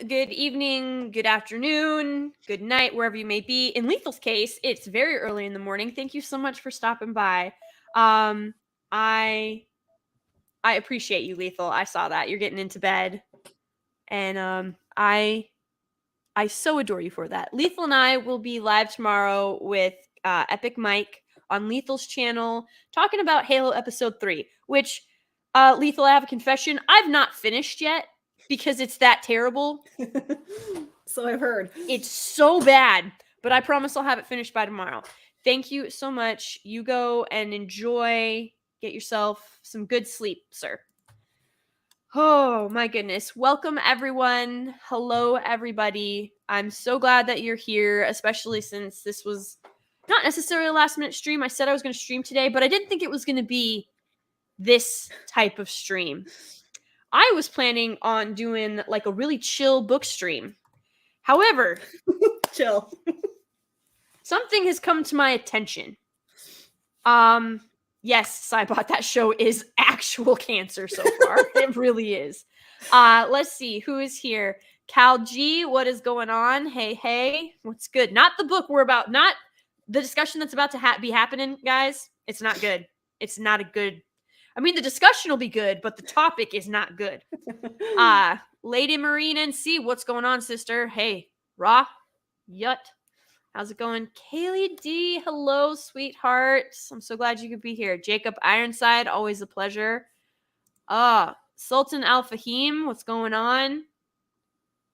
good evening, good afternoon, good night, wherever you may be. In Lethal's case, it's very early in the morning. Thank you so much for stopping by. I appreciate you, Lethal. I saw that. You're getting into bed. And I so adore you for that. Lethal and I will be live tomorrow with Epic Mike on Lethal's channel talking about Halo Episode 3, which, Lethal, I have a confession. I've not finished yet because it's that terrible. So I've heard. It's so bad, but I promise I'll have it finished by tomorrow. Thank you so much. You go and enjoy. Get yourself some good sleep, sir. Oh, my goodness. Welcome, everyone. Hello, everybody. I'm so glad that you're here, especially since this was not necessarily a last-minute stream. I said I was going to stream today, but I didn't think it was going to be this type of stream. I was planning on doing like a really chill book stream. However, chill. Something has come to my attention. Yes, Cybot, that show is actual cancer so far. It really is. Let's see who is here. Cal G, what is going on? Hey, what's good? Not the book we're about, not the discussion that's about to be happening, guys. It's not good. It's not a good. I mean, the discussion will be good, but the topic is not good. Lady Marine NC, what's going on, sister? Hey, Raw, Yut. How's it going? Kaylee D, hello, sweetheart. I'm so glad you could be here. Jacob Ironside, always a pleasure. Sultan Al Fahim, what's going on?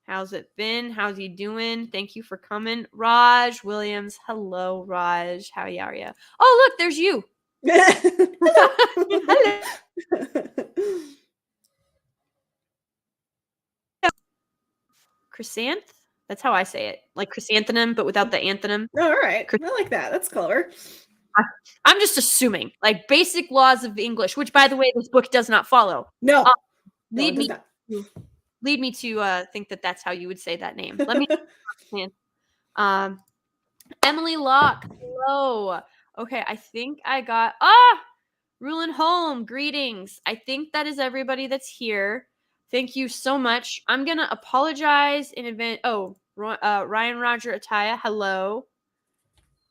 How's it been? How's he doing? Thank you for coming. Raj Williams, hello, Raj. How are you? Oh, look, there's you. Hello. Chrysanth? That's how I say it. Like chrysanthemum, but without the antonym. All right. I like that. That's clever. I'm just assuming. Like basic laws of English, which, by the way, this book does not follow. No. Lead me to think that that's how you would say that name. Let me Emily Locke. Hello. Okay, I think I got... Rulin Holm, greetings. I think that is everybody that's here. Thank you so much. I'm going to apologize in advance. Oh, Ryan Roger Ataya, hello.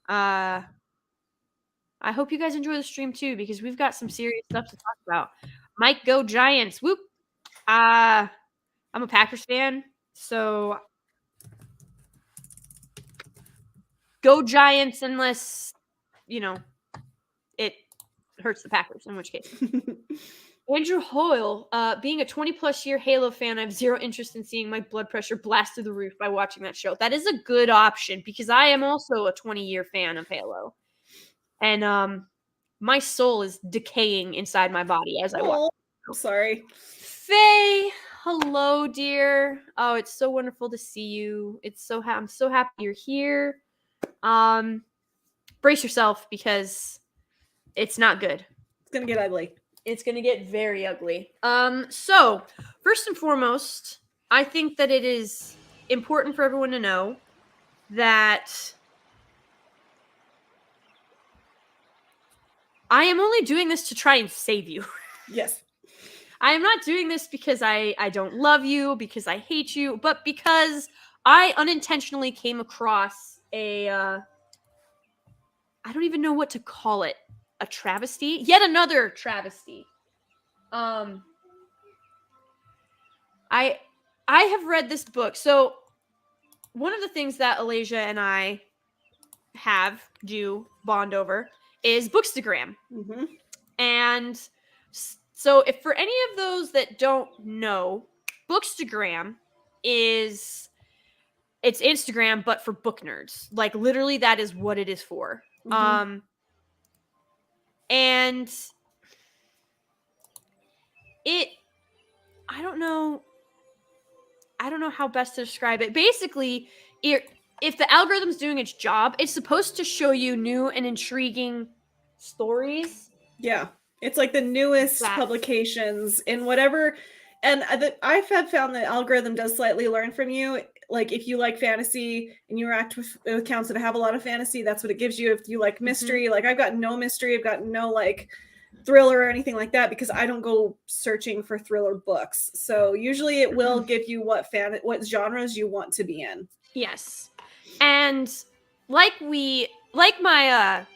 I hope you guys enjoy the stream too, because we've got some serious stuff to talk about. Mike, go Giants. Whoop. I'm a Packers fan, so go Giants unless, it hurts the Packers, in which case. Andrew Hoyle, being a 20-plus year Halo fan, I have zero interest in seeing my blood pressure blast through the roof by watching that show. That is a good option, because I am also a 20-year fan of Halo. And my soul is decaying inside my body as I watch. I'm sorry. Faye, hello, dear. Oh, it's so wonderful to see you. I'm so happy you're here. Brace yourself, because it's not good. It's going to get ugly. It's going to get very ugly. So, first and foremost, I think that it is important for everyone to know that I am only doing this to try and save you. Yes. I am not doing this because I don't love you, because I hate you, but because I unintentionally came across I don't even know what to call it. A travesty? Yet another travesty. I have read this book. So one of the things that Alasia and I bond over is Bookstagram. Mm-hmm. And so if for any of those that don't know, Bookstagram it's Instagram, but for book nerds. Like literally that is what it is for. Mm-hmm. And I don't know how best to describe it. Basically, if the algorithm's doing its job, it's supposed to show you new and intriguing stories. Yeah. It's like the newest publications in whatever. And I've found the algorithm does slightly learn from you. Like if you like fantasy and you interact with accounts that have a lot of fantasy, that's what it gives you. If you like mystery, like I've got no mystery, I've got no like thriller or anything like that because I don't go searching for thriller books. So usually it will give you what genres you want to be in. Yes. And like my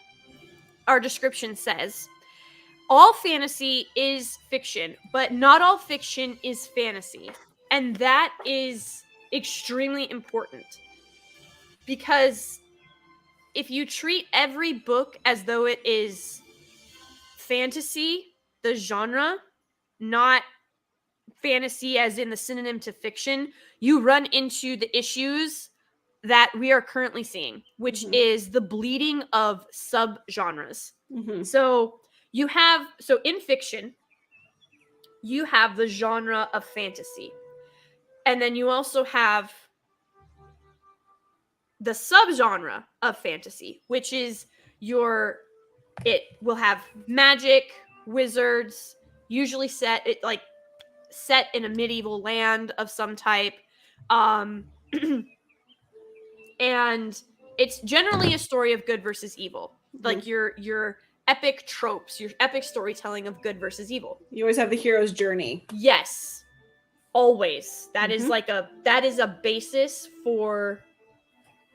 our description says, all fantasy is fiction, but not all fiction is fantasy. And that is extremely important. Because if you treat every book as though it is fantasy, the genre, not fantasy as in the synonym to fiction, you run into the issues that we are currently seeing, which is the bleeding of subgenres. So in fiction, you have the genre of fantasy. And then you also have the subgenre of fantasy, which is it will have magic, wizards, usually set in a medieval land of some type. And it's generally a story of good versus evil. Like your epic tropes, your epic storytelling of good versus evil. You always have the hero's journey. Yes. Always. That is a basis for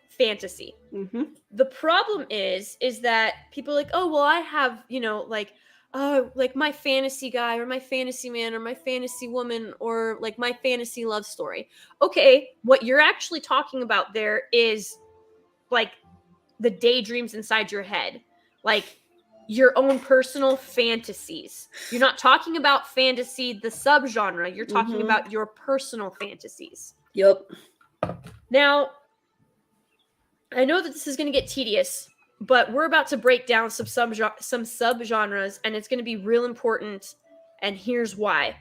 fantasy. The problem is that people are like, oh, well, I have, like my fantasy guy or my fantasy man or my fantasy woman or like my fantasy love story. Okay, what you're actually talking about there is like the daydreams inside your head, like your own personal fantasies. You're not talking about fantasy, the subgenre. You're talking about your personal fantasies. Yep. Now, I know that this is going to get tedious, but we're about to break down some subgenres, and it's going to be real important, and here's why.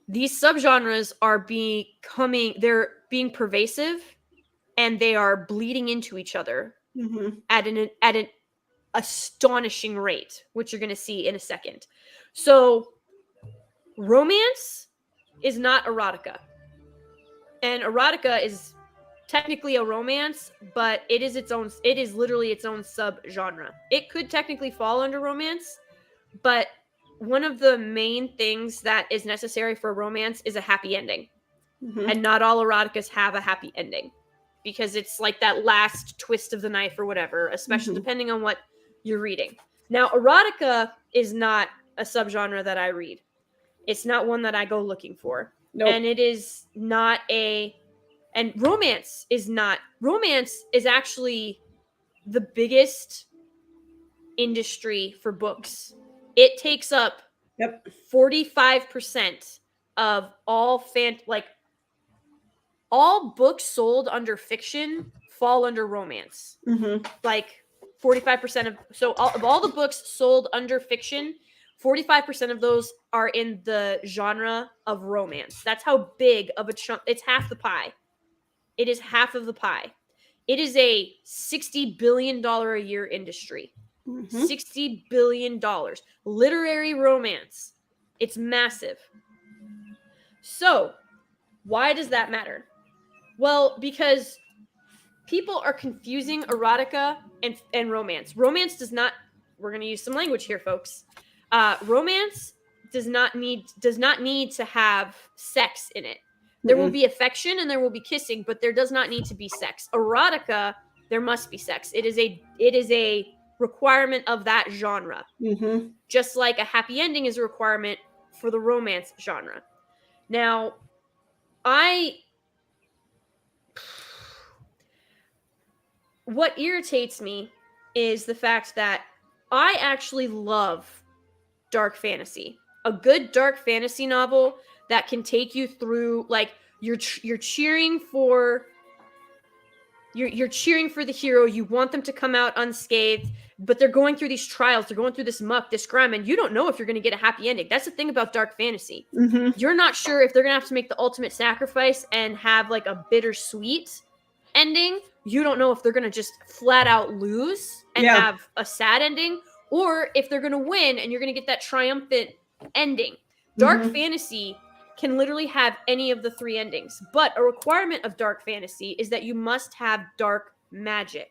These subgenres are they're being pervasive, and they are bleeding into each other at an astonishing rate, which you're going to see in a second. So, romance is not erotica. And erotica is technically a romance, but it is literally its own subgenre. It could technically fall under romance, but one of the main things that is necessary for romance is a happy ending. And not all eroticas have a happy ending because it's like that last twist of the knife or whatever, especially depending on what you're reading. Now, erotica is not a subgenre that I read. It's not one that I go looking for. Nope. And it is not and romance is actually the biggest industry for books. It takes up 45% of all all books sold under fiction fall under romance. Like 45% of all the books sold under fiction, 45% of those are in the genre of romance. That's how big of a chunk. It's half the pie. It is half of the pie. It is a $60 billion a year industry. $60 billion. Literary romance. It's massive. So, why does that matter? Well, because people are confusing erotica and romance. Romance does not, we're going to use some language here, folks. Romance does not need to have sex in it. There will be affection and there will be kissing, but there does not need to be sex. Erotica, there must be sex. It is a requirement of that genre. Just like a happy ending is a requirement for the romance genre. Now, what irritates me is the fact that I actually love dark fantasy. A good dark fantasy novel that can take you through, like, you're cheering for the hero. You want them to come out unscathed, but they're going through these trials. They're going through this muck, this grime, and you don't know if you're going to get a happy ending. That's the thing about dark fantasy. You're not sure if they're going to have to make the ultimate sacrifice and have like a bittersweet ending. You don't know if they're going to just flat out lose and have a sad ending, or if they're going to win and you're going to get that triumphant ending. Dark fantasy can literally have any of the three endings, but a requirement of dark fantasy is that you must have dark magic.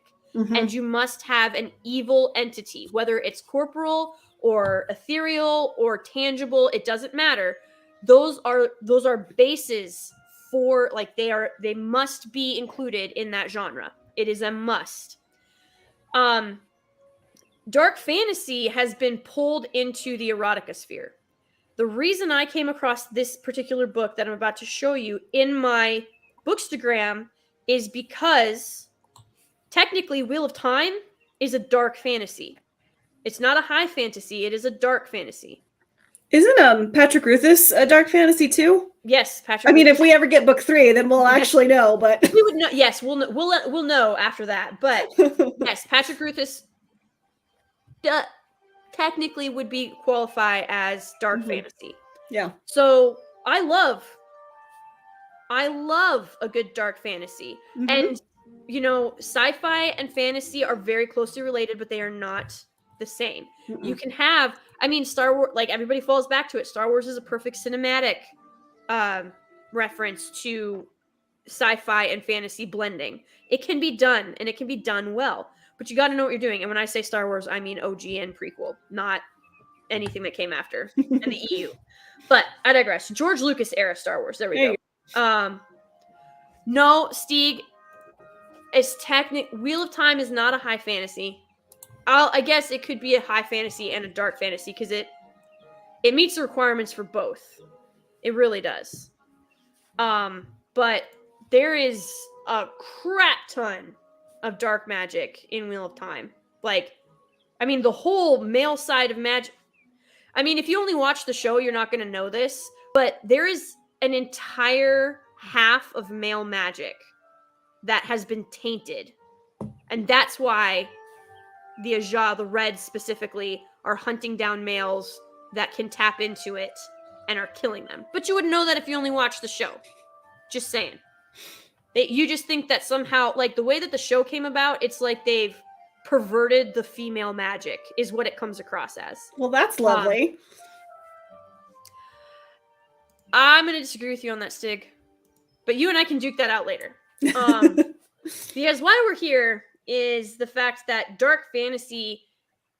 and you must have an evil entity, whether it's corporal or ethereal or tangible, it doesn't matter. Those are bases for, like, they must be included in that genre. It is a must. Dark fantasy has been pulled into the erotica sphere. The reason I came across this particular book that I'm about to show you in my Bookstagram is because technically Wheel of Time is a dark fantasy. It's not a high fantasy, it is a dark fantasy. Isn't Patrick Ruthus a dark fantasy too? Yes, Patrick. I mean, if we ever get book 3, then we'll actually know. But we would know. Yes, we'll know after that. But yes, Patrick Ruthus technically would be qualify as dark fantasy. Yeah. So I love a good dark fantasy, and you know, sci-fi and fantasy are very closely related, but they are not the same. You can have, I mean, Star Wars, like everybody falls back to it. Star Wars is a perfect cinematic reference to sci-fi and fantasy blending. It can be done, and it can be done well, but you got to know what you're doing. And when I say Star Wars, I mean OG and prequel, not anything that came after and the EU. But I digress. George Lucas era Star Wars. There we go. No, Stieg, Wheel of Time is not a high fantasy. I guess it could be a high fantasy and a dark fantasy because it meets the requirements for both. It really does. But there is a crap ton of dark magic in Wheel of Time. Like, I mean, the whole male side of magic. I mean, if you only watch the show, you're not going to know this, but there is an entire half of male magic that has been tainted. And that's why the Ajah, the Reds specifically, are hunting down males that can tap into it and are killing them. But you wouldn't know that if you only watch the show. Just saying. You just think that somehow, like, the way that the show came about, it's like they've perverted the female magic, is what it comes across as. Well, that's lovely. I'm going to disagree with you on that, Stig. But you and I can duke that out later. Because why we're here is the fact that dark fantasy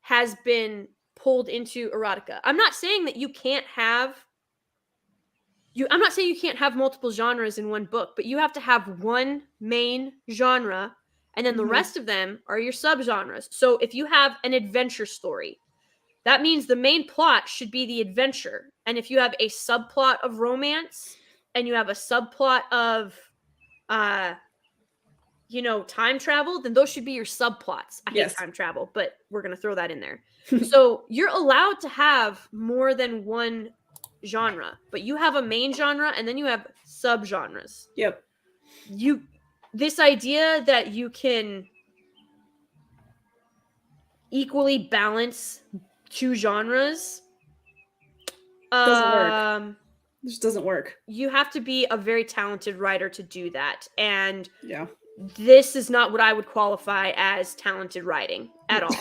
has been pulled into erotica. I'm not saying that you can't have I'm not saying you can't have multiple genres in one book, but you have to have one main genre, and then the rest of them are your subgenres. So if you have an adventure story, that means the main plot should be the adventure. And if you have a subplot of romance and you have a subplot of time travel, then those should be your subplots. I hate time travel, but we're going to throw that in there. So you're allowed to have more than one genre, but you have a main genre and then you have subgenres. Yep. This idea that you can equally balance two genres doesn't work. This doesn't work. You have to be a very talented writer to do that. And this is not what I would qualify as talented writing at all.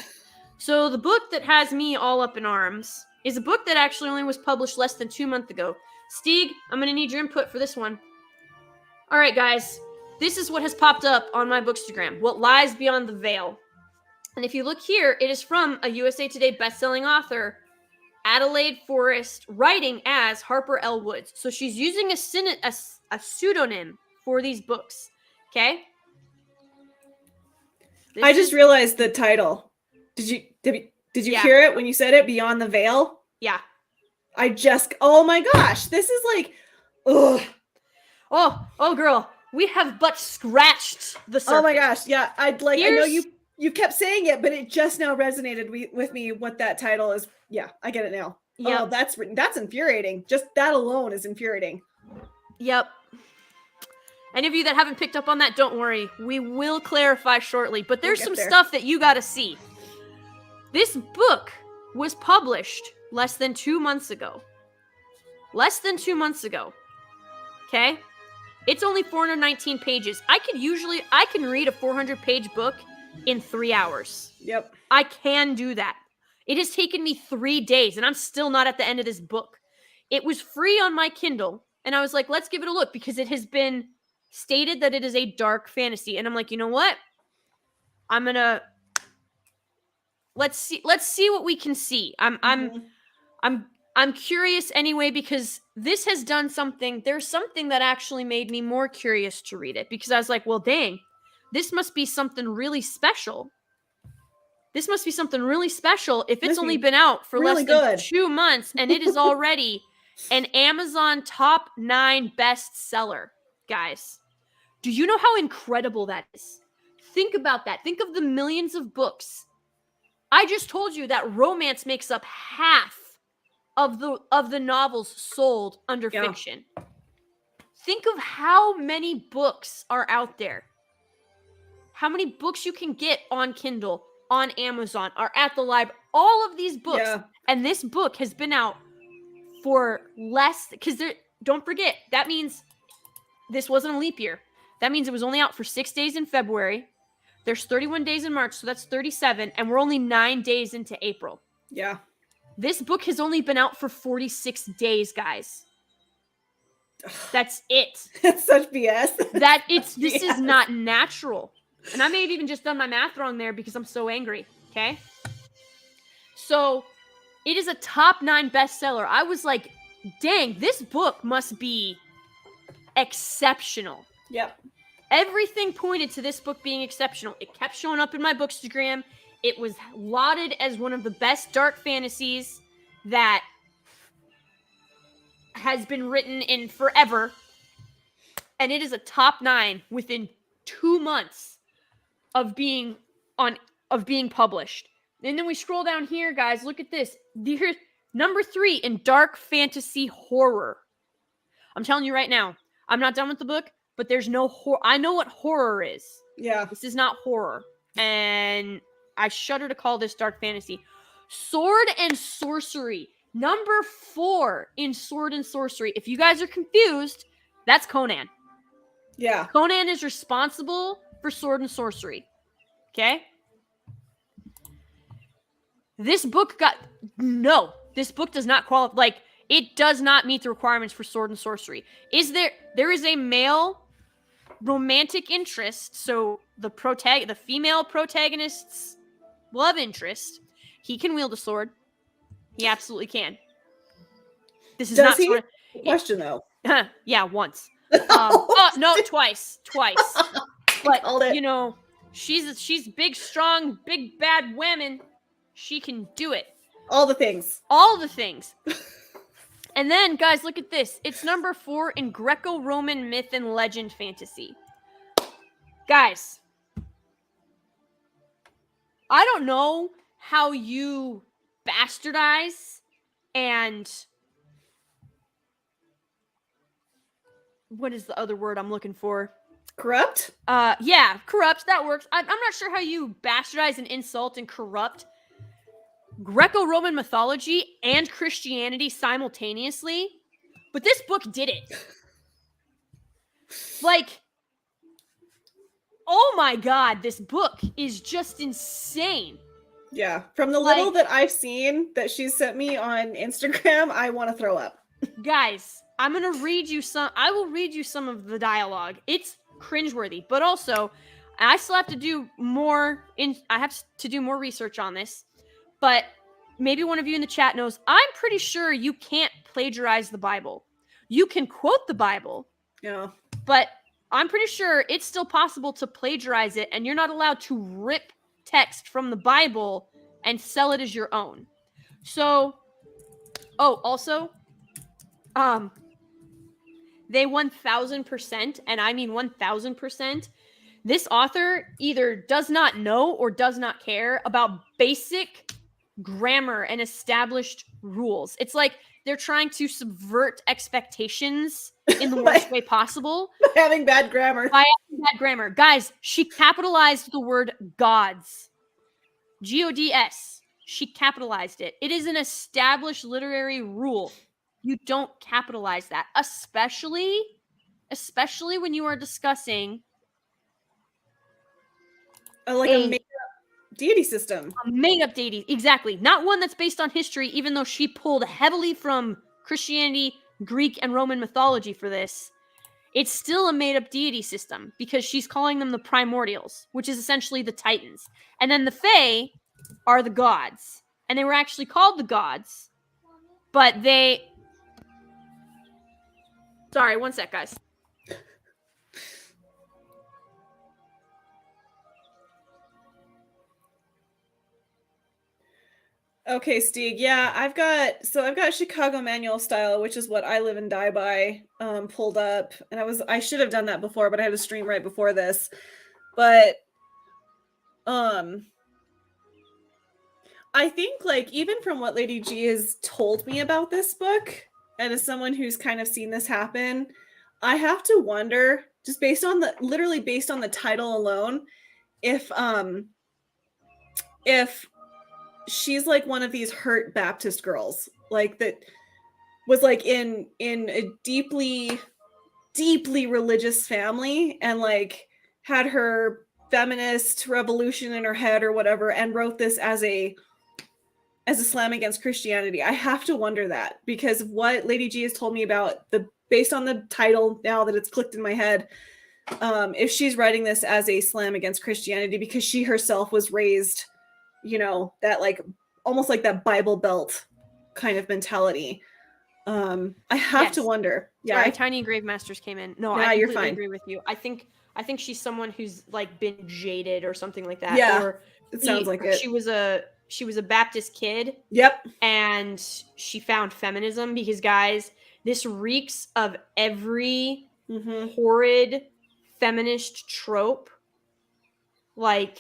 So the book that has me all up in arms is a book that actually only was published less than 2 months ago. Stieg, I'm going to need your input for this one. All right, guys. This is what has popped up on my Bookstagram. What Lies Beyond the Veil. And if you look here, it is from a USA Today bestselling author, Adelaide Forrest, writing as Harper L. Woods. So she's using a pseudonym for these books. Okay? I just realized the title. Did you hear it when you said it? Beyond the Veil? Yeah. Oh my gosh. This is like, ugh. Oh, girl. We have but scratched the surface. Oh my gosh. Yeah. I know you kept saying it, but it just now resonated with me what that title is. Yeah, I get it now. Yeah. Oh, that's infuriating. Just that alone is infuriating. Yep. Any of you that haven't picked up on that, don't worry. We will clarify shortly. But there's some stuff that you got to see. This book was published less than 2 months ago. Less than 2 months ago. Okay? It's only 419 pages. I can read a 400-page book in 3 hours. Yep. I can do that. It has taken me 3 days, and I'm still not at the end of this book. It was free on my Kindle, and I was like, let's give it a look, because it has been stated that it is a dark fantasy. And I'm like, you know what? I'm gonna let's see what we can see. I'm curious anyway, because this has done something. There's something that actually made me more curious to read it, because I was like, well, dang, this must be something really special. This must be something really special if it's only been out for really less than good. 2 months and it is already an Amazon top 9 bestseller. Guys, do you know how incredible that is? Think about that. Think of the millions of books. I just told you that romance makes up half of the novels sold under fiction. Think of how many books are out there. How many books you can get on Kindle, on Amazon, are at the library. All of these books. Yeah. And this book has been out for less, because don't forget, that means this wasn't a leap year. That means it was only out for 6 days in February. There's 31 days in March, so that's 37, and we're only 9 days into April. Yeah. This book has only been out for 46 days, guys. That's it. That's such BS. This is not natural. And I may have even just done my math wrong there because I'm so angry, okay? So, it is a top 9 bestseller. I was like, dang, this book must be exceptional. Yep. Everything pointed to this book being exceptional. It kept showing up in my Bookstagram. It was lauded as one of the best dark fantasies that has been written in forever. And it is a top 9 within 2 months of being published. And then we scroll down here, guys. Look at this. Here's number 3 in dark fantasy horror. I'm telling you right now, I'm not done with the book, but there's no horror. I know what horror is. Yeah. This is not horror. And I shudder to call this dark fantasy. Sword and Sorcery. Number 4 in Sword and Sorcery. If you guys are confused, that's Conan. Yeah. Conan is responsible for Sword and Sorcery. Okay? This book does not qualify. Like, it does not meet the requirements for Sword and Sorcery. There is a male romantic interest, so the female protagonist's love interest, he can wield a sword. He absolutely can. This is not he? Question though. Yeah, once. No, twice. But you know, she's big, strong, big bad woman. She can do it. All the things. And then, guys, look at this. It's number 4 in Greco-Roman myth and legend fantasy. Guys, I don't know how you bastardize and what is the other word I'm looking for? Corrupt? Yeah, corrupt. That works. I'm not sure how you bastardize and insult and corrupt Greco-Roman mythology and Christianity simultaneously, but this book did it. Like, oh my god, this book is just insane. Yeah, from the little that I've seen that she sent me on Instagram, I want to throw up. Guys, I will read you some of the dialogue. It's cringeworthy, but also, I still have to do more research on this. But maybe one of you in the chat knows, I'm pretty sure you can't plagiarize the Bible. You can quote the Bible. Yeah. But I'm pretty sure it's still possible to plagiarize it, and you're not allowed to rip text from the Bible and sell it as your own. So, also, they 1,000%, and I mean 1,000%, this author either does not know or does not care about basic grammar and established rules. It's like they're trying to subvert expectations in the worst way possible. By having bad grammar. Guys, she capitalized the word gods. Gods. She capitalized it. It is an established literary rule. You don't capitalize that. Especially when you are discussing a made-up deity system. A made-up deity, exactly. Not one that's based on history, even though she pulled heavily from Christianity, Greek, and Roman mythology for this. it's still a made-up deity system because she's calling them the primordials, which is essentially the Titans. And then the Fae are the gods. And they were actually called the gods, but they... Sorry, one sec, guys. Okay, Stieg. Yeah, I've got Chicago Manual Style, which is what I live and die by, pulled up. And I should have done that before, but I had a stream right before this. But I think, like, even from what Lady G has told me about this book, and as someone who's kind of seen this happen, I have to wonder, just based on the title alone, if she's like one of these hurt Baptist girls, like that was like in a deeply, deeply religious family and like had her feminist revolution in her head or whatever, and wrote this as a slam against Christianity. I have to wonder that, because of what Lady G has told me about based on the title now that it's clicked in my head, if she's writing this as a slam against Christianity because she herself was raised, you know, that like almost like that Bible Belt kind of mentality. I have to wonder. Yeah, sorry, Tiny Grave Masters came in. No, I completely agree with you. I think she's someone who's like been jaded or something like that. Yeah, or it sounds like it. She was a Baptist kid. Yep. And she found feminism because, guys, this reeks of every horrid feminist trope like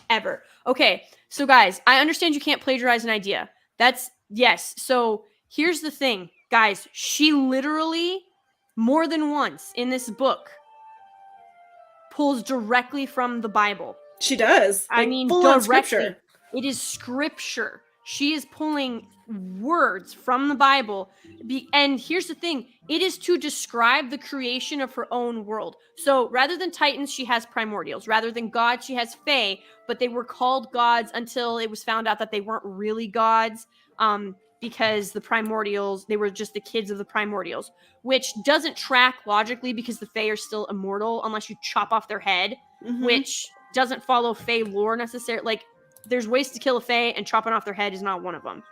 ever. Okay, so guys, I understand you can't plagiarize an idea. Yes. So here's the thing, guys. She literally, more than once in this book, pulls directly from the Bible. She does. I mean, directly. It is scripture. She is pulling words from the Bible. And here's the thing. It is to describe the creation of her own world. So rather than Titans, she has primordials. Rather than gods, she has Fae. But they were called gods until it was found out that they weren't really gods. Because the primordials, they were just the kids of the primordials. Which doesn't track logically because the Fae are still immortal unless you chop off their head. Which doesn't follow Fae lore necessarily. Like, there's ways to kill a Fae, and chopping off their head is not one of them.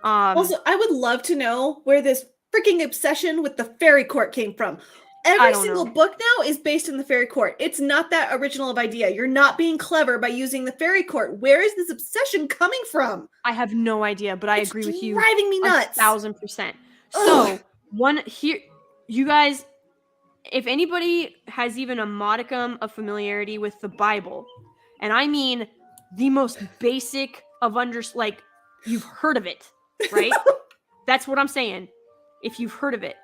Also, I would love to know where this freaking obsession with the fairy court came from. Every single book now is based in the fairy court. It's not that original of idea. You're not being clever by using the fairy court. Where is this obsession coming from? I have no idea, but I agree with you. Driving me nuts. 1,000%. So, you guys, if anybody has even a modicum of familiarity with the Bible, and I mean the most basic of like, you've heard of it, right? That's what I'm saying. If you've heard of it.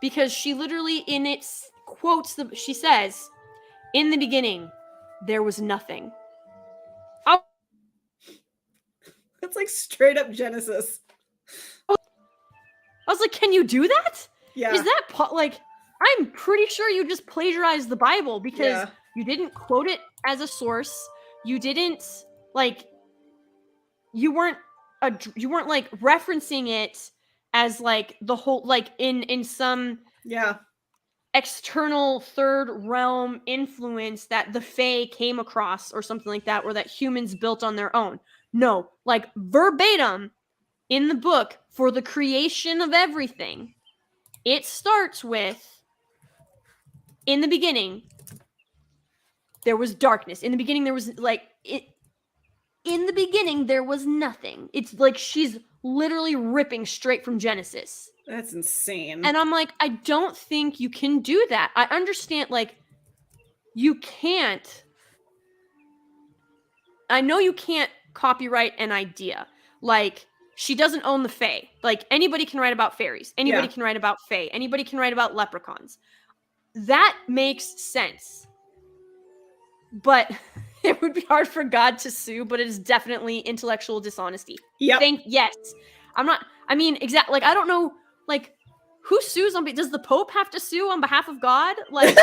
Because she literally, in its quotes, she says, in the beginning, there was nothing. Oh. That's like straight up Genesis. I was like, can you do that? Yeah. Is that, like, I'm pretty sure you just plagiarized the Bible because you didn't quote it as a source. You didn't, like, you weren't like referencing it as like the whole, like in some external third realm influence that the Fae came across or something like that, or that humans built on their own. No, like verbatim in the book, for the creation of everything, it starts with, in the beginning, there was darkness. In the beginning, there was in the beginning, there was nothing. It's like she's literally ripping straight from Genesis. That's insane. And I'm like, I don't think you can do that. I understand, like, you can't. I know you can't copyright an idea. Like, she doesn't own the Fae. Like, anybody can write about fairies. Anybody can write about Fae. Anybody can write about leprechauns. That makes sense. But it would be hard for God to sue, but it is definitely intellectual dishonesty. Yep. Yes. Exactly. Like, I don't know, like, who sues does the Pope have to sue on behalf of God? Like,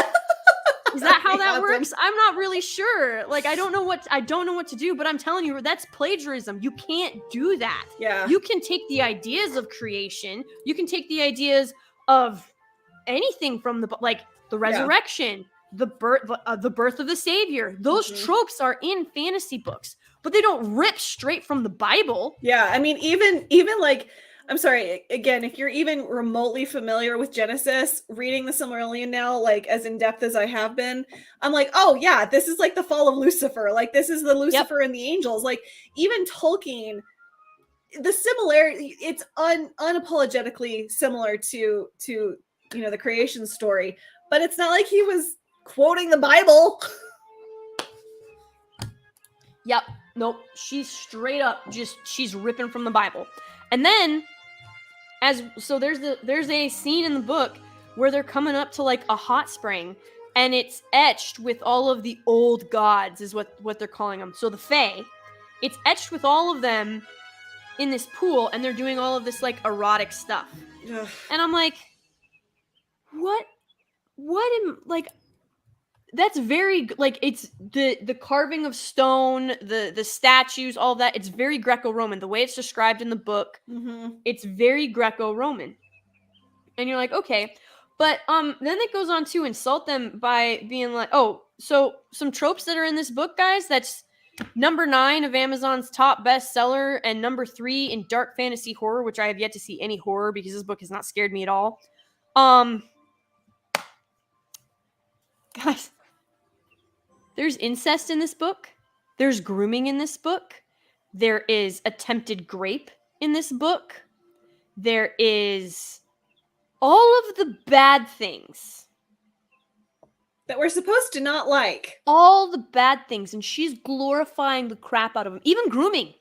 is that how that works? I'm not really sure. Like, I don't know what to do, but I'm telling you, that's plagiarism. You can't do that. Yeah. You can take the ideas of creation. You can take the ideas of anything from the resurrection, the birth of the savior. Those tropes are in fantasy books, but they don't rip straight from the Bible. Yeah, I mean, even like, I'm sorry, again, if you're even remotely familiar with Genesis, reading the Silmarillion now, like as in depth as I have been, I'm like, oh yeah, this is like the fall of Lucifer. Like this is the Lucifer and the angels. Like even Tolkien, the similarity, it's unapologetically similar to the creation story, but it's not like he was quoting the Bible. Yep. Nope. She's straight up she's ripping from the Bible. And then there's a scene in the book where they're coming up to like a hot spring, and it's etched with all of the old gods is what they're calling them. So the Fae, it's etched with all of them in this pool, and they're doing all of this like erotic stuff. Ugh. And I'm like, what am like, that's very like, it's the carving of stone, the statues, all that. It's very Greco-Roman. The way it's described in the book, it's very Greco-Roman. And you're like, okay. But then it goes on to insult them by being like, oh, so some tropes that are in this book, guys, that's number 9 of Amazon's top bestseller and number 3 in dark fantasy horror, which I have yet to see any horror because this book has not scared me at all. Guys, there's incest in this book. There's grooming in this book. There is attempted grape in this book. There is all of the bad things that we're supposed to not like. All the bad things. And she's glorifying the crap out of them. Even grooming.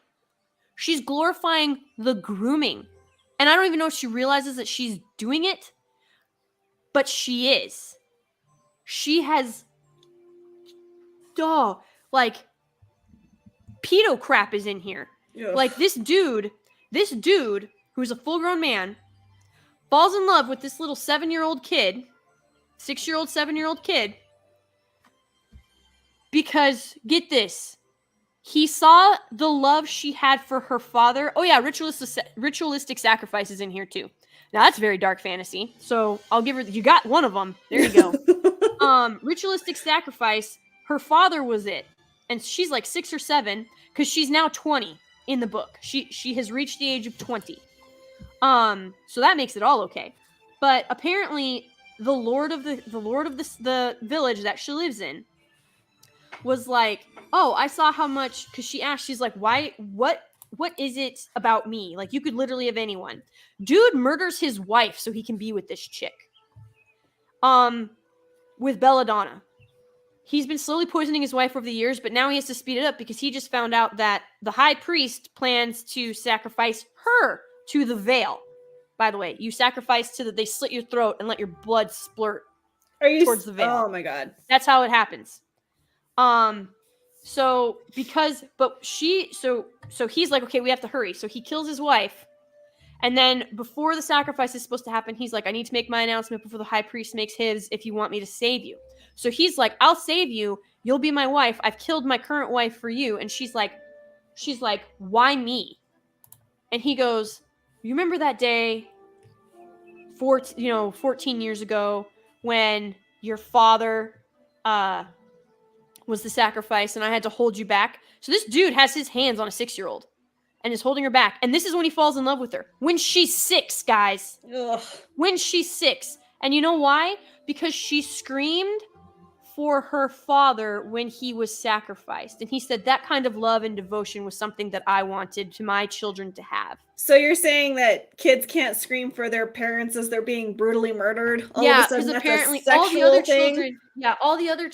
She's glorifying the grooming. And I don't even know if she realizes that she's doing it. But she is. She has... like, pedo crap is in here. Ugh. Like, this dude, who's a full-grown man, falls in love with this little 7-year-old kid, 6-year-old, 7-year-old kid, because, get this, he saw the love she had for her father. Oh yeah, ritualistic sacrifices in here too. Now that's very dark fantasy, so I'll give her, you got one of them. There you go. Ritualistic sacrifice, her father was it. And she's like 6 or 7, because she's now 20 in the book. She has reached the age of 20. So that makes it all okay. But apparently, the lord of the village that she lives in was like, oh, I saw how much, because she asked, she's like, why, what is it about me? Like, you could literally have anyone. Dude murders his wife so he can be with this chick. With belladonna. He's been slowly poisoning his wife over the years, but now he has to speed it up because he just found out that the high priest plans to sacrifice her to the veil. By the way, you sacrifice they slit your throat and let your blood splurt towards the veil. Oh my god. That's how it happens. So he's like, okay, we have to hurry. So he kills his wife. And then before the sacrifice is supposed to happen, he's like, I need to make my announcement before the high priest makes his, if you want me to save you. So he's like, I'll save you. You'll be my wife. I've killed my current wife for you. And she's like, why me? And he goes, you remember that day 14 years ago when your father was the sacrifice and I had to hold you back? So this dude has his hands on a 6-year-old and is holding her back. And this is when he falls in love with her. When she's 6, guys. Ugh. When she's 6. And you know why? Because she screamed for her father when he was sacrificed. And he said that kind of love and devotion was something that I wanted to my children to have. So you're saying that kids can't scream for their parents as they're being brutally murdered? Yeah, because apparently all the other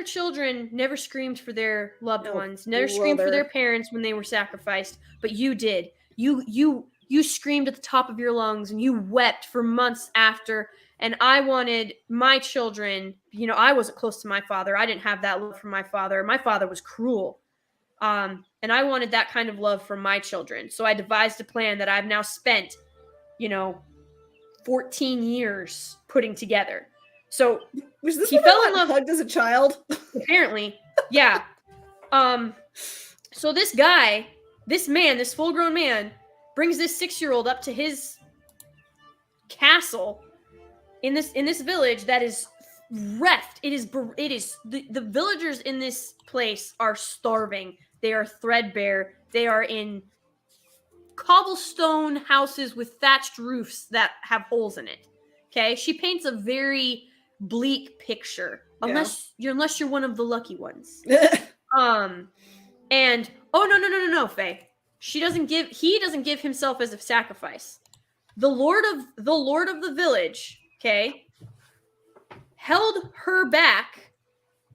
children never screamed for their loved ones, never screamed for their parents when they were sacrificed, but you did. You screamed at the top of your lungs and you wept for months after. And I wanted my children, I wasn't close to my father. I didn't have that love for my father. My father was cruel. And I wanted that kind of love for my children. So I devised a plan that I've now spent, 14 years putting together. So was this he fell in love, hugged as a child? Apparently. Yeah. So this guy, this full-grown man, brings this 6-year-old up to his castle in this village that is reft. It is the villagers in this place are starving. They are threadbare. They are in cobblestone houses with thatched roofs that have holes in it. Okay, she paints a very bleak picture, unless you're one of the lucky ones. And no, Faye. He doesn't give himself as a sacrifice. The lord of the village, okay, held her back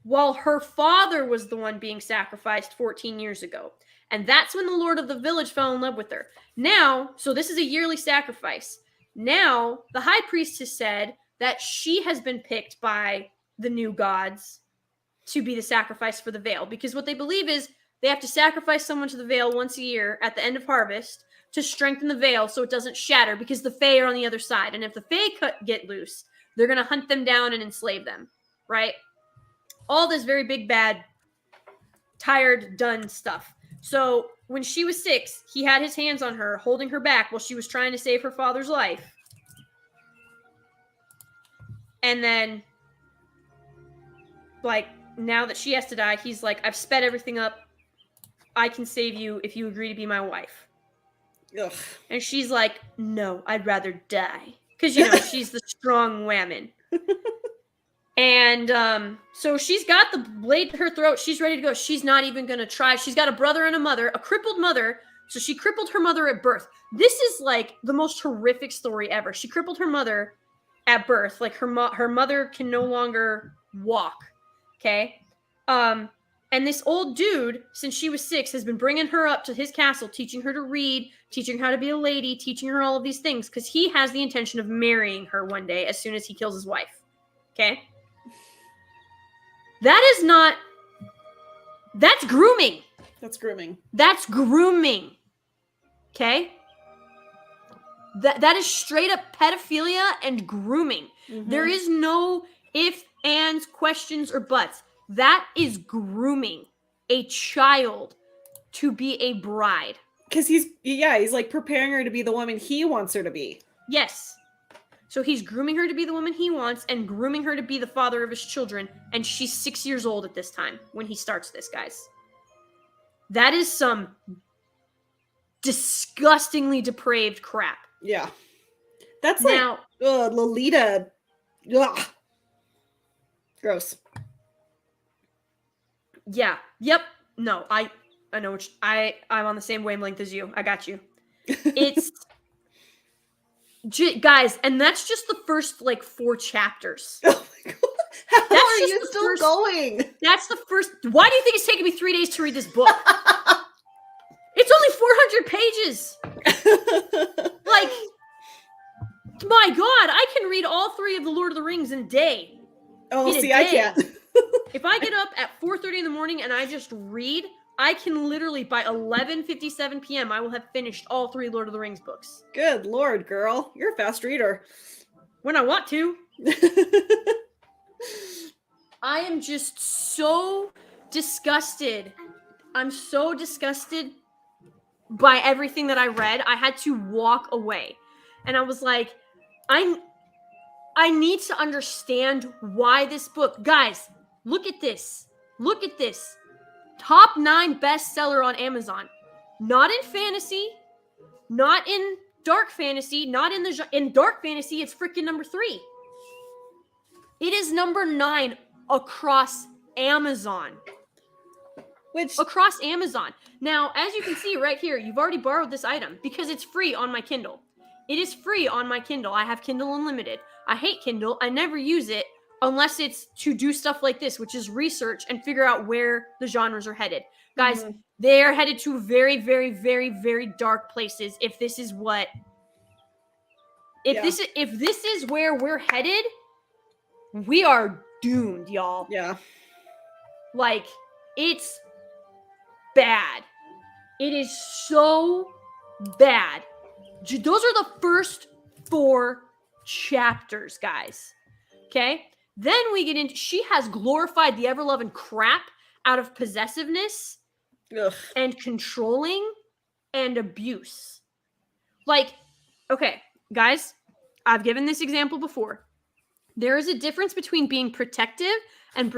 while her father was the one being sacrificed 14 years ago. And that's when the lord of the village fell in love with her. Now, so this is a yearly sacrifice. Now, the high priest has said that she has been picked by the new gods to be the sacrifice for the veil. Because what they believe is they have to sacrifice someone to the veil once a year at the end of harvest to strengthen the veil so it doesn't shatter, because the Fae are on the other side. And if the Fae get loose, they're going to hunt them down and enslave them, right? All this very big, bad, tired, done stuff. So when she was 6, he had his hands on her, holding her back while she was trying to save her father's life. And then, like, now that she has to die, he's like, I've sped everything up. I can save you if you agree to be my wife. Ugh. And she's like, no, I'd rather die. Because, you know, she's the strong woman. And so she's got the blade to her throat. She's ready to go. She's not even going to try. She's got a brother and a mother, a crippled mother. So she crippled her mother at birth. This is like the most horrific story ever. She crippled her mother at birth. Like her mother can no longer walk. Okay. And this old dude, since she was 6, has been bringing her up to his castle, teaching her to read, teaching her how to be a lady, teaching her all of these things, because he has the intention of marrying her one day as soon as he kills his wife. Okay? That's grooming. That's grooming. That's grooming. Okay? That is straight up pedophilia and grooming. Mm-hmm. There is no ifs, ands, questions, or buts. That is grooming a child to be a bride. Because he's like preparing her to be the woman he wants her to be. Yes. So he's grooming her to be the woman he wants and grooming her to be the father of his children. And she's 6 years old at this time when he starts this, guys. That is some disgustingly depraved crap. Yeah. That's now, like, Lolita. Ugh. Gross. Yeah. Yep. No, I know which I'm on the same wavelength as you. I got you. It's guys, and that's just the first like 4 chapters. Oh my god. How are you still going? That's the first. Why do you think it's taking me 3 days to read this book? It's only 400 pages. Like, my god, I can read all 3 of the Lord of the Rings in a day. Oh, see, I can't. If I get up at 4:30 in the morning and I just read, I can literally, by 11:57 p.m., I will have finished all 3 Lord of the Rings books. Good lord, girl. You're a fast reader. When I want to. I am just so disgusted. I'm so disgusted by everything that I read. I had to walk away. And I was like, I need to understand why this book. Guys, look at this. Look at this. Top 9 bestseller on Amazon. Not in fantasy. Not in dark fantasy. Not in dark fantasy, it's freaking number 3. It is number 9 across Amazon. Across Amazon. Now, as you can see right here, you've already borrowed this item because it's free on my Kindle. It is free on my Kindle. I have Kindle Unlimited. I hate Kindle. I never use it unless it's to do stuff like this, which is research and figure out where the genres are headed. Guys, they are headed to very, very, very, very dark places. If this is what... If this is where we're headed, we are doomed, y'all. Yeah. Like, it's bad. It is so bad. Those are the first 4 chapters, guys. Okay? Then we get into, she has glorified the ever-loving crap out of possessiveness and controlling and abuse. Like, okay, guys, I've given this example before. There is a difference between being protective and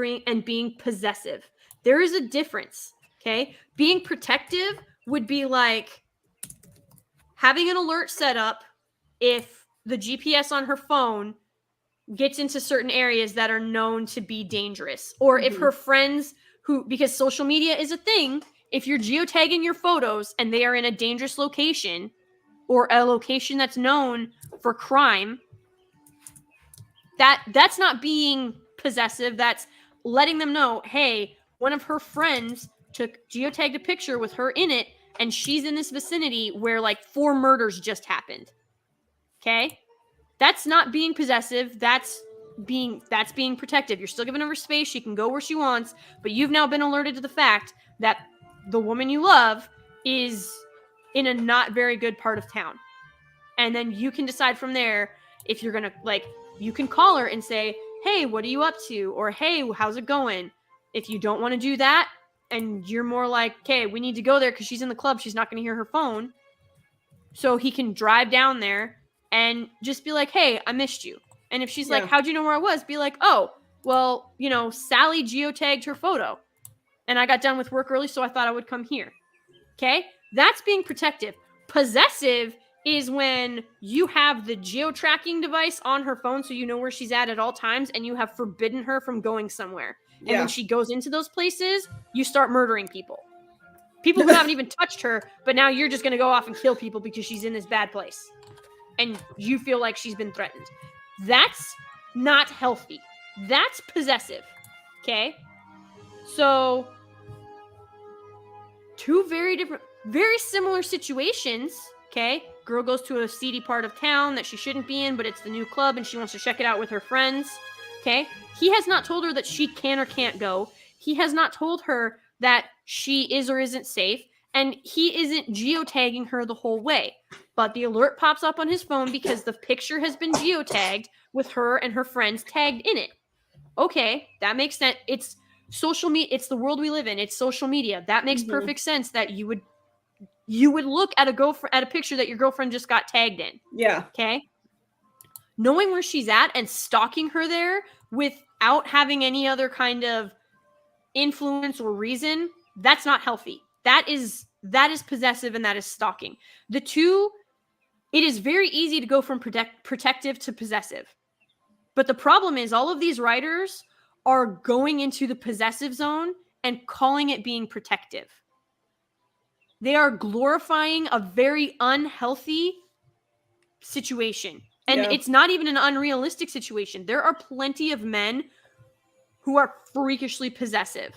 being possessive. There is a difference, okay? Being protective would be like having an alert set up if the GPS on her phone gets into certain areas that are known to be dangerous, or if her friends because social media is a thing, if you're geotagging your photos and they are in a dangerous location or a location that's known for crime, that's not being possessive. That's letting them know, hey, one of her friends geotagged a picture with her in it, and she's in this vicinity where like 4 murders just happened. Okay? That's not being possessive. That's being protective. You're still giving her space. She can go where she wants, but you've now been alerted to the fact that the woman you love is in a not very good part of town. And then you can decide from there if you're going to, you can call her and say, hey, what are you up to? Or, hey, how's it going? If you don't want to do that and you're more like, okay, we need to go there because she's in the club, she's not going to hear her phone. So he can drive down there and just be like, hey, I missed you. And if she's like, how'd you know where I was? Be like, oh, well, Sally geotagged her photo and I got done with work early, so I thought I would come here. Okay? That's being protective. Possessive is when you have the geo-tracking device on her phone so you know where she's at all times, and you have forbidden her from going somewhere. And when she goes into those places, you start murdering people. People who haven't even touched her, but now you're just going to go off and kill people because she's in this bad place. And you feel like she's been threatened. That's not healthy. That's possessive. Okay? So, 2 very similar situations. Okay? Girl goes to a seedy part of town that she shouldn't be in, but it's the new club and she wants to check it out with her friends. Okay? He has not told her that she can or can't go. He has not told her that she is or isn't safe, and he isn't geotagging her the whole way. But the alert pops up on his phone because the picture has been geotagged with her and her friends tagged in it. Okay, that makes sense. It's social media. It's the world we live in. It's social media. That makes perfect sense that you would look at a picture that your girlfriend just got tagged in. Yeah. Okay. Knowing where she's at and stalking her there without having any other kind of influence or reason, that's not healthy. That is possessive, and that is stalking. The two, it is very easy to go from protective to possessive. But the problem is all of these writers are going into the possessive zone and calling it being protective. They are glorifying a very unhealthy situation. And it's not even an unrealistic situation. There are plenty of men who are freakishly possessive.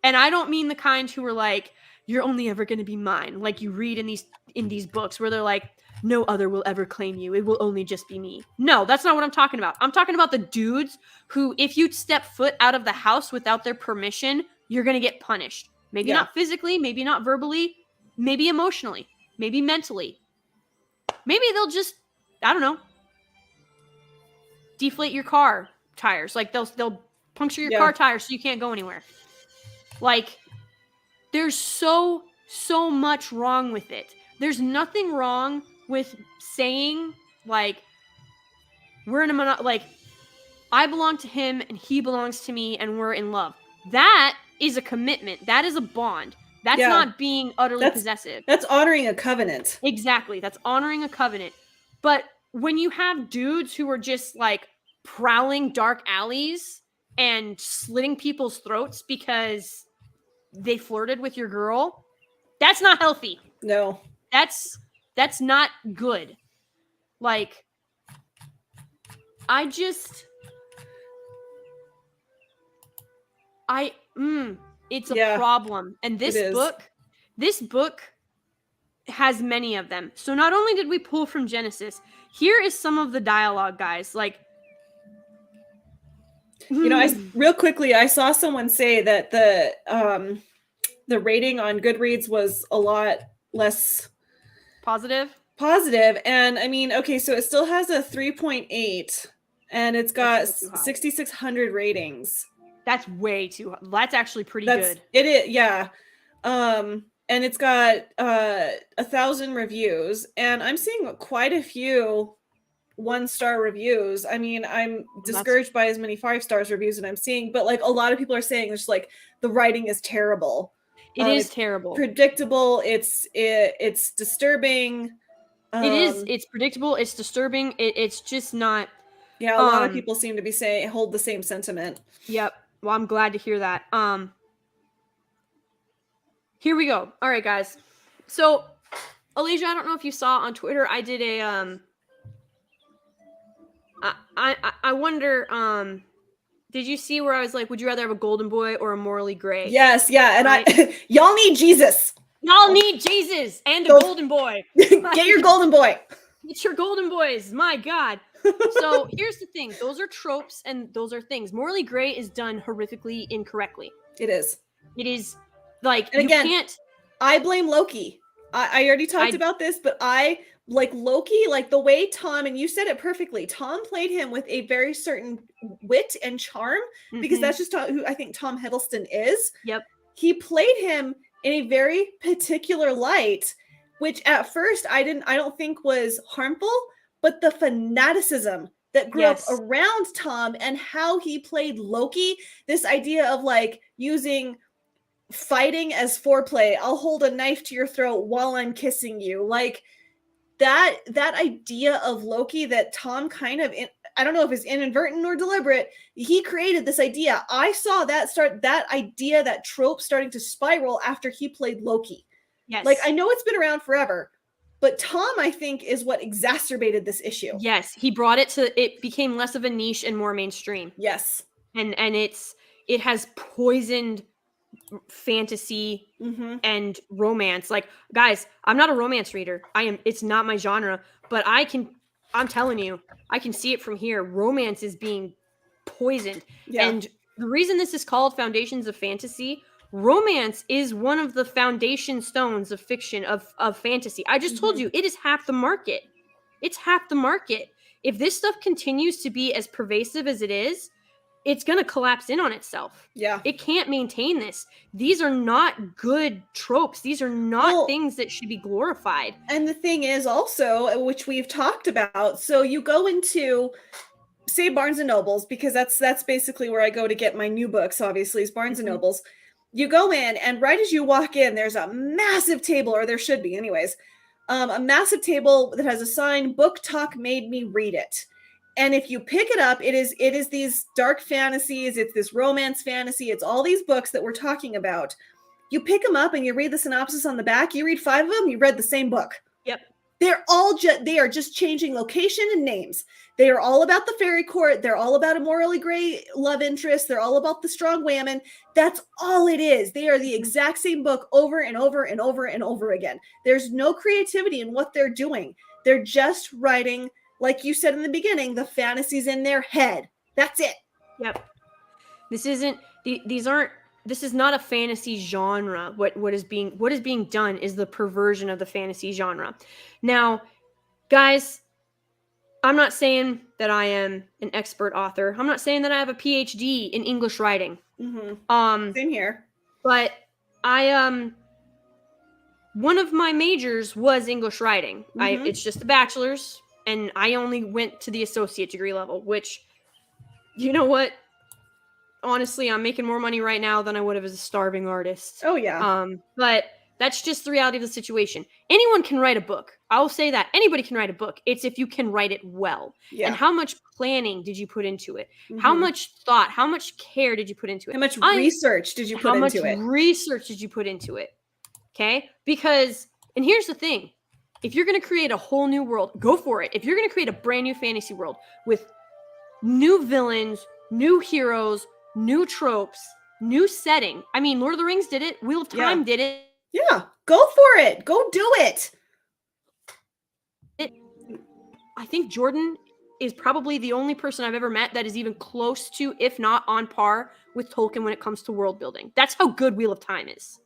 And I don't mean the kind who are like, you're only ever going to be mine. Like you read in these books where they're like, no other will ever claim you. It will only just be me. No, that's not what I'm talking about. I'm talking about the dudes who, if you step foot out of the house without their permission, you're going to get punished. Maybe not physically, maybe not verbally, maybe emotionally, maybe mentally. Maybe they'll just, I don't know, deflate your car tires. Like they'll puncture your car tires so you can't go anywhere. Like, there's so much wrong with it. There's nothing wrong with saying, like, we're in a like, I belong to him and he belongs to me and we're in love. That is a commitment. That is a bond. That's not being utterly possessive. That's honoring a covenant. Exactly. That's honoring a covenant. But when you have dudes who are just, like, prowling dark alleys and slitting people's throats because they flirted with your girl, that's not healthy. No. That's not good. Like, it's a problem. And this book has many of them. So not only did we pull from Genesis, here is some of the dialogue, guys. Like, real quickly, I saw someone say that the rating on Goodreads was a lot less positive. And I mean, okay, so it still has a 3.8 and it's got 6,600 ratings. That's way too. That's actually pretty good. It is, yeah. And it's got 1,000 reviews, and I'm seeing quite a few 1-star reviews. I mean, I'm That's discouraged by as many 5-stars reviews that I'm seeing, but like a lot of people are saying it's like the writing is terrible. it is It's terrible. predictable. It's disturbing. It's predictable, it's disturbing. It's just not. Yeah, a lot of people seem to be saying hold the same sentiment. Yep. Well, I'm glad to hear that. Here we go. All right, guys. So, Alicia, I don't know if you saw on Twitter, I did a I wonder did you see where I was like, would you rather have a golden boy or a morally gray? Yes, yeah, and right? y'all need Jesus. Y'all need Jesus and a golden boy. Get your golden boy. Get your golden boys. My God. So here's the thing. Those are tropes and those are things. Morally gray is done horrifically incorrectly. It is. It is like, and again, you can't. I blame Loki. I already talked about this, but I like Loki, like the way Tom, and you said it perfectly, Tom played him with a very certain wit and charm, because that's just who I think Tom Hiddleston is. Yep. He played him in a very particular light, which at first I don't think was harmful, but the fanaticism that grew up around Tom and how he played Loki, this idea of like using fighting as foreplay. I'll hold a knife to your throat while I'm kissing you. Like that idea of Loki that Tom kind of, I don't know if it's inadvertent or deliberate, he created this idea. I saw that idea, that trope starting to spiral after he played Loki. Yes. Like, I know it's been around forever, but Tom, I think, is what exacerbated this issue. Yes. He brought it became less of a niche and more mainstream. Yes. And it has poisoned fantasy and romance. Like, guys, I'm not a romance reader. It's not my genre, but I'm telling you, I can see it from here. Romance is being poisoned. Yeah. And the reason this is called Foundations of Fantasy, romance is one of the foundation stones of fiction, of fantasy. I just told you, it is half the market. It's half the market. If this stuff continues to be as pervasive as it is, it's going to collapse in on itself. Yeah. It can't maintain this. These are not good tropes. These are not things that should be glorified. And the thing is also, which we've talked about, so you go into, say, Barnes and Nobles, because that's basically where I go to get my new books, obviously, is Barnes and Nobles. You go in, and right as you walk in, there's a massive table, or there should be anyways, a massive table that has a sign, Book Talk Made Me Read It. And if you pick it up, it is these dark fantasies, it's this romance fantasy, it's all these books that we're talking about. You pick them up and you read the synopsis on the back, you read 5 of them, you read the same book. Yep. They are just changing location and names. They are all about the fairy court. They're all about a morally gray love interest. They're all about the strong women. That's all it is. They are the exact same book over and over and over and over again. There's no creativity in what they're doing. They're just writing, like you said in the beginning, the fantasies in their head. That's it. Yep. This is not a fantasy genre. What is being done is the perversion of the fantasy genre. Now, guys, I'm not saying that I am an expert author. I'm not saying that I have a PhD in English writing. Same here. But one of my majors was English writing. It's just a bachelor's. And I only went to the associate degree level, which, you know what? Honestly, I'm making more money right now than I would have as a starving artist. Oh, yeah. But that's just the reality of the situation. Anyone can write a book. I'll say that. Anybody can write a book. It's if you can write it well. Yeah. And how much planning did you put into it? How much thought, how much care did you put into it? How much research did you put into it? How much research did you put into it? Okay? Because, and here's the thing. If you're going to create a whole new world, go for it. If you're going to create a brand new fantasy world with new villains, new heroes, new tropes, new setting. I mean, Lord of the Rings did it. Wheel of Time did it. Yeah, go for it. Go do it. I think Jordan is probably the only person I've ever met that is even close to, if not on par with Tolkien when it comes to world building. That's how good Wheel of Time is.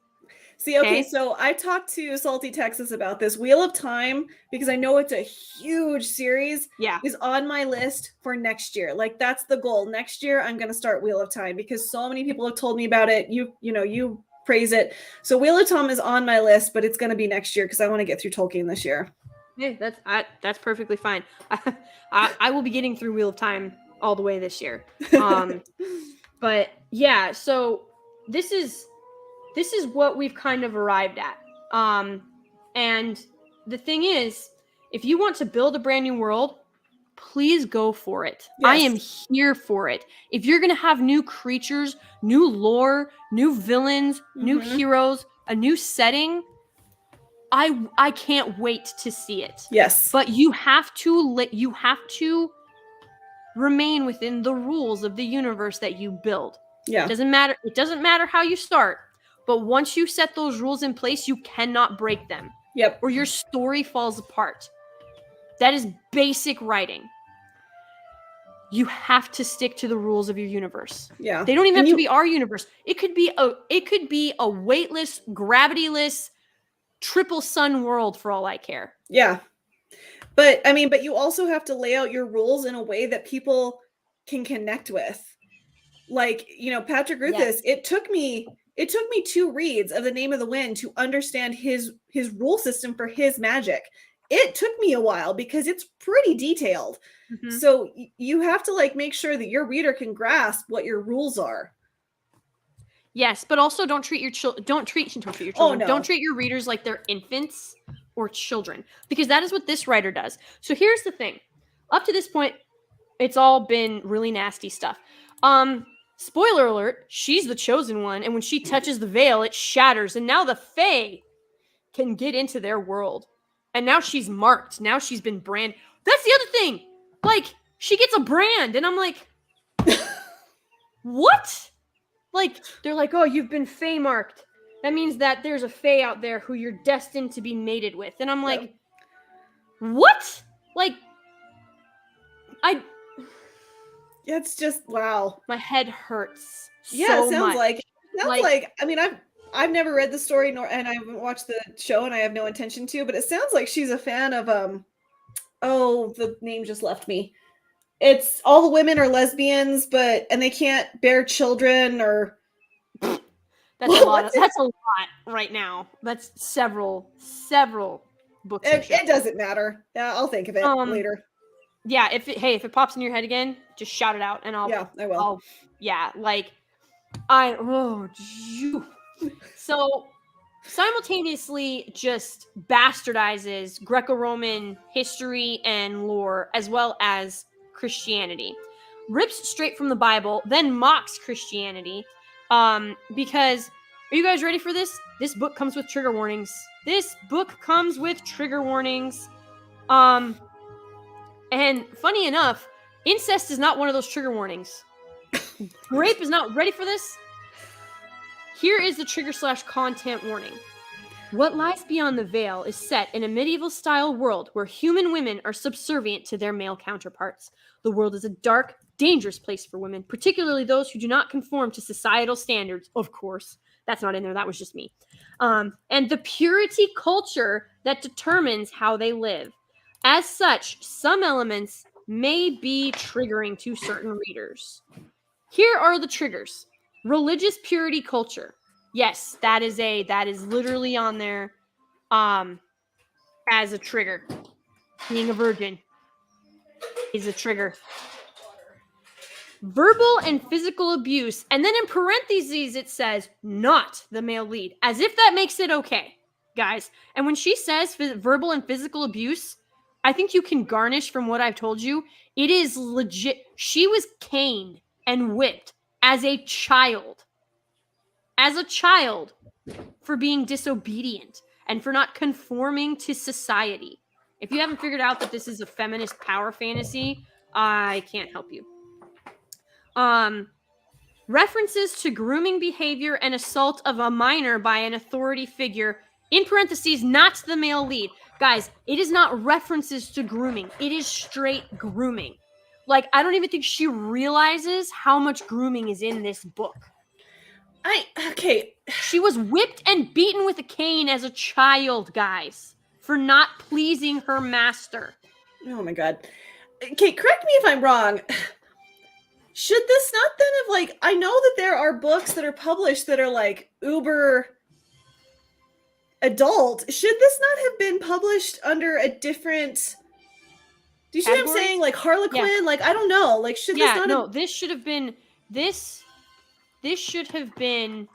See, okay, so I talked to Salty Texas about this. Wheel of Time, because I know it's a huge series, is on my list for next year. Like, that's the goal. Next year, I'm going to start Wheel of Time because so many people have told me about it. You praise it. So Wheel of Time is on my list, but it's going to be next year because I want to get through Tolkien this year. Yeah, that's perfectly fine. I will be getting through Wheel of Time all the way this year. But yeah, so this is what we've kind of arrived at. And the thing is, if you want to build a brand new world, please go for it. Yes. I am here for it. If you're going to have new creatures, new lore, new villains, new heroes, a new setting, I can't wait to see it. Yes. But you have to remain within the rules of the universe that you build. Yeah. It doesn't matter how you start, but once you set those rules in place, you cannot break them. Yep. Or your story falls apart. That is basic writing. You have to stick to the rules of your universe. Yeah. They don't even have to be our universe. It could be a weightless, gravityless, triple sun world for all I care. Yeah. But you also have to lay out your rules in a way that people can connect with. Like, Patrick Ruthis, it took me 2 reads of The Name of the Wind to understand his rule system for his magic. It took me a while because it's pretty detailed. So you have to make sure that your reader can grasp what your rules are. Yes, but also don't treat your children. Oh, no. Don't treat your readers like they're infants or children, because that is what this writer does. So here's the thing. Up to this point, it's all been really nasty stuff. Spoiler alert, she's the chosen one, and when she touches the veil, it shatters, and now the Fae can get into their world. And now she's marked. Now she's been branded. That's the other thing. She gets a brand, and I'm like, what? They're like, oh, you've been Fae marked. That means that there's a Fae out there who you're destined to be mated with. And I'm like, what? It's just, wow. My head hurts. Yeah, so it sounds much. I've never read the story and I haven't watched the show, and I have no intention to, but it sounds like she's a fan of the name just left me. It's all the women are lesbians, and they can't bear children, or that's a lot. That's a lot right now. That's several books. It doesn't matter. Yeah, I'll think of it later. Yeah, if it pops in your head again, just shout it out, and I will. So simultaneously just bastardizes Greco-Roman history and lore as well as Christianity. Rips straight from the Bible, then mocks Christianity. Because, are you guys ready for this? This book comes with trigger warnings. And funny enough, incest is not one of those trigger warnings. Grape is not ready for this. Here is the trigger/content warning. What lies beyond the veil is set in a medieval-style world where human women are subservient to their male counterparts. The world is a dark, dangerous place for women, particularly those who do not conform to societal standards, of course. That's not in there, that was just me. And the purity culture that determines how they live. As such, some elements may be triggering to certain readers. Here are the triggers. Religious purity culture. Yes, that is literally on there as a trigger. Being a virgin is a trigger. Verbal and physical abuse. And then in parentheses it says, not the male lead. As if that makes it okay, guys. And when she says verbal and physical abuse, I think you can garnish from what I've told you. It is legit. She was caned and whipped as a child. For being disobedient and for not conforming to society. If you haven't figured out that this is a feminist power fantasy, I can't help you. References to grooming behavior and assault of a minor by an authority figure, in parentheses, not the male lead. Guys, it is not references to grooming. It is straight grooming. I don't even think she realizes how much grooming is in this book. She was whipped and beaten with a cane as a child, guys, for not pleasing her master. Oh my god. Okay, correct me if I'm wrong. Should this not then have, I know that there are books that are published that are uber adult, should this not have been published under a different... Do you see what I'm saying? Like Harlequin? Yeah. Like, I don't know. Like, should this not have... this should have been... This should have been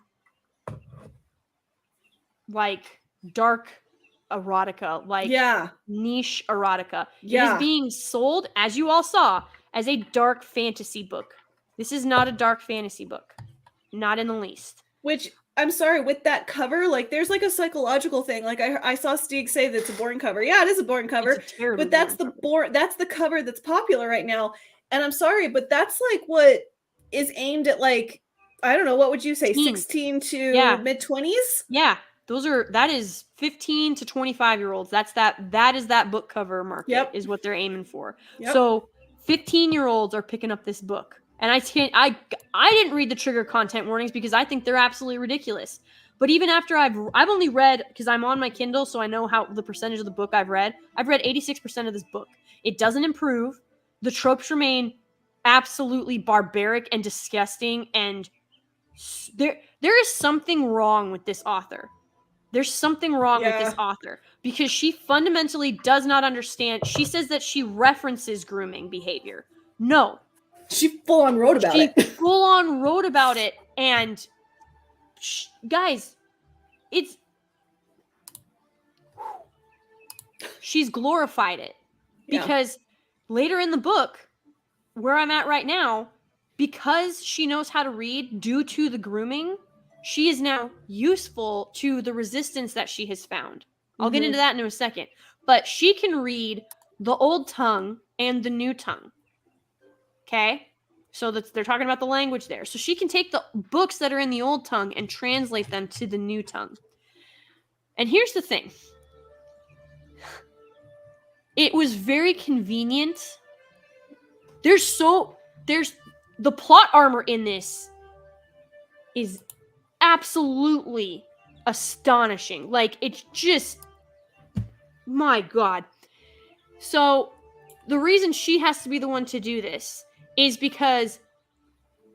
like dark erotica, like niche erotica. It is being sold, as you all saw, as a dark fantasy book. This is not a dark fantasy book. Not in the least. Which, I'm sorry, with that cover, like, there's like a psychological thing. Like, I saw Stieg say that's a boring cover. Yeah, it is a boring cover. But that's that's the cover that's popular right now. And I'm sorry, but that's like what is aimed at, like, I don't know, what would you say, 16 to mid-20s? Yeah. That is 15 to 25-year-olds. That is that book cover market is what they're aiming for. So 15-year-olds are picking up this book. And I didn't read the trigger content warnings because I think they're absolutely ridiculous. But even after I've only read, because I'm on my Kindle, so I know how the percentage of the book I've read 86% of this book. It doesn't improve. The tropes remain absolutely barbaric and disgusting, and there is something wrong with this author. There's something wrong with this author because she fundamentally does not understand. She says that she references grooming behavior. No. She full on wrote about it. She full on wrote about it. And guys, she's glorified it because later in the book, where I'm at right now, because she knows how to read due to the grooming, she is now useful to the resistance that she has found. I'll get into that in a second. But she can read the old tongue and the new tongue. Okay? So they're talking about the language there. So she can take the books that are in the old tongue and translate them to the new tongue. And here's the thing. It was very convenient. There's the plot armor in this is absolutely astonishing. Like, it's just, my God. So the reason she has to be the one to do this is because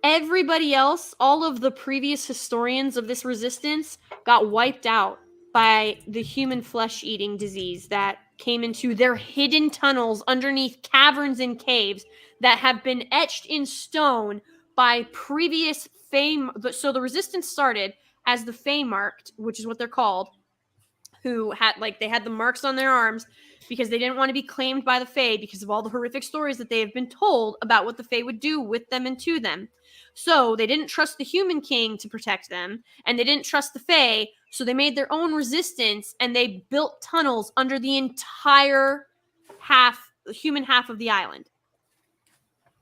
everybody else, all of the previous historians of this resistance, got wiped out by the human flesh-eating disease that came into their hidden tunnels underneath caverns and caves that have been etched in stone by previous fame. So the resistance started as the Fey-marked, which is what they're called, who had, like, they had the marks on their arms because they didn't want to be claimed by the Fae because of all the horrific stories that they have been told about what the Fae would do with them and to them. So they didn't trust the human king to protect them, and they didn't trust the Fae, so they made their own resistance, and they built tunnels under the entire human half of the island.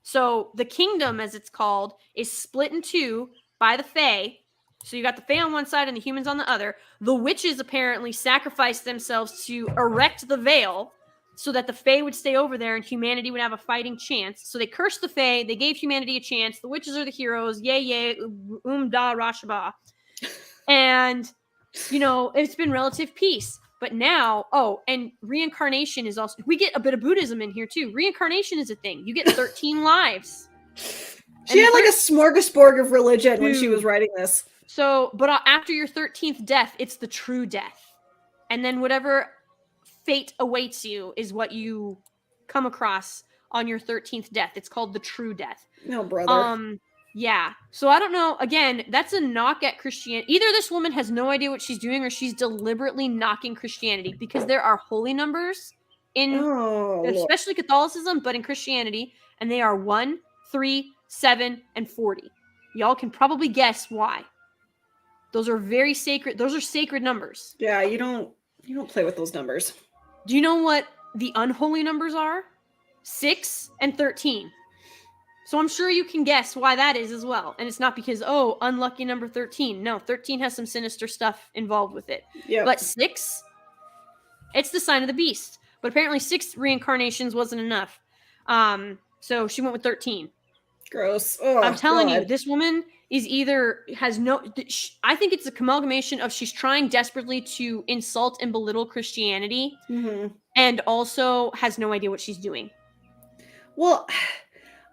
So the kingdom, as it's called, is split in two by the Fae. So you got the Fae on one side and the humans on the other. The witches apparently sacrificed themselves to erect the veil so that the Fae would stay over there and humanity would have a fighting chance. So they cursed the Fae. They gave humanity a chance. The witches are the heroes. Yay, yay, da, rashaba. And, you know, it's been relative peace. But now, and reincarnation is also, we get a bit of Buddhism in here too. Reincarnation is a thing. You get 13 lives. She had like a smorgasbord of religion when she was writing this. So, but after your 13th death, it's the true death. And then whatever fate awaits you is what you come across on your 13th death. It's called the true death. No, brother. Yeah. So I don't know. Again, that's a knock at Christianity. Either this woman has no idea what she's doing or she's deliberately knocking Christianity because there are holy numbers in especially Catholicism, but in Christianity, and they are 1, 3, 7, and 40. Y'all can probably guess why. Those are very sacred. Those are sacred numbers. Yeah, you don't play with those numbers. Do you know what the unholy numbers are? 6 and 13. So I'm sure you can guess why that is as well. And it's not because, unlucky number 13. No, 13 has some sinister stuff involved with it. Yeah. But 6, it's the sign of the beast. But apparently 6 reincarnations wasn't enough. So she went with 13. Gross. I'm telling you, this woman is I think it's a amalgamation of she's trying desperately to insult and belittle Christianity and also has no idea what she's doing. Well,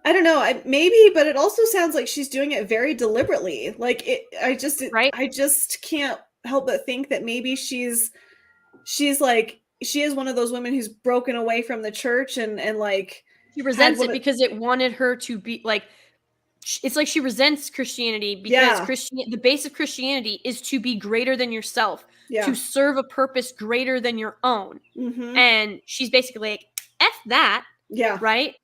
I don't know. Maybe, but it also sounds like she's doing it very deliberately. Like I just can't help but think that maybe she's like, she is one of those women who's broken away from the church and like She resents it because it wanted her to be like, it's like she resents Christianity because the base of Christianity is to be greater than yourself, to serve a purpose greater than your own. And she's basically like, F that. Yeah. Right?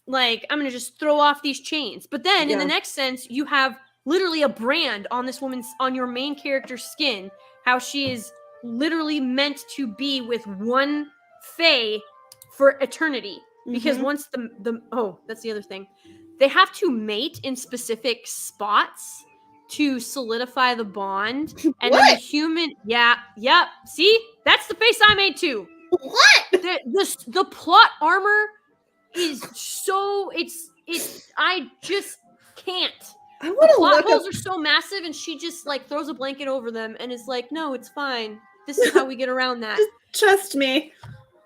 Like, I'm going to just throw off these chains. But then in the next sense, you have literally a brand on this woman's, on your main character's skin, how she is literally meant to be with one fae for eternity. Because once that's the other thing. They have to mate in specific spots to solidify the bond. And then the human, see? That's the face I made too. What? The plot armor is so, I just can't. The plot holes are so massive, and she just like throws a blanket over them and is like, no, it's fine. This is how we get around that. Just trust me.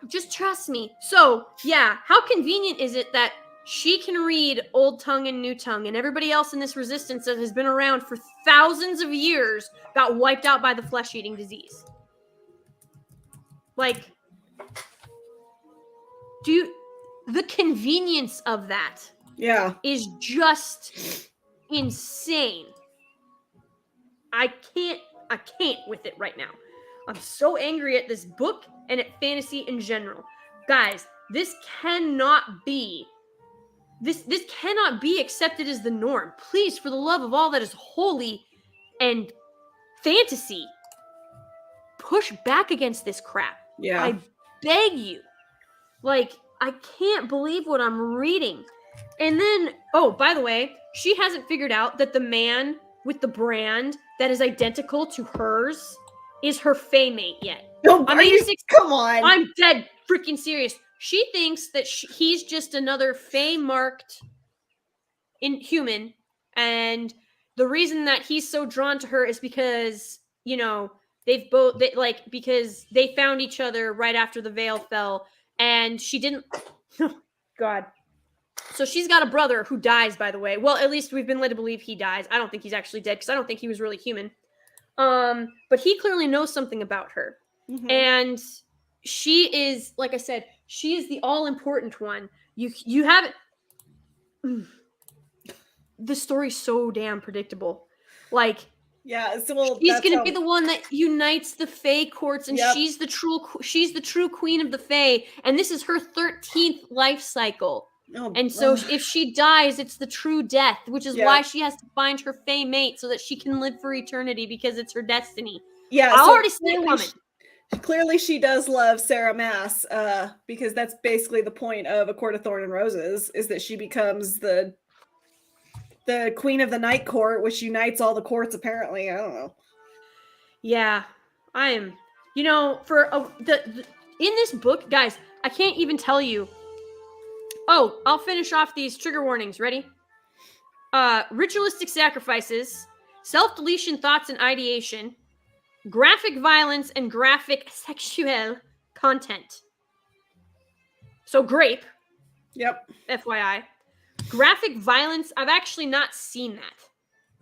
Just trust me. So, yeah, how convenient is it that she can read Old Tongue and New Tongue, and everybody else in this resistance that has been around for thousands of years got wiped out by the flesh-eating disease? Like, the convenience of that is just insane. I can't with it right now. I'm so angry at this book and at fantasy in general. Guys, this cannot be accepted as the norm. Please, for the love of all that is holy and fantasy, push back against this crap. Yeah. I beg you. Like, I can't believe what I'm reading. And then, oh, by the way, she hasn't figured out that the man with the brand that is identical to hers is her fae mate yet. No, come on. I'm dead freaking serious. She thinks that he's just another fae-marked human, and the reason that he's so drawn to her is because, you know, because they found each other right after the veil fell, and she didn't. Oh, God. So she's got a brother who dies, by the way. Well, at least we've been led to believe he dies. I don't think he's actually dead because I don't think he was really human. But he clearly knows something about her. Mm-hmm. And she is, like I said, she is the all-important one. You haven't... This story's so damn predictable. Like... Yeah, so she's gonna be the one that unites the Fae courts, and she's the true queen of the Fae, and this is her 13th life cycle. Oh, and so if she dies, it's the true death, which is why she has to find her Fae mate so that she can live for eternity because it's her destiny. Yeah, I already see it coming. Clearly, she does love Sarah Maas, because that's basically the point of A Court of Thorn and Roses, is that she becomes the queen of the night court, which unites all the courts, apparently. I don't know. Yeah, I am. You know, for in this book, guys, I can't even tell you. Oh, I'll finish off these trigger warnings. Ready? Ritualistic sacrifices, self-deletion thoughts and ideation, graphic violence and graphic sexual content. So grape. Yep. FYI. Graphic violence, I've actually not seen that.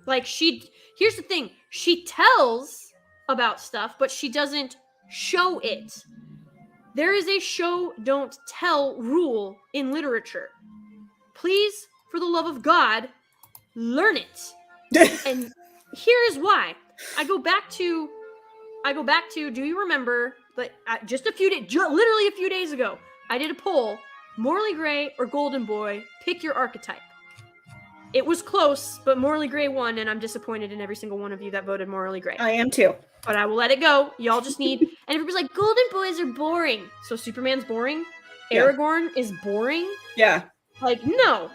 Like, here's the thing, she tells about stuff, but she doesn't show it. There is a show, don't tell rule in literature. Please, for the love of God, learn it. And here is why. I go back to, do you remember, like, literally a few days ago, I did a poll, Morally Gray or Golden Boy, pick your archetype. It was close, but Morally Gray won, and I'm disappointed in every single one of you that voted Morally Gray. I am too. But I will let it go. Y'all just need... And everybody's like, Golden Boys are boring. So Superman's boring? Yeah. Aragorn is boring? Yeah. Like, no.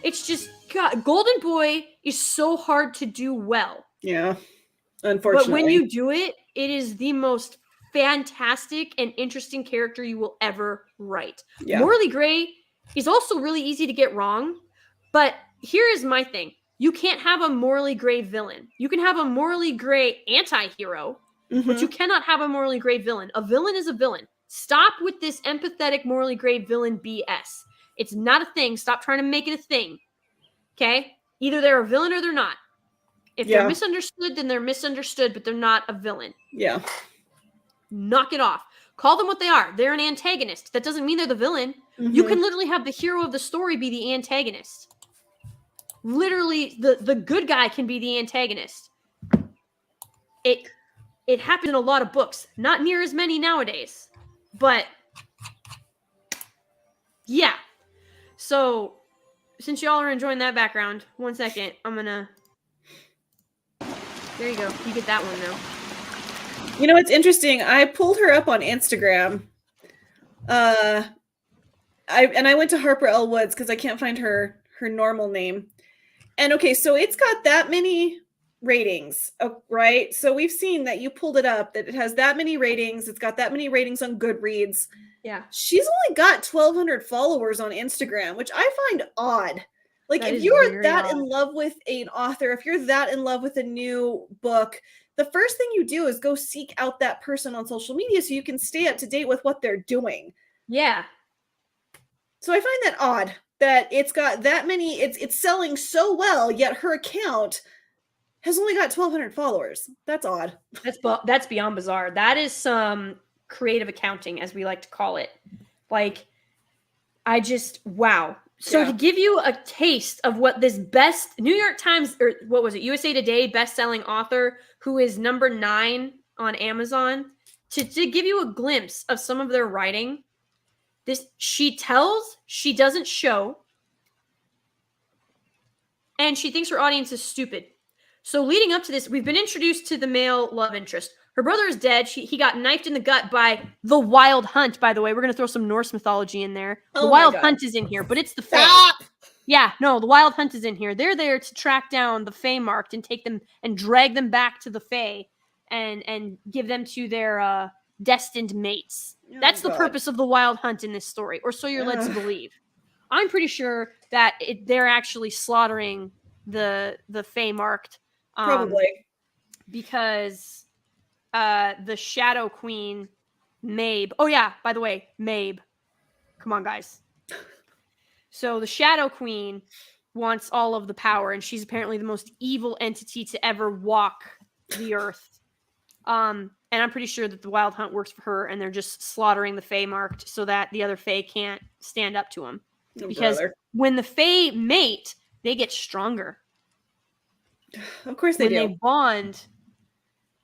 It's just... God, Golden Boy is so hard to do well. Yeah. Unfortunately. But when you do it, it is the most fantastic and interesting character you will ever write. Yeah. Morally Gray is also really easy to get wrong, but here is my thing. You can't have a morally gray villain. You can have a morally gray anti-hero, but you cannot have a morally gray villain. A villain is a villain. Stop with this empathetic morally gray villain BS. It's not a thing. Stop trying to make it a thing. Okay? Either they're a villain or they're not. If they're misunderstood, then they're misunderstood, but they're not a villain. Yeah. Knock it off. Call them what they are. They're an antagonist. That doesn't mean they're the villain. Mm-hmm. You can literally have the hero of the story be the antagonist. Literally, the good guy can be the antagonist. It happens in a lot of books. Not near as many nowadays. But, yeah. So, since y'all are enjoying that background, 1 second, I'm gonna... There you go. You get that one now. You know, it's interesting. I pulled her up on Instagram. I went to Harper L. Woods because I can't find her normal name. And okay, so it's got that many ratings, right? So we've seen that you pulled it up, that it has that many ratings. It's got that many ratings on Goodreads. Yeah. She's only got 1,200 followers on Instagram, which I find odd. Like, That if is you're very that odd. in love with an author, if you're that in love with a new book, the first thing you do is go seek out that person on social media so you can stay up to date with what they're doing. Yeah. So I find that odd that it's got that many, it's selling so well, yet her account has only got 1,200 followers. That's odd. That's beyond bizarre. That is some creative accounting, as we like to call it. Like, wow. So to give you a taste of what this best New York Times, or what was it, USA Today best-selling author, who is number 9 on Amazon, to give you a glimpse of some of their writing, she tells, she doesn't show, and she thinks her audience is stupid. So leading up to this, we've been introduced to the male love interest. Her brother is dead. He got knifed in the gut by the Wild Hunt, by the way. We're going to throw some Norse mythology in there. The Wild Hunt is in here, but it's the Fae. Stop! Yeah, no, the Wild Hunt is in here. They're there to track down the Fae marked and take them and drag them back to the Fae and give them to their destined mates. That's the purpose of the Wild Hunt in this story, or so you're led to believe. I'm pretty sure that they're actually slaughtering the Fae marked. Probably. Because the Shadow Queen, Mabe. Oh, yeah, by the way, Mabe. Come on, guys. So the Shadow Queen wants all of the power, and she's apparently the most evil entity to ever walk the earth. And I'm pretty sure that the Wild Hunt works for her, and they're just slaughtering the Fae marked so that the other Fae can't stand up to them. Because when the Fae mate, they get stronger. Of course they do.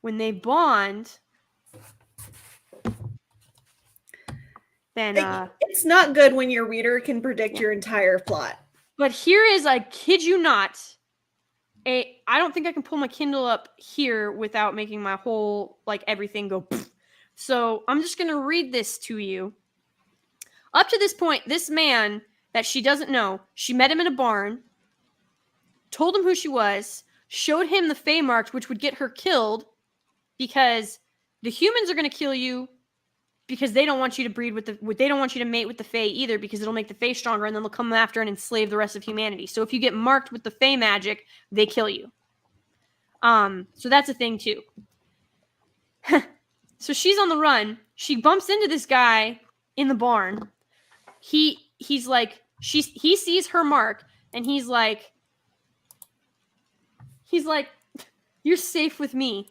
When they bond, then it's not good when your reader can predict your entire plot. But here is, I kid you not, I don't think I can pull my Kindle up here without making my whole, like, everything go pfft. So I'm just going to read this to you. Up to this point, this man that she doesn't know, she met him in a barn, told him who she was, showed him the Fae marked, which would get her killed because the humans are going to kill you because they don't want you to breed with they don't want you to mate with the Fae either because it'll make the Fae stronger and then they'll come after and enslave the rest of humanity. So if you get marked with the Fae magic, they kill you. So that's a thing too. So she's on the run. She bumps into this guy in the barn. He's like, he sees her mark and he's like, you're safe with me.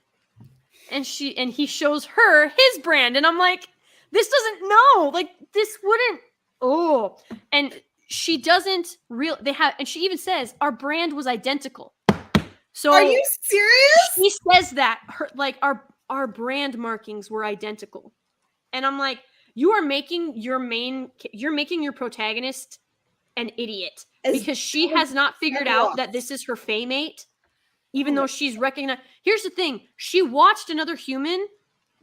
And he shows her his brand. And I'm like, this doesn't know. Like, this wouldn't. Oh. And she doesn't and she even says, our brand was identical. So are you serious? He says that our brand markings were identical. And I'm like, you're making your protagonist an idiot because she has not figured out that this is her Fae mate. Even though she's recognized. Here's the thing. She watched another human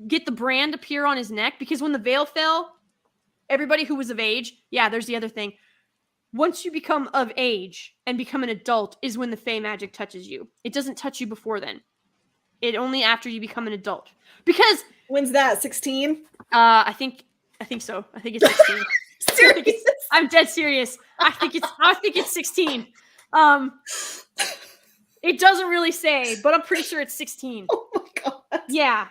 get the brand appear on his neck because when the veil fell, everybody who was of age, yeah, there's the other thing. Once you become of age and become an adult is when the Fae magic touches you. It doesn't touch you before then. It only after you become an adult. Because when's that? 16? I think so. I think it's 16. Serious? I'm dead serious. I think it's 16. It doesn't really say, but I'm pretty sure it's 16. Oh my god. Yeah.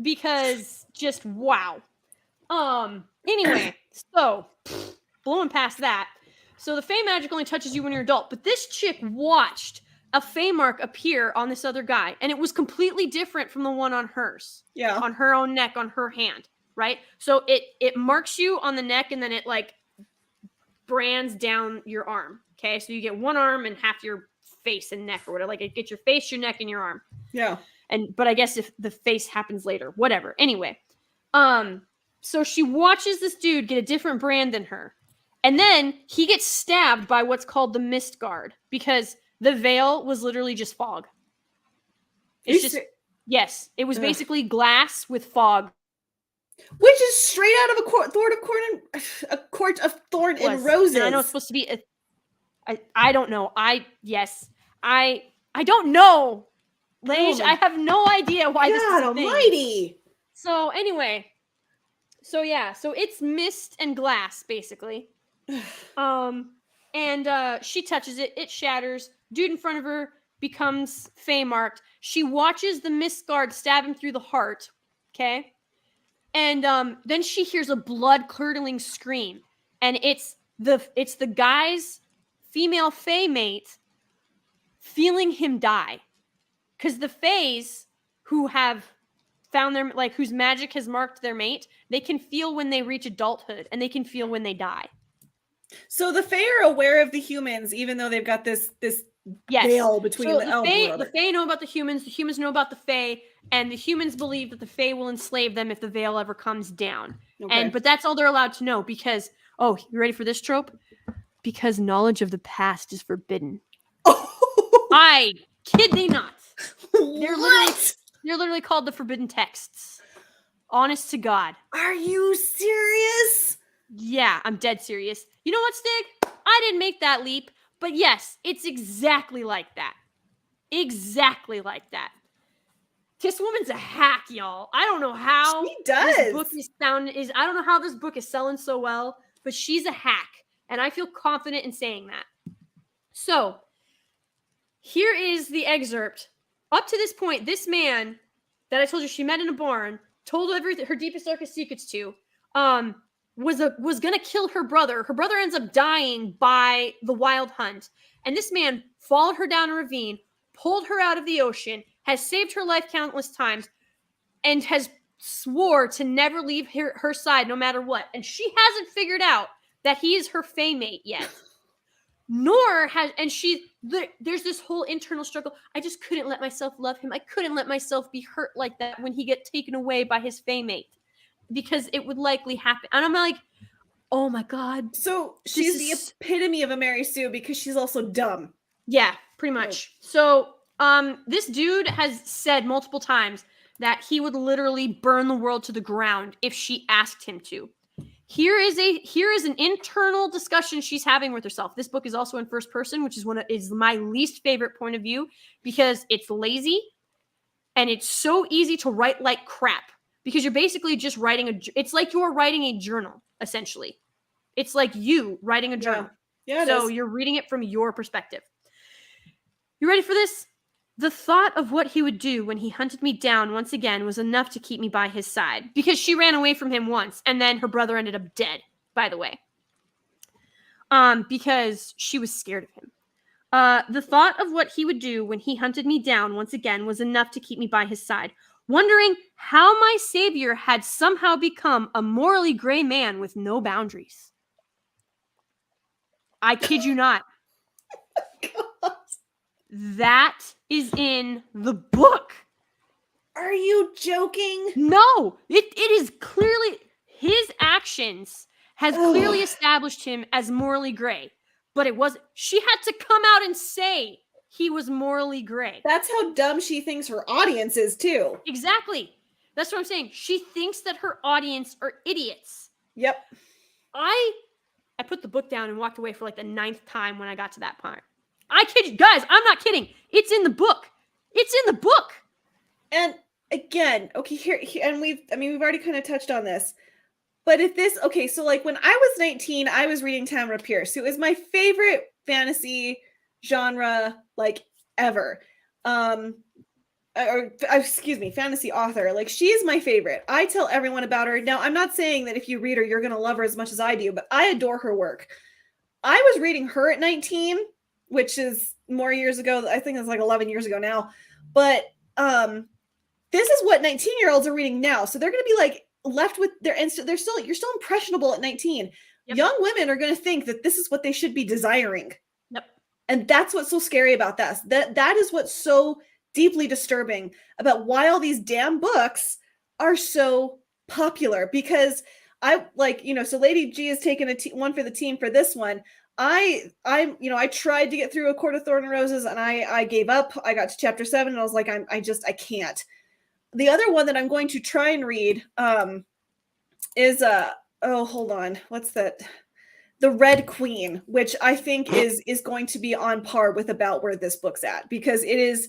Because just wow. Anyway, so blowing past that. So the Fae magic only touches you when you're adult, but this chick watched a fey mark appear on this other guy, and it was completely different from the one on hers. Yeah. On her own neck, on her hand, right? So it marks you on the neck, and then it like brands down your arm. Okay, so you get one arm and half your face and neck or whatever. Like it gets your face, your neck, and your arm. Yeah. But I guess if the face happens later, whatever. Anyway, so she watches this dude get a different brand than her, and then he gets stabbed by what's called the mist guard because the veil was literally just fog. It's just yes, it was basically glass with fog. Which is straight out of a court of thorn and roses. And I know it's supposed to be. I don't know. I don't know. Lage, I have no idea why this is a thing. Almighty. So anyway, so it's mist and glass basically. And she touches it. It shatters. Dude in front of her becomes fey marked. She watches the mist guard stab him through the heart. Okay. And then she hears a blood-curdling scream, and it's the guy's female fae mate feeling him die, because the fays who have found their whose magic has marked their mate, they can feel when they reach adulthood, and they can feel when they die. So the fae are aware of the humans, even though they've got this veil between the fae know about the humans know about the fae. And the humans believe that the fae will enslave them if the veil ever comes down. Okay. But that's all they're allowed to know because, you ready for this trope? Because knowledge of the past is forbidden. I kid thee not. They're literally called the forbidden texts. Honest to God. Are you serious? Yeah, I'm dead serious. You know what, Stig? I didn't make that leap, but yes, it's exactly like that. Exactly like that. This woman's a hack, y'all. I don't know how this book I don't know how this book is selling so well, but she's a hack, and I feel confident in saying that. So, here is the excerpt. Up to this point, this man that I told you she met in a barn, told her deepest, darkest secrets to, was gonna kill her brother. Her brother ends up dying by the wild hunt, and this man followed her down a ravine, pulled her out of the ocean, has saved her life countless times, and has swore to never leave her side no matter what. And she hasn't figured out that he is her fae mate yet. There's this whole internal struggle. I just couldn't let myself love him. I couldn't let myself be hurt like that when he get taken away by his fae mate, because it would likely happen. And I'm like, oh my God. So she's the epitome of a Mary Sue because she's also dumb. Yeah, pretty much. So this dude has said multiple times that he would literally burn the world to the ground if she asked him to. Here is an internal discussion she's having with herself. This book is also in first person, which is my least favorite point of view because it's lazy and it's so easy to write like crap because you're basically just it's like you're writing a journal, essentially. It's like you writing a journal. Yeah, so you're reading it from your perspective. You ready for this? The thought of what he would do when he hunted me down once again was enough to keep me by his side, because she ran away from him once, and then her brother ended up dead, by the way, because she was scared of him. The thought of what he would do when he hunted me down once again was enough to keep me by his side, wondering how my savior had somehow become a morally gray man with no boundaries. I kid you not. God. That is in the book. Are you joking? No, it is clearly his actions has clearly established him as morally gray, but it wasn't. She had to come out and say he was morally gray. That's how dumb she thinks her audience is too. Exactly. That's what I'm saying. She thinks that her audience are idiots. Yep. I put the book down and walked away for like the 9th time when I got to that part. I kid you guys, I'm not kidding. It's in the book. It's in the book. And again, okay, here and we've already kind of touched on this. But if this, okay, so like when I was 19, I was reading Tamara Pierce, who is my favorite fantasy genre like ever. Fantasy author. Like, she's my favorite. I tell everyone about her. Now, I'm not saying that if you read her, you're going to love her as much as I do, but I adore her work. I was reading her at 19, which is more years ago. I think it's like 11 years ago now. But this is what 19-year-olds are reading now. So they're going to be like left with their you're still impressionable at 19. Yep. Young women are going to think that this is what they should be desiring. Yep. And that's what's so scary about this. That is what's so deeply disturbing about why all these damn books are so popular, because I like, so Lady G has taken one for the team for this one. I tried to get through A Court of Thorn and Roses, and I gave up. I got to chapter 7 and I was like, I can't. The other one that I'm going to try and read is hold on. What's that? The Red Queen, which I think is going to be on par with about where this book's at, because it is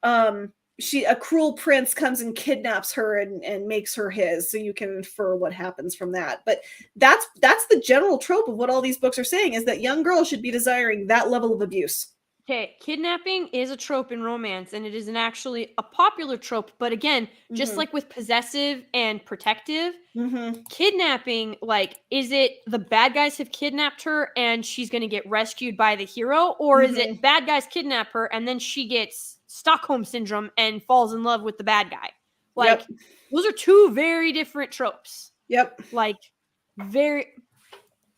a cruel prince comes and kidnaps her and makes her his, so you can infer what happens from that. But that's the general trope of what all these books are saying, is that young girls should be desiring that level of abuse. Okay, kidnapping is a trope in romance, and it is actually a popular trope. But again, just like with possessive and protective, kidnapping, like, is it the bad guys have kidnapped her and she's going to get rescued by the hero? Or is it bad guys kidnap her and then she gets Stockholm syndrome and falls in love with the bad guy? Like, those are two very different tropes. Yep. Like, I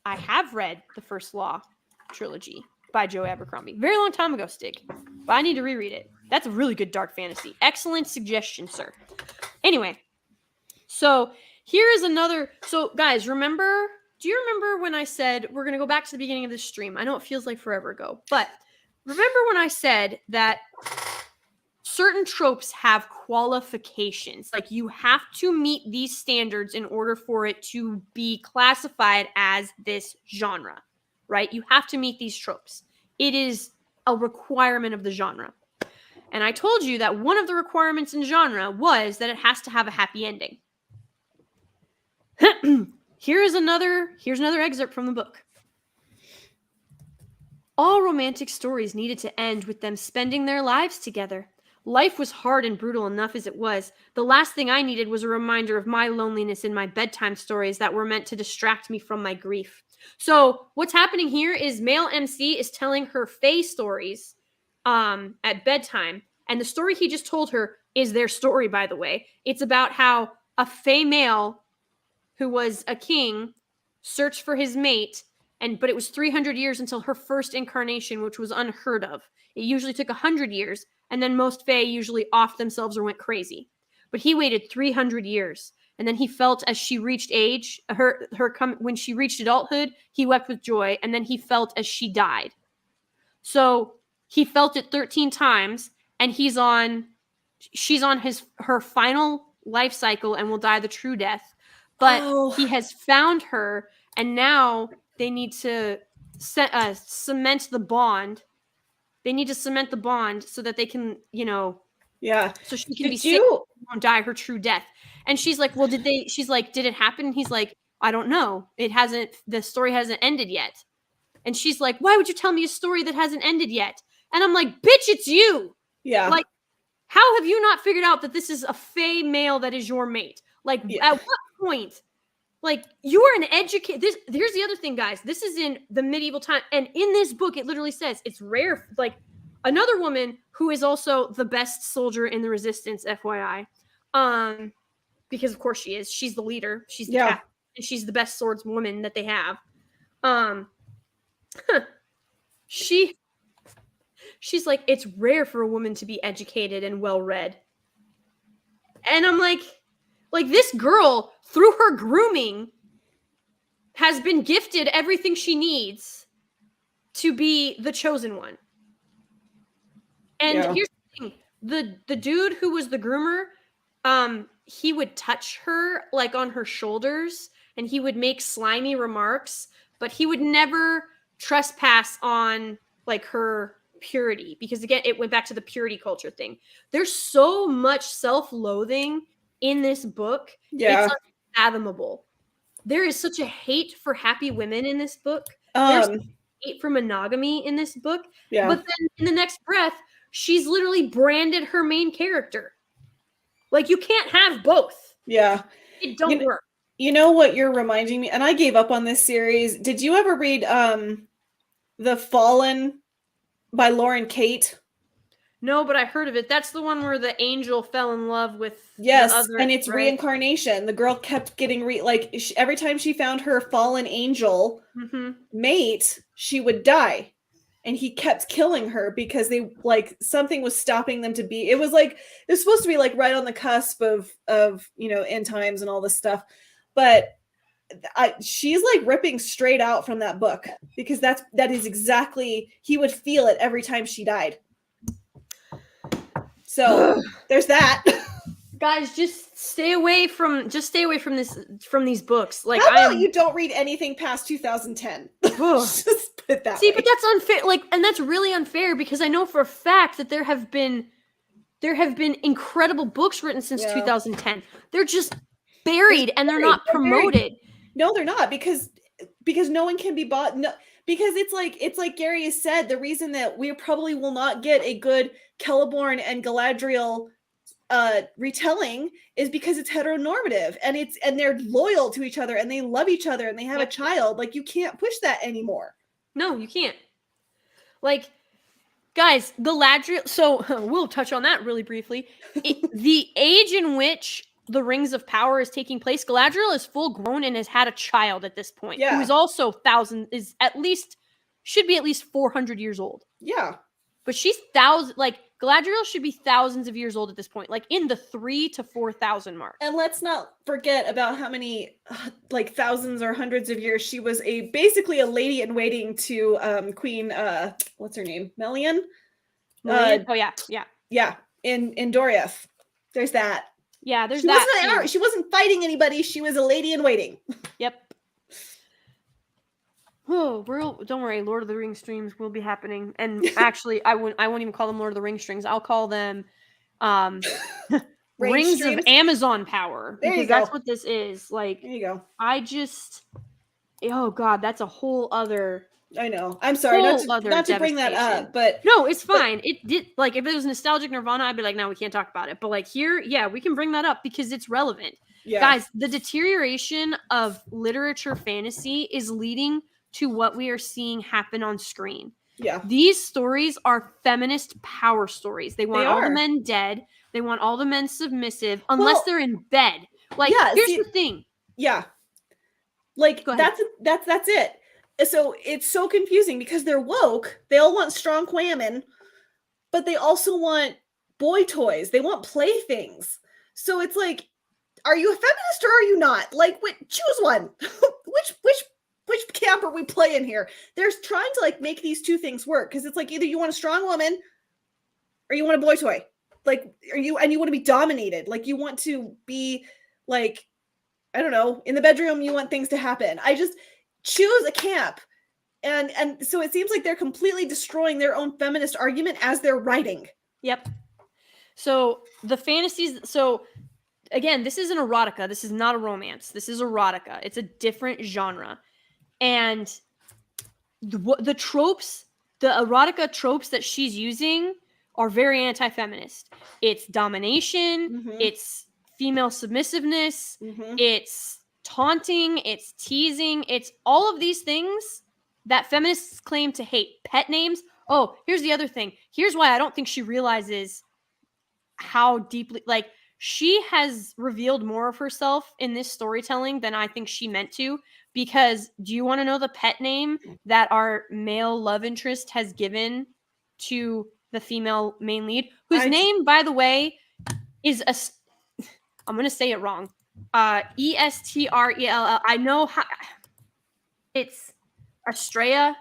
have read the First Law trilogy by Joe Abercrombie. Very long time ago, Stig. But I need to reread it. That's a really good dark fantasy. Excellent suggestion, sir. Anyway, so here is another. So, guys, do you remember when I said, we're going to go back to the beginning of this stream? I know it feels like forever ago, but remember when I said that certain tropes have qualifications? Like, you have to meet these standards in order for it to be classified as this genre. Right? You have to meet these tropes. It is a requirement of the genre. And I told you that one of the requirements in genre was that it has to have a happy ending. Here's another excerpt from the book. All romantic stories needed to end with them spending their lives together. Life was hard and brutal enough as it was. The last thing I needed was a reminder of my loneliness in my bedtime stories that were meant to distract me from my grief. So what's happening here is male MC is telling her fae stories at bedtime. And the story he just told her is their story, by the way. It's about how a fae male who was a king searched for his mate, but it was 300 years until her first incarnation, which was unheard of. It usually took 100 years, and then most fae usually offed themselves or went crazy. But he waited 300 years. And then he felt as she reached age, when she reached adulthood, he wept with joy. And then he felt as she died. So he felt it 13 times, and she's on her final life cycle and will die the true death. But he has found her, and now they need to cement the bond. They need to cement the bond so that they can, so she can be safe and won't die her true death. And she's like, well, she's like, did it happen? And he's like, I don't know. The story hasn't ended yet. And she's like, why would you tell me a story that hasn't ended yet? And I'm like, bitch, it's you. Yeah. Like, how have you not figured out that this is a fae male that is your mate? Like, at what point? Like, you are an educated. Here's the other thing, guys. This is in the medieval time. And in this book, it literally says it's rare. Like, another woman who is also the best soldier in the resistance, FYI. Because of course she is. She's the leader. She's the captain, and she's the best swordswoman that they have. She's like, it's rare for a woman to be educated and well-read. And I'm like this girl, through her grooming, has been gifted everything she needs to be the chosen one. And here's the thing. The dude who was the groomer, he would touch her, like, on her shoulders, and he would make slimy remarks, but he would never trespass on, like, her purity, because, again, it went back to the purity culture thing. There's so much self-loathing in this book. It's unfathomable. There is such a hate for happy women in this book. There's hate for monogamy in this book. But then in the next breath, she's literally branded her main character. Like, you can't have both. Yeah. It don't work. You know what you're reminding me? And I gave up on this series. Did you ever read The Fallen by Lauren Kate. No, but I heard of it. That's the one where the angel fell in love with Yes, the other, and it's right? reincarnation. The girl kept getting every time she found her fallen angel mate, she would die. And he kept killing her because they something was stopping them to be. It was supposed to be right on the cusp of end times and all this stuff. But she's ripping straight out from that book because that is exactly, he would feel it every time she died. So there's that. Guys, just stay away from these books. Like, how about you don't read anything past 2010? Just put it that way. But that's unfair. And that's really unfair because I know for a fact that there have been incredible books written since 2010. They're just buried and they're not promoted. No, they're not because no one can be bought. No, because it's like Gary has said, the reason that we probably will not get a good Celeborn and Galadriel retelling is because it's heteronormative and they're loyal to each other and they love each other and they have a child. You can't push that anymore. No, you can't. Guys, Galadriel. So we'll touch on that really briefly. The age in which the Rings of Power is taking place, Galadriel is full grown and has had a child at this point. Yeah. Who is also should be at least 400 years old. Yeah. But she's Galadriel should be thousands of years old at this point, in the 3,000 to 4,000 mark. And let's not forget about how many thousands or hundreds of years she was basically a lady in waiting to Queen what's her name? Melian? Oh yeah. Yeah, in Doriath. There's that. Yeah, there's she wasn't fighting anybody, she was a lady in waiting. Yep. Oh, don't worry. Lord of the Rings streams will be happening, and actually, I won't even call them Lord of the Rings strings. I'll call them Rings of Amazon Power, because that's what this is. There you go. Oh God, that's a whole other. I know. I'm sorry not to bring that up, but no, it's fine. It did if it was nostalgic Nirvana, I'd be like, no, we can't talk about it. But here, yeah, we can bring that up because it's relevant. Yeah. Guys, the deterioration of literature fantasy is leading to what we are seeing happen on screen. Yeah. These stories are feminist power stories. They want all the men dead. They want all the men submissive unless they're in bed. Here's the thing. Yeah. That's it. So it's so confusing because they're woke. They all want strong women, but they also want boy toys. They want playthings. So it's are you a feminist or are you not? Choose one. Which camp are we playing here? They're trying to make these two things work because it's either you want a strong woman or you want a boy toy. You want to be dominated. You want to be I don't know, in the bedroom, you want things to happen. I just choose a camp. And so it seems like they're completely destroying their own feminist argument as they're writing. Yep. So the fantasies, again, this is an erotica. This is not a romance. This is erotica. It's a different genre. And the tropes, the erotica tropes that she's using are very anti-feminist. It's domination. Mm-hmm. It's female submissiveness. Mm-hmm. It's taunting. It's teasing. It's all of these things that feminists claim to hate. Pet names. Oh, here's the other thing. Here's why I don't think she realizes how deeply, she has revealed more of herself in this storytelling than I think she meant to. Because do you want to know the pet name that our male love interest has given to the female main lead? Whose name, by the way, is I'm going to say it wrong. Estrell. I know how it's Estrella.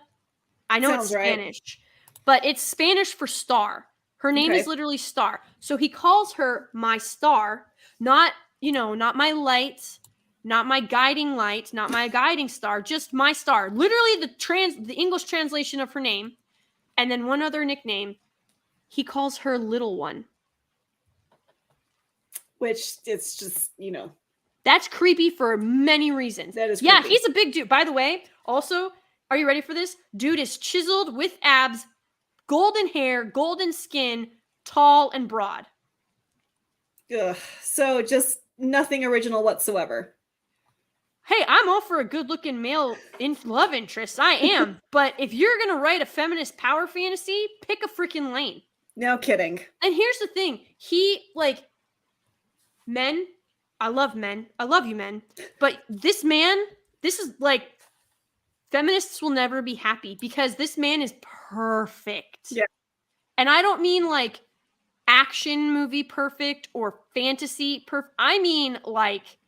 I know it's Spanish, but it's Spanish for star. Her name is literally Star. So he calls her my star, not my light, not my guiding light, not my guiding star, just my star. Literally the English translation of her name. And then one other nickname. He calls her Little One. Which it's just, That's creepy for many reasons. That is creepy. Yeah, he's a big dude. By the way, also, are you ready for this? Dude is chiseled with abs, golden hair, golden skin, tall and broad. Ugh. So just nothing original whatsoever. hey, I'm all for a good-looking male love interest. I am. But if you're going to write a feminist power fantasy, pick a freaking lane. No kidding. And here's the thing. Men, I love men. I love you, men. But this is like, feminists will never be happy because this man is perfect. Yeah. And I don't mean like action movie perfect or fantasy perfect. I mean like,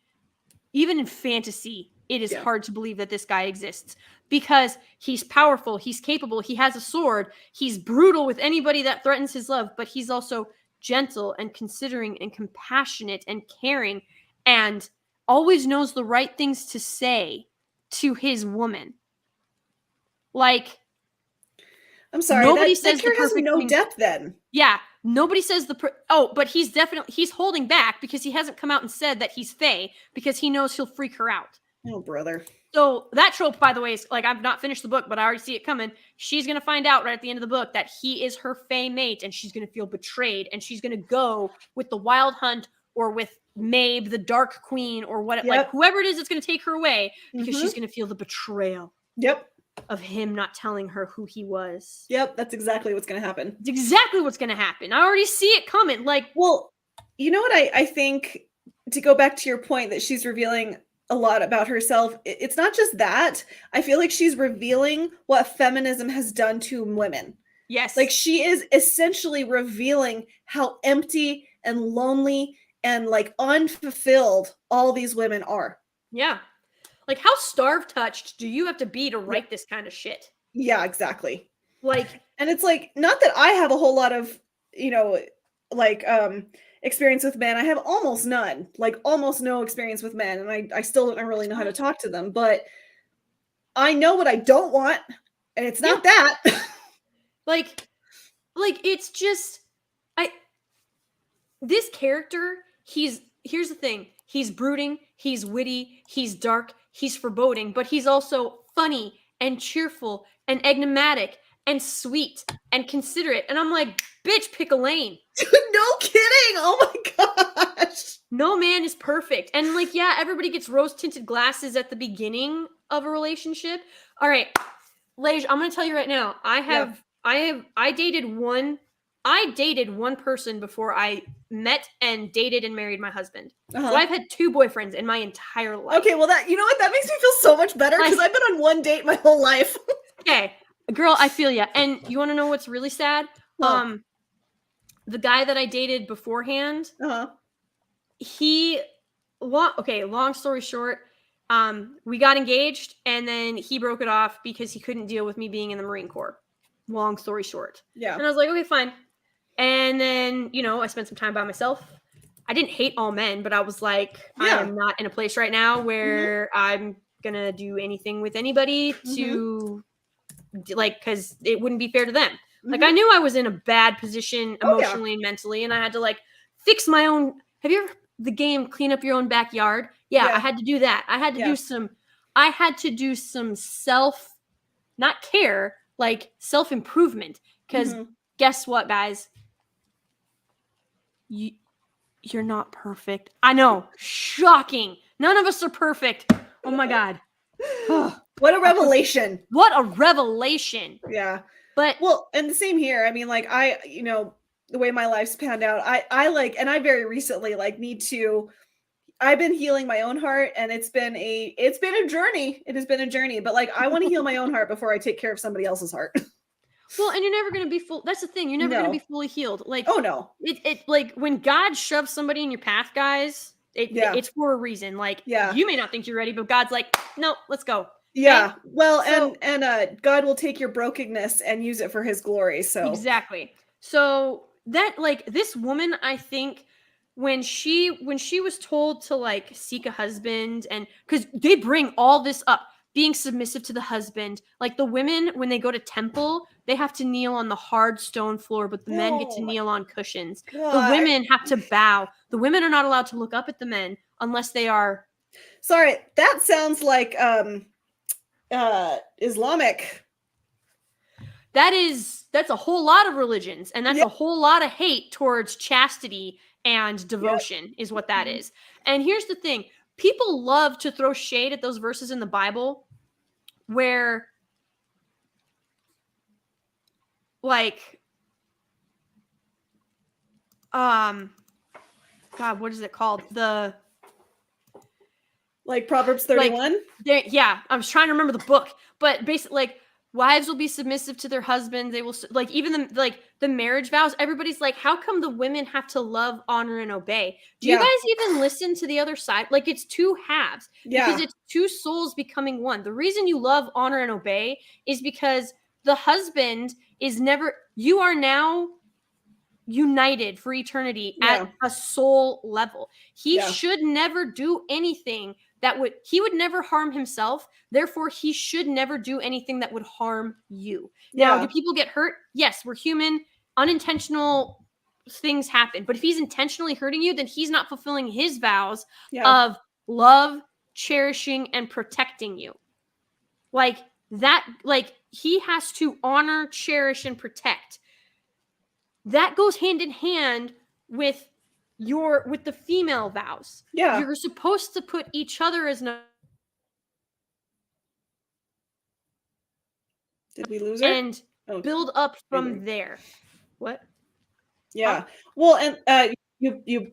even in fantasy, it is hard to believe that this guy exists because he's powerful, he's capable, he has a sword, he's brutal with anybody that threatens his love, but he's also gentle and considering and compassionate and caring and always knows the right things to say to his woman. Like, I'm sorry, nobody that says the character has perfect no thing. depth then. Yeah, nobody says but he's holding back because he hasn't come out and said that he's Fae because he knows he'll freak her out. Oh, brother. So that trope, by the way, is like, I've not finished the book, but I already see it coming. She's going to find out right at the end of the book that he is her Fae mate, and she's going to feel betrayed, and she's going to go with the Wild Hunt or with Mabe, the Dark Queen, or what, like whoever it is that's going to take her away because she's going to feel the betrayal. Yep. Of him not telling her who he was. Yep, that's exactly what's going to happen. It's exactly what's going to happen. I already see it coming. Like, well, you know what I think, to go back to your point that she's revealing a lot about herself, it's not just that. I feel like she's revealing what feminism has done to women. Yes. Like, she is essentially revealing how empty and lonely and like unfulfilled all these women are. Yeah. Like, how starve-touched do you have to be to write this kind of shit? Yeah, exactly. Like, and it's like, not that I have a whole lot of, like, experience with men. I have almost none, like almost no experience with men. And I still don't really know how to talk to them, but I know what I don't want. And it's not that. like, it's just, this character, here's the thing. He's brooding, he's witty, he's dark, he's foreboding, but he's also funny and cheerful and enigmatic and sweet and considerate. And I'm like, bitch, pick a lane. No kidding. Oh my gosh. No man is perfect. And like, yeah, everybody gets rose-tinted glasses at the beginning of a relationship. All right, Lej, I'm going to tell you right now, I dated one person before I met and dated and married my husband. So I've had 2 boyfriends in my entire life. Okay, well, that, you know what? That makes me feel so much better because I've been on 1 date my whole life. Okay, girl, I feel ya. And you want to know what's really sad? The guy that I dated beforehand, long story short, we got engaged and then he broke it off because he couldn't deal with me being in the Marine Corps. Long story short. Yeah. And I was like, okay, fine. And then, I spent some time by myself. I didn't hate all men, but I was like, I am not in a place right now where I'm going to do anything with anybody to, like, because it wouldn't be fair to them. Like, I knew I was in a bad position emotionally and mentally, and I had to, like, fix my own. Have you ever the game Clean Up Your Own Backyard? Yeah, I had to do that. I had to do some self, not care, like self-improvement. Because guess what, guys? You're not perfect. I know. Shocking. None of us are perfect. Oh my God. What a revelation. What a revelation. Yeah. But well, and the same here. I mean, like, the way my life's panned out, I like, and I very recently need to, I've been healing my own heart, and it's been a journey. It has been a journey, but like, I want to heal my own heart before I take care of somebody else's heart. Well, and you're never going to be full. That's the thing. You're never going to be fully healed. Like, oh no. It like when God shoves somebody in your path, guys, it's for a reason. Like, you may not think you're ready, but God's like, no, let's go. Yeah. Okay? Well, so, and God will take your brokenness and use it for his glory. So exactly. So that, like, this woman, I think when she was told to like seek a husband, and because they bring all this up, being submissive to the husband, like the women, when they go to temple, they have to kneel on the hard stone floor, but the men get to kneel on cushions. God. The women have to bow. The women are not allowed to look up at the men unless they are. Sorry, that sounds like Islamic. That's a whole lot of religions, and that's a whole lot of hate towards chastity and devotion is what that is. And here's the thing. people love to throw shade at those verses in the Bible where, like, God, what is it called? Like Proverbs 31? Yeah, I was trying to remember the book, but basically, like, wives will be submissive to their husbands. They will, like, even the marriage vows. Everybody's like, how come the women have to love, honor, and obey? Do you guys even listen to the other side? Like, it's two halves because it's two souls becoming one. The reason you love, honor, and obey is because the husband is never. You are now united for eternity at a soul level. He should never do anything he would never harm himself. Therefore, he should never do anything that would harm you. Now, do people get hurt? Yes, we're human. Unintentional things happen. But if he's intentionally hurting you, then he's not fulfilling his vows of love, cherishing, and protecting you. Like that, like he has to honor, cherish, and protect. That goes hand in hand with the female vows. Yeah. You're supposed to put each other as no. Did we lose her? And build up from there. What? Yeah. Well, and you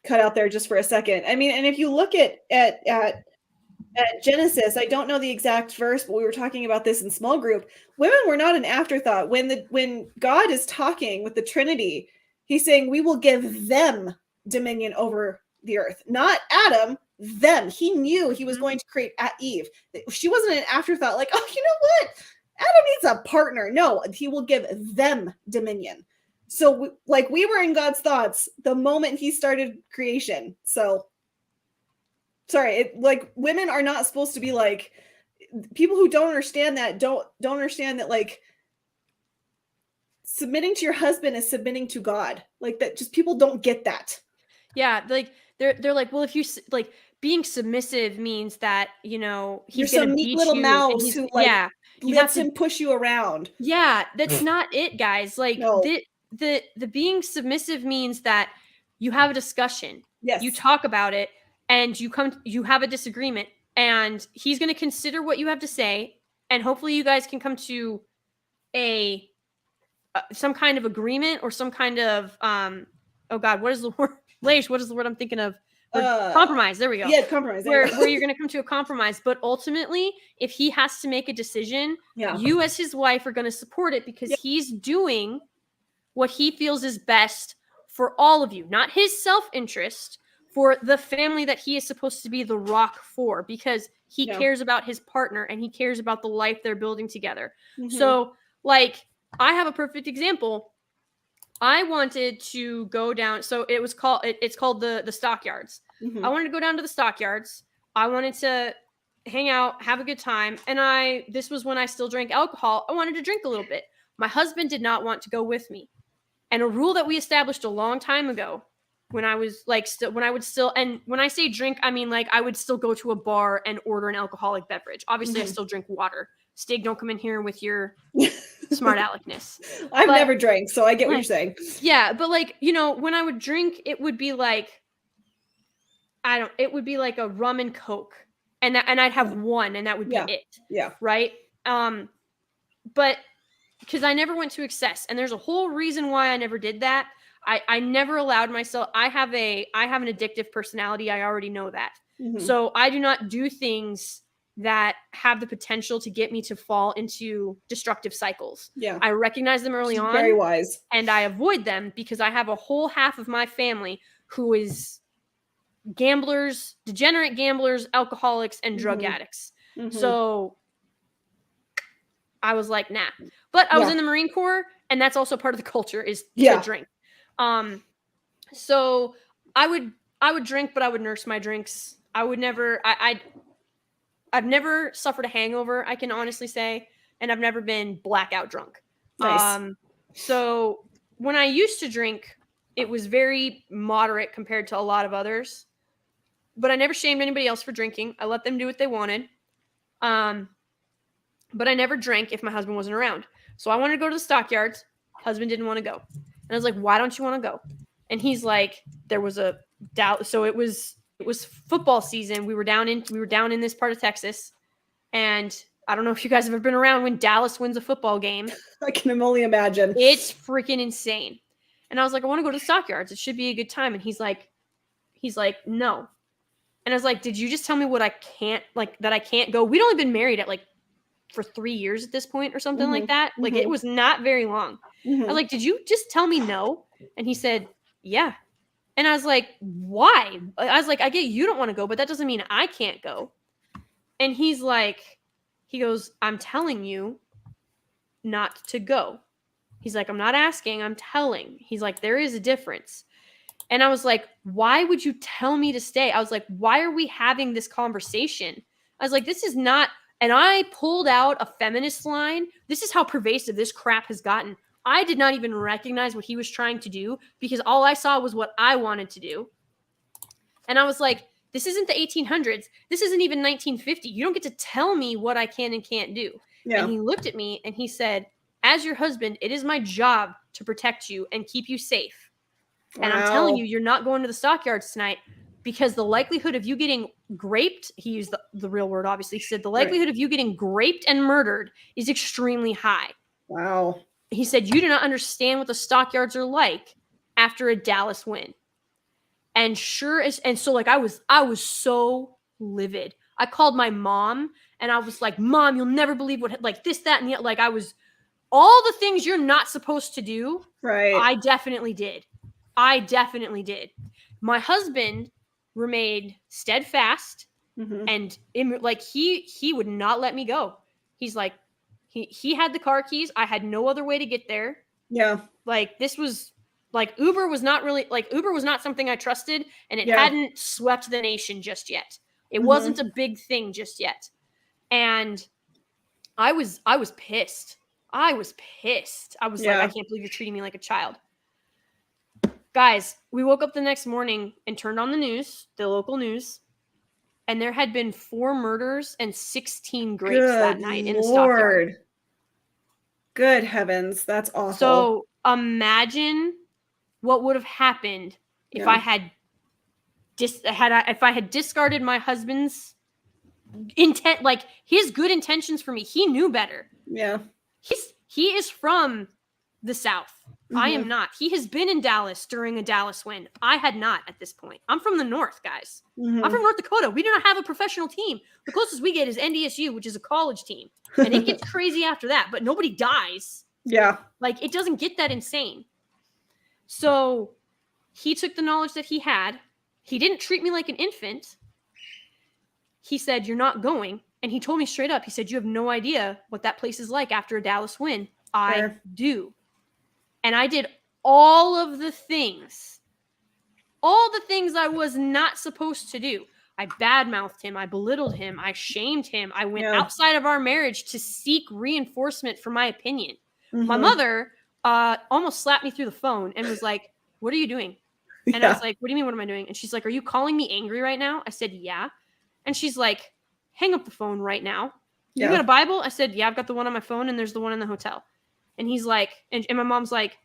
cut out there just for a second. I mean, and if you look at Genesis, I don't know the exact verse, but we were talking about this in small group. Women were not an afterthought. When God is talking with the Trinity, he's saying, we will give them dominion over the earth, not Adam, them. He knew he was going to create Eve. She wasn't an afterthought, like, oh, you know what? Adam needs a partner. No, he will give them dominion. So we were in God's thoughts the moment he started creation. So sorry, women are not supposed to be like, people who don't understand that don't understand that, like, submitting to your husband is submitting to God. Like, that, just people don't get that. Yeah, like they're like, well, if you like, being submissive means that, you know, he's You're gonna some beat neat little you mouse who, like, lets him push you around. Yeah, that's not it, guys. Like, No. the being submissive means that you have a discussion. Yes. You talk about it, and you have a disagreement, and he's going to consider what you have to say, and hopefully you guys can come to some kind of agreement or some kind of oh God, what is the word? Leish, what is the word I'm thinking of? Compromise. There we go. Yeah, compromise. Where you're going to come to a compromise. But ultimately, if he has to make a decision, you as his wife are going to support it because he's doing what he feels is best for all of you, not his self-interest, for the family that he is supposed to be the rock for, because he cares about his partner and he cares about the life they're building together. Mm-hmm. So, like, I have a perfect example. I wanted to go down. So it's called the stockyards. Mm-hmm. I wanted to go down to the stockyards. I wanted to hang out, have a good time. And this was when I still drank alcohol. I wanted to drink a little bit. My husband did not want to go with me. And a rule that we established a long time ago, when I was like, and when I say drink, I mean, like, I would still go to a bar and order an alcoholic beverage. Obviously, I still drink water. Stig, don't come in here with your smart aleckness. I've never drank, so I get what you're saying. Yeah, but, like, you know, when I would drink, it would be like, it would be like a rum and Coke, and I'd have one, and that would be it. Yeah. Right. But because I never went to excess, and there's a whole reason why I never did that. I never allowed myself. I have an addictive personality. I already know that. Mm-hmm. So I do not do things that have the potential to get me to fall into destructive cycles. Yeah. I recognize them early on. Very wise. And I avoid them because I have a whole half of my family who is gamblers, degenerate gamblers, alcoholics, and drug addicts. Mm-hmm. So I was like, nah. But I was in the Marine Corps, and that's also part of the culture is to drink. So I would drink, but I would nurse my drinks. I would never, I've never suffered a hangover, I can honestly say, and I've never been blackout drunk. Nice. So when I used to drink, it was very moderate compared to a lot of others, but I never shamed anybody else for drinking. I let them do what they wanted. But I never drank if my husband wasn't around. So I wanted to go to the stockyards. Husband didn't want to go. And I was like, why don't you want to go? And he's like, there was a doubt. So it was was football season. We were down in this part of Texas, and I don't know if you guys have ever been around when Dallas wins a football game. I can only imagine. It's freaking insane. And I was like, I want to go to the stockyards. It should be a good time. And he's like, no. And I was like, did you just tell me that I can't go? We'd only been married for 3 years at this point or something like that. Like it was not very long. I was like, did you just tell me no? And he said, yeah. And I was like, why? I was like, I get you don't want to go, but that doesn't mean I can't go. And he goes, I'm telling you not to go. He's like, I'm not asking, I'm telling. He's like, there is a difference. And I was like, why would you tell me to stay? I was like, why are we having this conversation? I was like, this is not, and I pulled out a feminist line. This is how pervasive this crap has gotten. I did not even recognize what he was trying to do because all I saw was what I wanted to do. And I was like, this isn't the 1800s. This isn't even 1950. You don't get to tell me what I can and can't do. Yeah. And he looked at me and he said, as your husband, it is my job to protect you and keep you safe. Wow. And I'm telling you, you're not going to the stockyards tonight because the likelihood of you getting graped, he used the real word, obviously. He said the likelihood of you getting graped and murdered is extremely high. Wow. He said, you do not understand what the stockyards are like after a Dallas win. And so I was so livid. I called my mom and I was like, Mom, you'll never believe what, like this, that, and the, like I was, all the things you're not supposed to do. Right. I definitely did. My husband remained steadfast and he would not let me go. He's like, he had the car keys. I had no other way to get there. Yeah. Like this was like Uber was not something I trusted and it hadn't swept the nation just yet. It wasn't a big thing just yet. And I was pissed. I was like, I can't believe you're treating me like a child. Guys, we woke up the next morning and turned on the news, the local news, and there had been 4 murders and 16 grapes that night in the stockyard. Good heavens, that's awful. So imagine what would have happened if I had discarded my husband's intent, like his good intentions for me. He knew better. Yeah. He is from the South. I am not. He has been in Dallas during a Dallas win. I had not at this point. I'm from the North, guys. I'm from North Dakota. We do not have a professional team. The closest we get is NDSU, which is a college team. And it gets crazy after that, but nobody dies. Yeah. Like, it doesn't get that insane. So he took the knowledge that he had. He didn't treat me like an infant. He said, you're not going. And he told me straight up, he said, you have no idea what that place is like after a Dallas win. I do. And I did all the things I was not supposed to do. I badmouthed him. I belittled him. I shamed him. I went outside of our marriage to seek reinforcement for my opinion. My mother almost slapped me through the phone and was like, what are you doing? And I was like, what do you mean, what am I doing? And she's like, are you calling me angry right now? I said, yeah. And she's like, hang up the phone right now. You got a Bible? I said, yeah, I've got the one on my phone and there's the one in the hotel. And he's like, and my mom's like,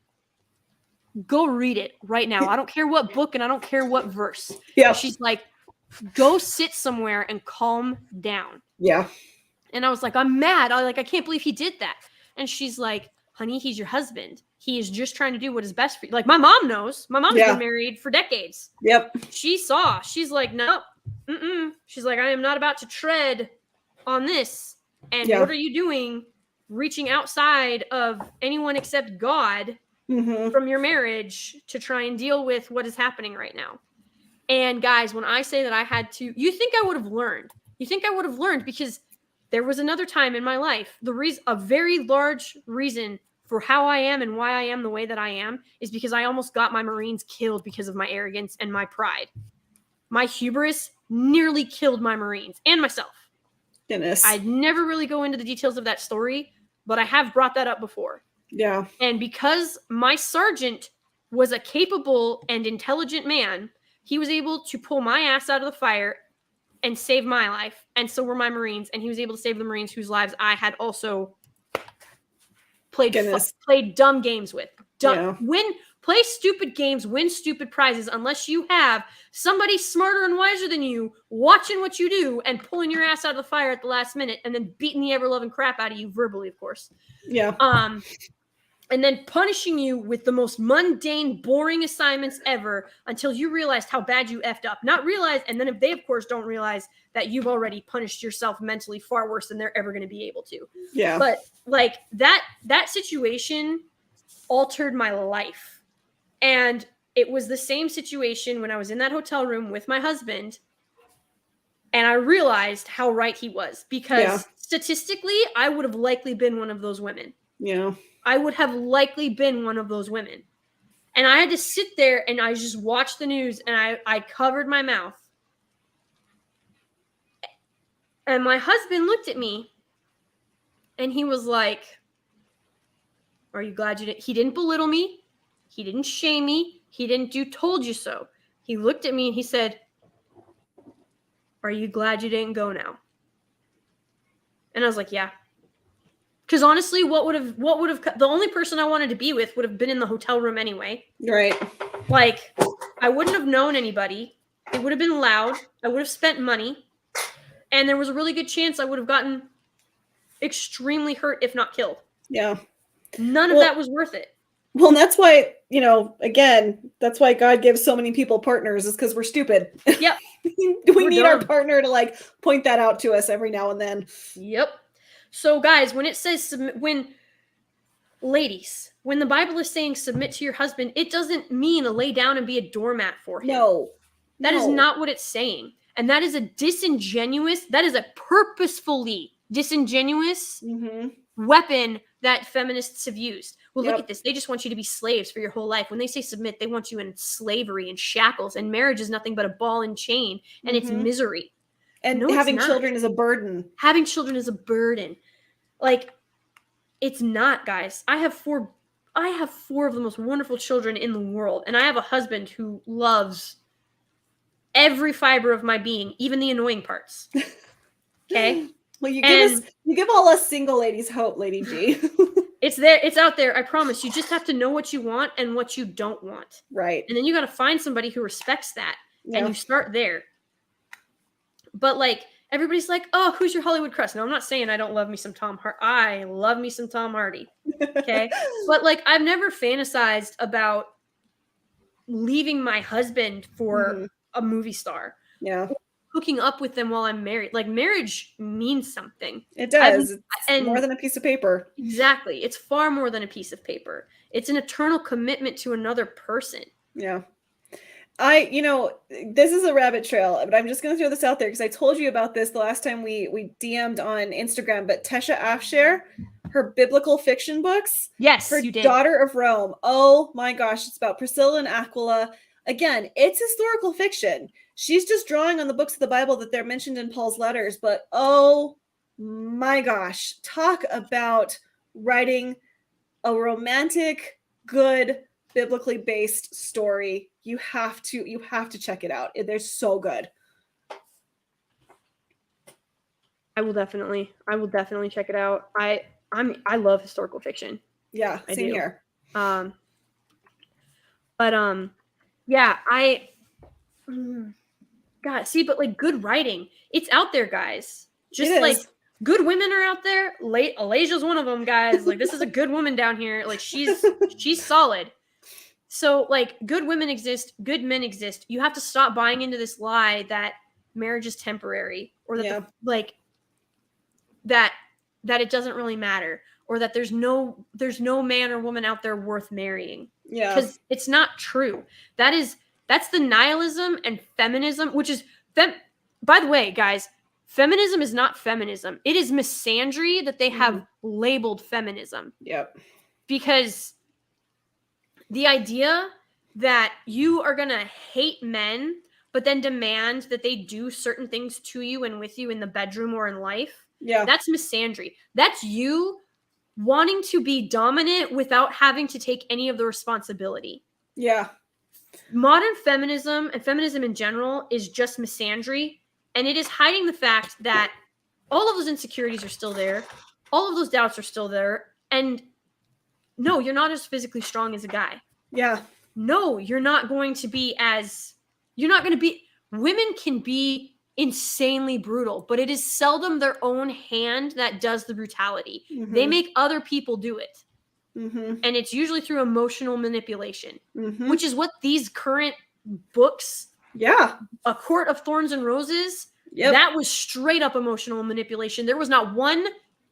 go read it right now. I don't care what book and I don't care what verse. Yeah. She's like, go sit somewhere and calm down. Yeah. And I was like, I'm mad. I can't believe he did that. And she's like, honey, he's your husband. He is just trying to do what is best for you. Like my mom knows. My mom's been married for decades. Yep. She's like, no. She's like, I am not about to tread on this. And what are you doing reaching outside of anyone except God from your marriage to try and deal with what is happening right now? And guys, when I say that I had to, you think I would have learned. You think I would have learned because there was another time in my life, a very large reason for how I am and why I am the way that I am is because I almost got my Marines killed because of my arrogance and my pride. My hubris nearly killed my Marines and myself. Goodness. I'd never really go into the details of that story, but I have brought that up before. Yeah. And because my sergeant was a capable and intelligent man, he was able to pull my ass out of the fire and save my life. And so were my Marines. And he was able to save the Marines whose lives I had also played dumb games with. play stupid games, win stupid prizes, unless you have somebody smarter and wiser than you watching what you do and pulling your ass out of the fire at the last minute and then beating the ever-loving crap out of you verbally, of course. Yeah. And then punishing you with the most mundane, boring assignments ever until you realized how bad you effed up. Not realize, and then if they, of course, don't realize that you've already punished yourself mentally far worse than they're ever going to be able to. Yeah. But like that situation altered my life. And it was the same situation when I was in that hotel room with my husband. And I realized how right he was, because statistically, I would have likely been one of those women. Yeah. I would have likely been one of those women. And I had to sit there and I just watched the news and I covered my mouth. And my husband looked at me and he was like, are you glad you didn't? He didn't belittle me. He didn't shame me. He didn't do told you so. He looked at me and he said, are you glad you didn't go now? And I was like, yeah. Because honestly, what would have the only person I wanted to be with would have been in the hotel room anyway. Right. Like, I wouldn't have known anybody. It would have been loud. I would have spent money. And there was a really good chance I would have gotten extremely hurt, if not killed. Yeah. None of that was worth it. Well, and that's why, again, that's why God gives so many people partners, is because we're stupid. Yep. we need our partner to like point that out to us every now and then. Yep. So guys, when it says ladies, when the Bible is saying submit to your husband, it doesn't mean lay down and be a doormat for him. No. That is not what it's saying. And that is a purposefully disingenuous weapon that feminists have used. Well, look at this. They just want you to be slaves for your whole life. When they say submit, they want you in slavery and shackles, and marriage is nothing but a ball and chain, and it's misery. And having children is a burden. Having children is a burden. Like, it's not, guys. I have four of the most wonderful children in the world, and I have a husband who loves every fiber of my being, even the annoying parts. Okay? Well, you give all us single ladies hope, Lady G. It's there. It's out there. I promise. You just have to know what you want and what you don't want. Right. And then you got to find somebody who respects that, and you start there. But like, everybody's like, oh, who's your Hollywood crush? No, I'm not saying I don't love me some Tom Hardy. I love me some Tom Hardy. Okay. But like, I've never fantasized about leaving my husband for a movie star. Yeah. Hooking up with them while I'm married. Like, marriage means something. It does. It's more than a piece of paper. Exactly. It's far more than a piece of paper. It's an eternal commitment to another person. Yeah. This is a rabbit trail, but I'm just going to throw this out there because I told you about this the last time we DM'd on Instagram, but Tesha Afshar, her biblical fiction books. Yes, her you did. Daughter of Rome. Oh my gosh. It's about Priscilla and Aquila. Again, it's historical fiction. She's just drawing on the books of the Bible that they're mentioned in Paul's letters, but oh my gosh, talk about writing a romantic, good, biblically based story. You have to check it out. They're so good. I will definitely check it out. I love historical fiction. Yeah, same here. But like, good writing, it's out there, guys. Just like, good women are out there. Alasia's one of them, guys. Like, this is a good woman down here. Like, she's solid. So like, good women exist, good men exist. You have to stop buying into this lie that marriage is temporary, or that that it doesn't really matter, or that there's no man or woman out there worth marrying. Yeah. Because it's not true. That's the nihilism and feminism, which is by the way, guys, feminism is not feminism. It is misandry that they have labeled feminism. Yep. Because the idea that you are going to hate men, but then demand that they do certain things to you and with you in the bedroom or in life. Yeah. That's misandry. That's you wanting to be dominant without having to take any of the responsibility. Yeah. Modern feminism and feminism in general is just misandry, and it is hiding the fact that all of those insecurities are still there. All of those doubts are still there. And no, you're not as physically strong as a guy. Yeah. no, you're not going to be women can be insanely brutal, but it is seldom their own hand that does the brutality. They make other people do it. And it's usually through emotional manipulation, which is what these current books, A Court of Thorns and Roses, that was straight up emotional manipulation. There was not one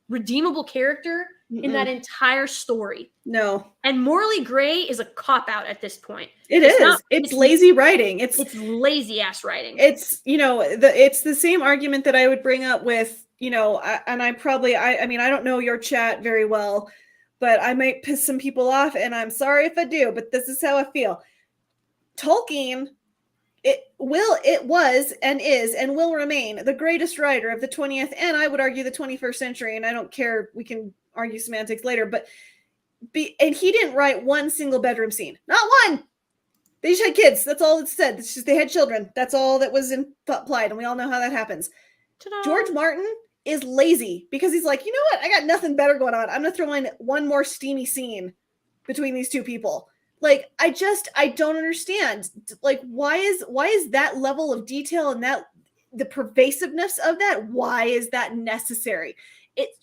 redeemable character in that entire story. No. And morally gray is a cop-out at this point. It's lazy writing. It's lazy ass writing. It's, it's the same argument that I would bring up with, I mean, I don't know your chat very well, but I might piss some people off, and I'm sorry if I do, but this is how I feel. Tolkien, it was and is and will remain the greatest writer of the 20th, and I would argue the 21st century, and I don't care, we can argue semantics later, and he didn't write one single bedroom scene. Not one! They just had kids. That's all it said. It's just they had children. That's all that was implied, and we all know how that happens. Ta-da. George Martin is lazy because he's like, you know what? I got nothing better going on. I'm going to throw in one more steamy scene between these two people. Like, I don't understand. Like, why is that level of detail and the pervasiveness of that, why is that necessary?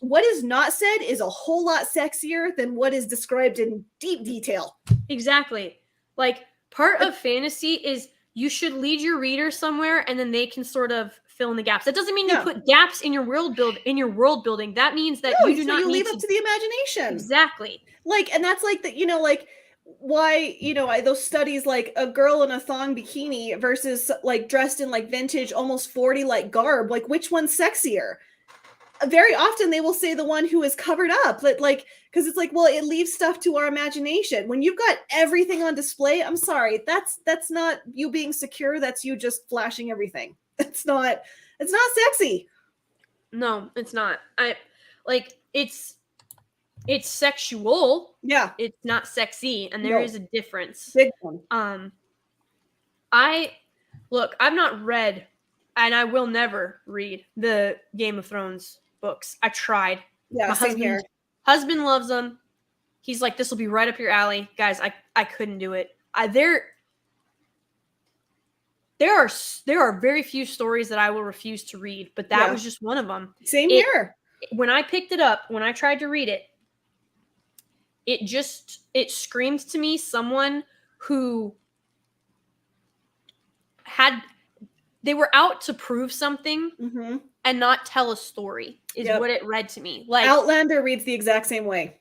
What is not said is a whole lot sexier than what is described in deep detail. Exactly. Like, part of fantasy is you should lead your reader somewhere, and then they can sort of fill in the gaps. That doesn't mean you put gaps in your world building. That means that you do not you leave up to the imagination. Exactly. Like, and that's like the, like, why, those studies, like a girl in a thong bikini versus like dressed in like vintage, almost 40 like garb, like which one's sexier? Very often they will say the one who is covered up, like, because it's like, well, it leaves stuff to our imagination. When you've got everything on display, I'm sorry, that's not you being secure. That's you just flashing everything. It's not sexy. No, it's not. It's sexual. Yeah. It's not sexy, and there is a difference. Big one. I've not read, and I will never read the Game of Thrones books. I tried. Yeah, my same here. Husband loves them. He's like, this will be right up your alley. Guys, I couldn't do it. There are very few stories that I will refuse to read, but that was just one of them. Same here. When I picked it up, when I tried to read it, it screamed to me someone who they were out to prove something and not tell a story is what it read to me. Like Outlander reads the exact same way.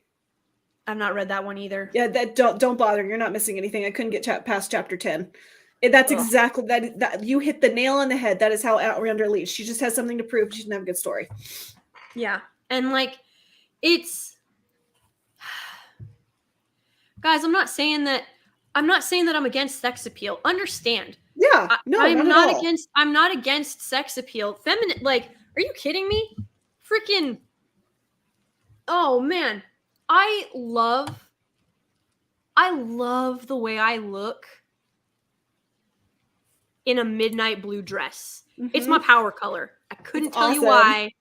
I've not read that one either. Yeah, that don't bother. You're not missing anything. I couldn't get past chapter 10. That's exactly that. You hit the nail on the head. That is how Outlander leads. She just has something to prove. She doesn't have a good story. Yeah, and like guys, I'm not saying that I'm against sex appeal. Understand? Yeah, no, I'm not against sex appeal. Feminine, like, are you kidding me? Freaking, oh man, I love the way I look in a midnight blue dress. It's my power color. I couldn't tell you why.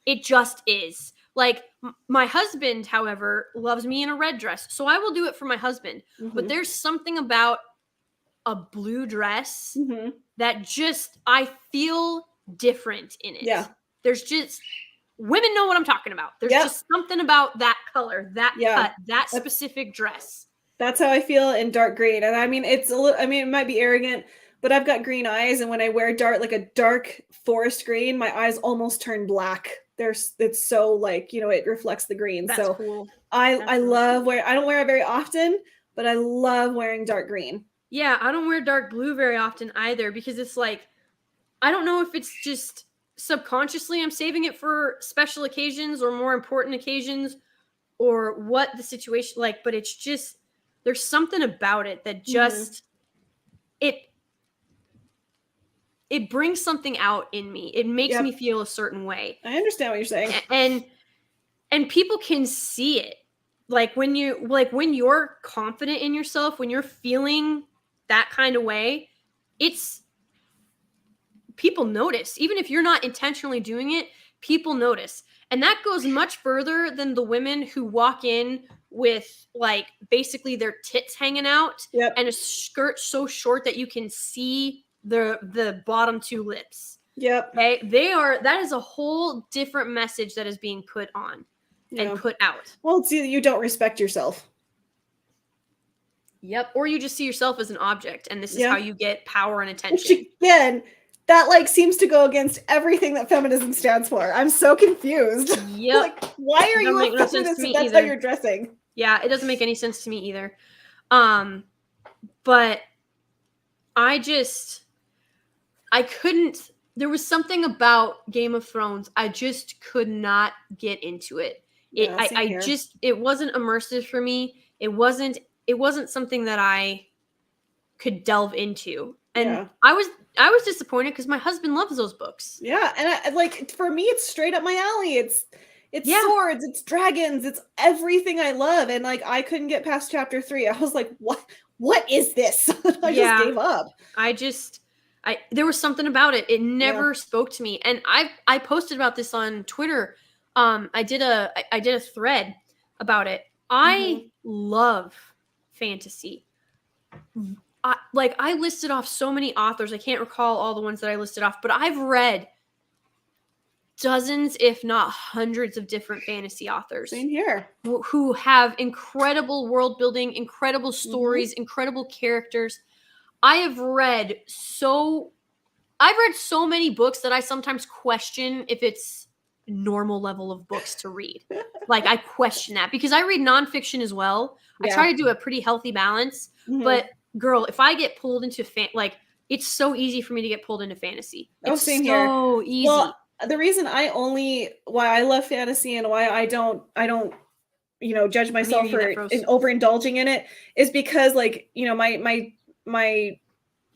It just is. Like, my husband, however, loves me in a red dress, so I will do it for my husband. But there's something about a blue dress that just, I feel different in it. Yeah. There's just, women know what I'm talking about. There's just something about that color, that cut, that specific dress. That's how I feel in dark green. And I mean, it might be arrogant, but I've got green eyes, and when I wear a dark forest green, my eyes almost turn black. It's so like, it reflects the green. That's so cool. I love I don't wear it very often, but I love wearing dark green. Yeah, I don't wear dark blue very often either, because it's like, I don't know if it's just subconsciously I'm saving it for special occasions or more important occasions or what the situation like, but it's just, there's something about it that just, it brings something out in me. It makes me feel a certain way. I understand what you're saying. And people can see it. Like when you're confident in yourself, when you're feeling that kind of way, people notice. Even if you're not intentionally doing it, people notice. And that goes much further than the women who walk in with like basically their tits hanging out and a skirt so short that you can see the bottom two lips. Okay, that is a whole different message that is being put on and put out. Well, it's either you don't respect yourself. Yep, or you just see yourself as an object, and this is how you get power and attention. Which, again, that like seems to go against everything that feminism stands for. I'm so confused. Yep. Like, why are you a feminist if that's how you're dressing? Yeah, it doesn't make any sense to me either. But I couldn't. There was something about Game of Thrones. I just could not get into it. It wasn't immersive for me. It wasn't something that I could delve into. And I was disappointed because my husband loves those books. Yeah, and like for me, it's straight up my alley. It's swords, it's dragons, it's everything I love. And like I couldn't get past chapter 3. I was like, what is this? I just gave up. There was something about it. It never spoke to me. And I posted about this on Twitter. I did a thread about it. I love fantasy. I listed off so many authors. I can't recall all the ones that I listed off, but I've read dozens, if not hundreds of different fantasy authors. Same here. Who have incredible world building, incredible stories, incredible characters. I've read so many books that I sometimes question if it's normal level of books to read. Like I question that because I read nonfiction as well. I try to do a pretty healthy balance, but girl, if I get pulled into it's so easy for me to get pulled into fantasy. It's so easy. Well, the reason why I love fantasy and why I don't judge myself for overindulging in it is because my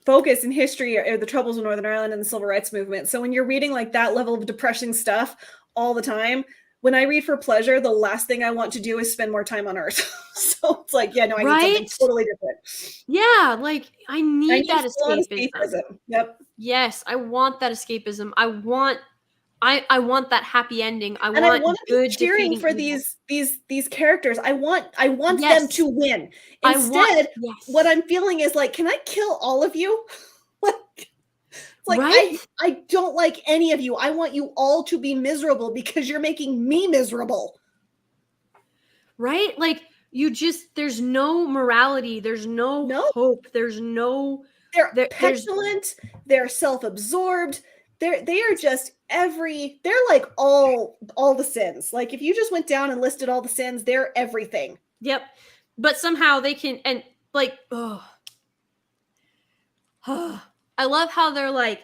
focus in history are the troubles of Northern Ireland and the civil rights movement. So when you're reading like that level of depressing stuff all the time, when I read for pleasure, the last thing I want to do is spend more time on Earth. So it's like, I need something totally different. Yeah, like I need that escapism. Yep. Yes, I want that escapism. I want that happy ending. I want good cheering for evil. these characters. I want them to win. Instead, what I'm feeling is like, can I kill all of you? I don't like any of you. I want you all to be miserable because you're making me miserable. Right? Like there's no morality. There's no hope. There's no. They're petulant. They're self-absorbed. They are just they're like all the sins. Like if you just went down and listed all the sins, they're everything. Yep. But somehow they can, and like, I love how they're like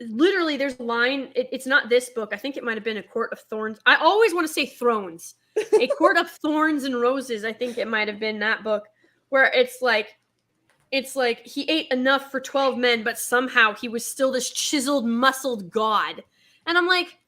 literally there's a line. It's not this book. I think it might've been A Court of Thorns. I always want to say Thrones, A Court of Thorns and Roses. I think it might've been that book where it's like he ate enough for 12 men, but somehow he was still this chiseled, muscled god. And I'm like,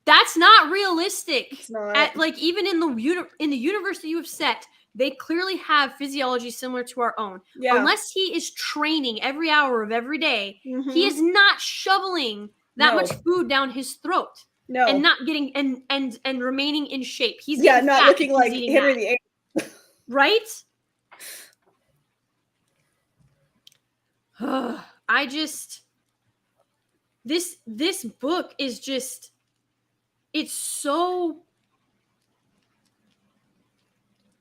that's not realistic. It's not. Even in the universe that you have set, they clearly have physiology similar to our own. Yeah. Unless he is training every hour of every day, he is not shoveling that much food down his throat. No. And not getting and remaining in shape. He's not looking like Henry VIII. Right? This book is just, it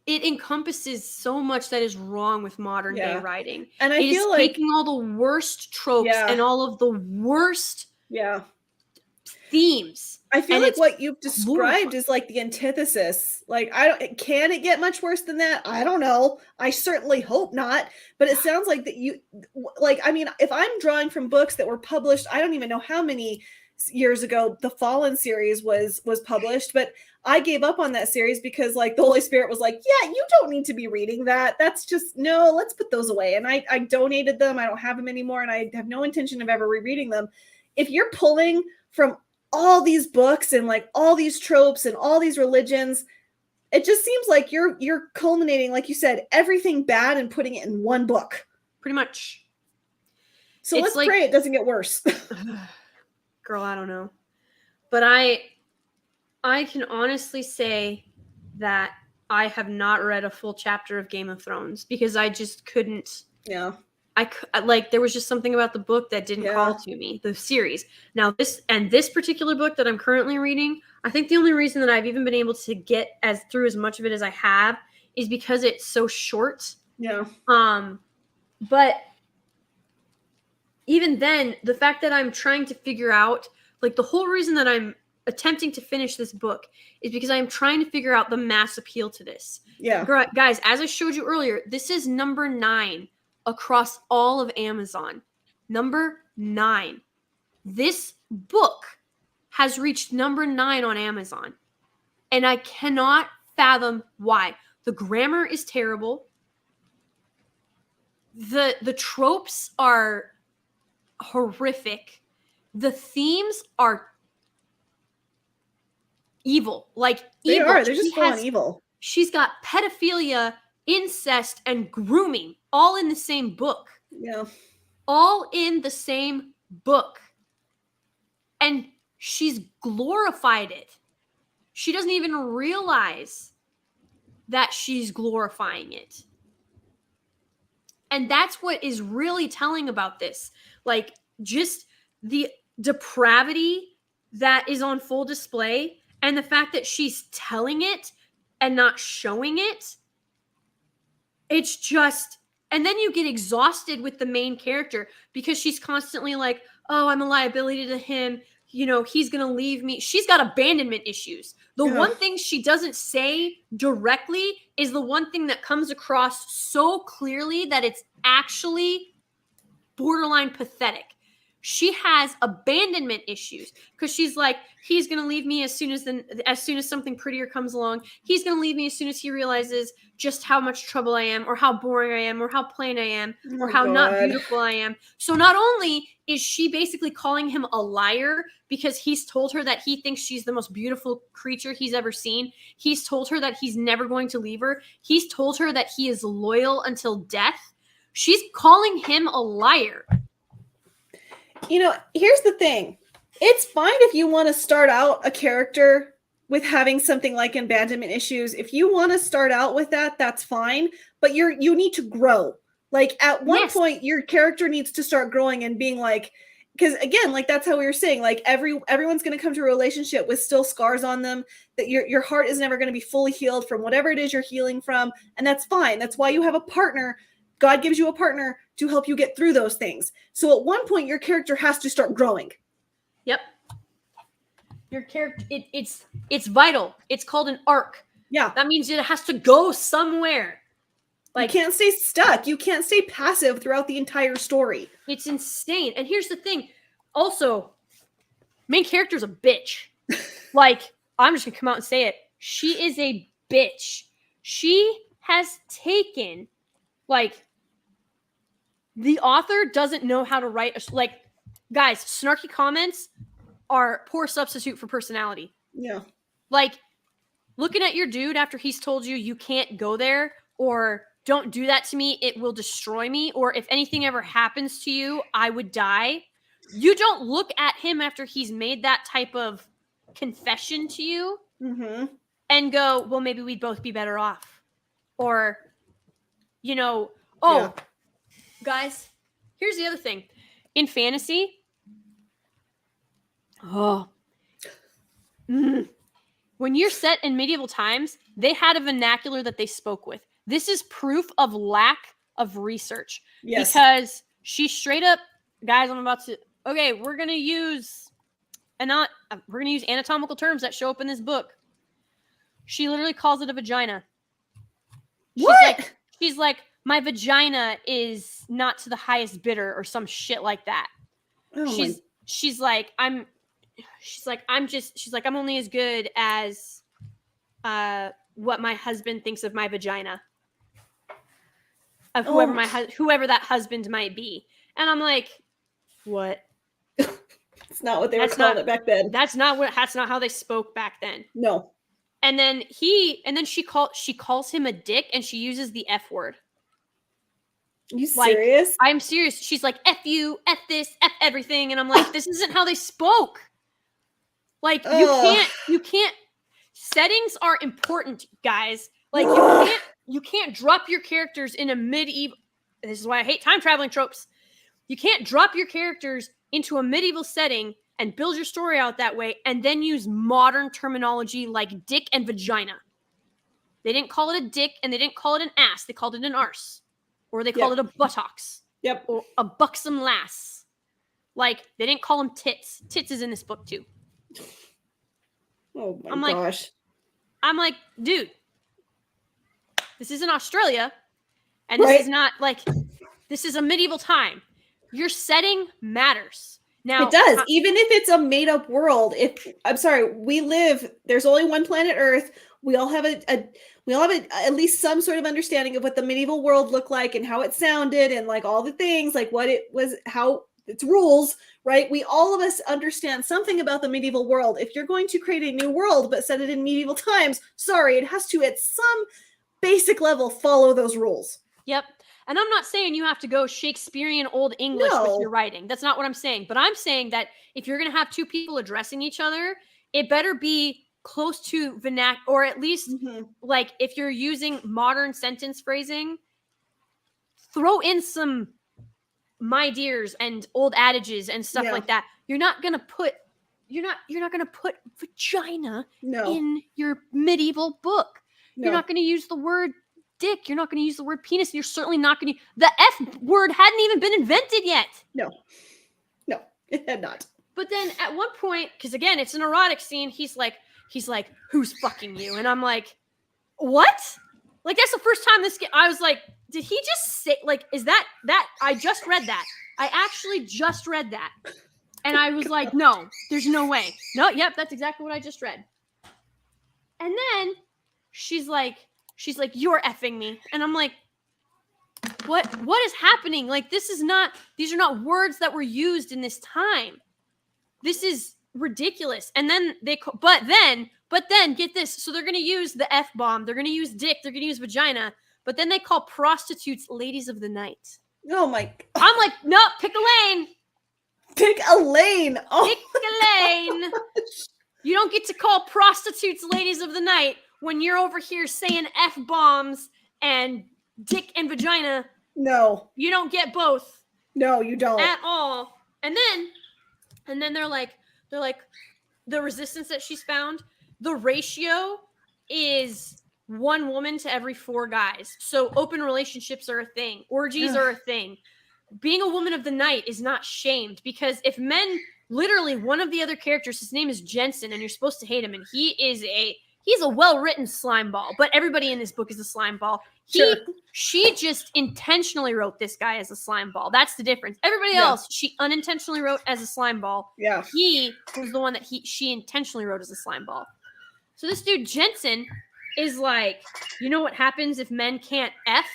encompasses so much that is wrong with modern day writing. And I feel like taking all the worst tropes and all of the worst themes. I feel like what you've described is like the antithesis. Like, can it get much worse than that? I don't know. I certainly hope not. But it sounds like that if I'm drawing from books that were published, I don't even know how many years ago the Fallen series was published, but I gave up on that series because like the Holy Spirit was like, you don't need to be reading that. That's just, no, let's put those away. And I donated them. I don't have them anymore. And I have no intention of ever rereading them. If you're pulling from all these books and like all these tropes and all these religions, it just seems like you're culminating, like you said, everything bad and putting it in one book. Pretty much. So let's pray it doesn't get worse. Girl, I don't know. But I I can honestly say that I have not read a full chapter of Game of Thrones because I just couldn't. Yeah. There was just something about the book that didn't call to me, the series. Now this particular book that I'm currently reading, I think the only reason that I've even been able to get through as much of it as I have is because it's so short. Yeah. But even then, the fact that I'm trying to figure out, like, the whole reason that I'm attempting to finish this book is because I'm trying to figure out the mass appeal to this. Yeah. Guys, as I showed you earlier, this is number 9 across all of Amazon. Number 9. This book has reached number 9 on Amazon. And I cannot fathom why. The grammar is terrible. The tropes are horrific. The themes are evil. Like, They evil. are. They're just full on evil. She's got pedophilia, incest, and grooming all in the same book. Yeah. All in the same book. And she's glorified it. She doesn't even realize that she's glorifying it. And that's what is really telling about this. Like, just the depravity that is on full display and the fact that she's telling it and not showing it. It's just, and then you get exhausted with the main character because she's constantly like, oh, I'm a liability to him. You know, he's going to leave me. She's got abandonment issues. The one thing she doesn't say directly is the one thing that comes across so clearly that it's actually borderline pathetic. She has abandonment issues because she's like, he's going to leave me as soon as something prettier comes along. He's going to leave me as soon as he realizes just how much trouble I am, or how boring I am, or how plain I am, or how not beautiful I am. So not only is she basically calling him a liar because he's told her that he thinks she's the most beautiful creature he's ever seen. He's told her that he's never going to leave her. He's told her that he is loyal until death. She's calling him a liar. You know, here's the thing. It's fine if you want to start out a character with having something like abandonment issues. If you want to start out with that, that's fine. But you need to grow. Like, at one point, your character needs to start growing and being like, because again, like, that's how we were saying, like, everyone's going to come to a relationship with still scars on them, that your heart is never going to be fully healed from whatever it is you're healing from. And that's fine. That's why you have a partner. God gives you a partner to help you get through those things. So at one point, your character has to start growing. Yep. Your character, it's vital. It's called an arc. Yeah. That means it has to go somewhere. Like, you can't stay stuck. You can't stay passive throughout the entire story. It's insane. And here's the thing. Also, main character's a bitch. Like, I'm just going to come out and say it. She is a bitch. She has taken, like, the author doesn't know how to write. Like, guys, snarky comments are poor substitute for personality. Yeah. Like, looking at your dude after he's told you can't go there, or don't do that to me, it will destroy me, or if anything ever happens to you, I would die. You don't look at him after he's made that type of confession to you and go, well, maybe we'd both be better off. Or, you know, guys, here's the other thing. In fantasy, when you're set in medieval times, they had a vernacular that they spoke with. This is proof of lack of research. Yes. Because she straight up, guys, we're going to use anatomical terms that show up in this book. She literally calls it a vagina. She's like, my vagina is not to the highest bidder, or some shit like that. She's like, I'm only as good as what my husband thinks of my vagina. Of whoever that husband might be. And I'm like, what? It's not what they were calling it back then. That's not how they spoke back then. No. And then she calls him a dick, and she uses the F word. Are you serious? I'm serious. She's like, F you, F this, F everything. And I'm like, this isn't how they spoke. Like, you can't settings are important, guys. Like you can't drop your characters in a medieval. This is why I hate time traveling tropes. You can't drop your characters into a medieval setting and build your story out that way and then use modern terminology like dick and vagina. They didn't call it a dick and they didn't call it an ass. They called it an arse. Or they called it a buttocks. Yep. Or a buxom lass. Like, they didn't call them tits. Tits is in this book, too. Oh my gosh. I'm like, dude, this isn't Australia. And this is not, like, this is a medieval time. Your setting matters. Now, it does. Even if it's a made-up world, there's only one planet Earth. We all have at least some sort of understanding of what the medieval world looked like and how it sounded and like all the things, like what it was, how its rules, right? All of us understand something about the medieval world. If you're going to create a new world but set it in medieval times, sorry, it has to at some basic level follow those rules. Yep. And I'm not saying you have to go Shakespearean Old English with your writing. That's not what I'm saying. But I'm saying that if you're going to have two people addressing each other, it better be close to vernacular, or at least like if you're using modern sentence phrasing, throw in some my dears and old adages and stuff like that. You're not going to put vagina in your medieval book. No. You're not going to use the word dick. You're not going to use the word penis. You're certainly not going to. The F word hadn't even been invented yet. No, it had not. But then at one point, because again, it's an erotic scene, he's like, who's fucking you? And I'm like, what? Like, that's the first time I was like, did he just say, like, is that I just read that. I actually just read that. And I was like, no, there's no way. No, yep, that's exactly what I just read. And then she's like, you're effing me. And I'm like, what is happening? Like, these are not words that were used in this time. This is ridiculous. And then but then get this. So they're going to use the F-bomb. They're going to use dick. They're going to use vagina. But then they call prostitutes ladies of the night. Oh my God. I'm like, no, pick a lane. Pick a lane. Oh. Pick a lane. You don't get to call prostitutes ladies of the night when you're over here saying F-bombs and dick and vagina. No. You don't get both. No, you don't. At all. And then they're like, the resistance that she's found, the ratio is 1 woman to every 4 guys. So open relationships are a thing. Orgies are a thing. Being a woman of the night is not shamed, because if men, literally one of the other characters, his name is Jensen, and you're supposed to hate him, and he's a well-written slime ball, but everybody in this book is a slime ball. She just intentionally wrote this guy as a slime ball. That's the difference. Everybody else, she unintentionally wrote as a slime ball. Yeah. He was the one that she intentionally wrote as a slime ball. So this dude, Jensen, is like, you know what happens if men can't F?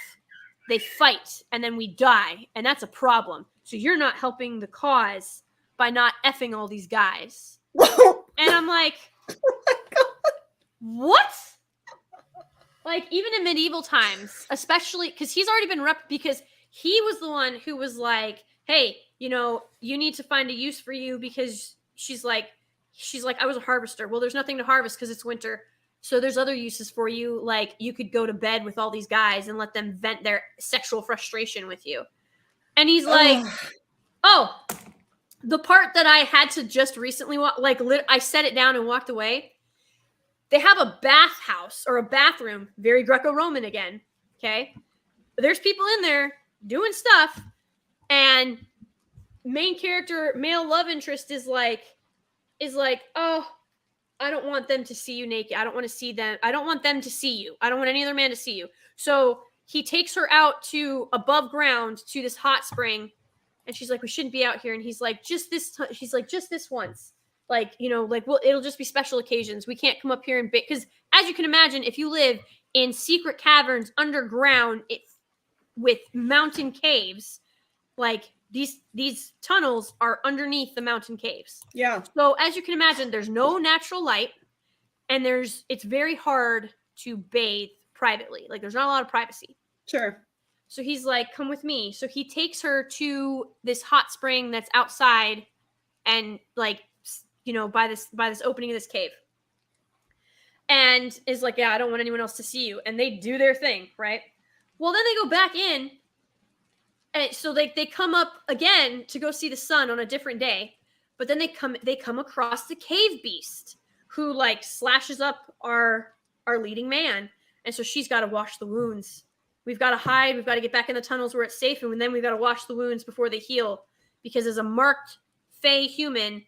They fight, and then we die, and that's a problem. So you're not helping the cause by not effing all these guys. And I'm like, oh my God. What? Like, even in medieval times, especially, because he's already been because he was the one who was like, hey, you need to find a use for you, because she's like, I was a harvester. Well, there's nothing to harvest because it's winter. So there's other uses for you. Like, you could go to bed with all these guys and let them vent their sexual frustration with you. And he's like, oh, the part that I had to just recently watch, like, I set it down and walked away. They have a bathhouse or a bathroom, very Greco-Roman again. Okay. There's people in there doing stuff, and main character, male love interest is like, oh, I don't want them to see you naked. I don't want to see them. I don't want them to see you. I don't want any other man to see you. So he takes her out to above ground to this hot spring, and she's like, we shouldn't be out here. And he's like, just this. She's like, just this once. Like, well, it'll just be special occasions. We can't come up here and because as you can imagine, if you live in secret caverns underground with mountain caves, like these tunnels are underneath the mountain caves. Yeah. So as you can imagine, there's no natural light, and it's very hard to bathe privately. Like, there's not a lot of privacy. Sure. So he's like, come with me. So he takes her to this hot spring that's outside, and like, by this opening of this cave. and is like, yeah, I don't want anyone else to see you. And they do their thing, right? Well, then they go back in. And so they come up again to go see the sun on a different day. But then they come across the cave beast who like slashes up our leading man. And so she's got to wash the wounds. We've got to hide. We've got to get back in the tunnels where it's safe. And then we've got to wash the wounds before they heal. Because as a marked Fey human,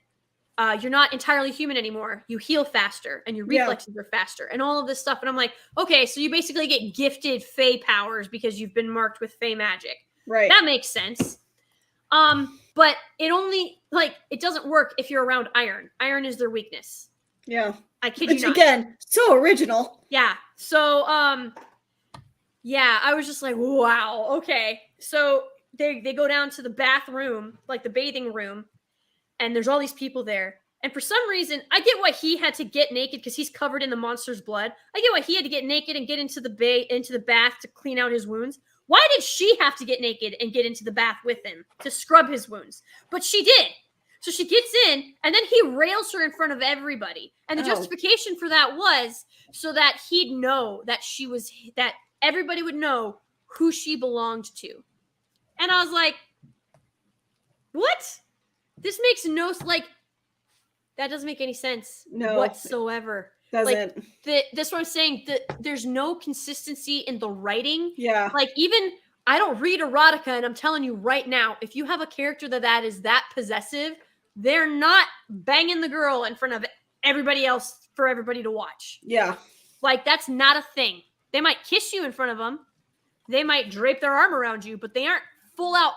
you're not entirely human anymore. You heal faster and your reflexes are faster and all of this stuff. And I'm like, okay, so you basically get gifted Fey powers because you've been marked with Fey magic. Right. That makes sense. But it only, like, it doesn't work if you're around iron. Iron is their weakness. Yeah. I kid you not. Again, so original. Yeah. So, yeah, I was just like, wow, okay. So they go down to the bathroom, like the bathing room, and there's all these people there. And for some reason, I get why he had to get naked because he's covered in the monster's blood. I get why he had to get naked and get into the bath to clean out his wounds. Why did she have to get naked and get into the bath with him to scrub his wounds? But she did. So she gets in, and then he rails her in front of everybody. And the justification for that was so that he'd know that that everybody would know who she belonged to. And I was like, what? This makes no, like, that doesn't make any sense whatsoever. Doesn't. Like, that's what I'm saying. There's no consistency in the writing. Yeah. Like, even, I don't read erotica, and I'm telling you right now, if you have a character that is that possessive, they're not banging the girl in front of everybody else for everybody to watch. Yeah. Like, that's not a thing. They might kiss you in front of them. They might drape their arm around you, but they aren't full out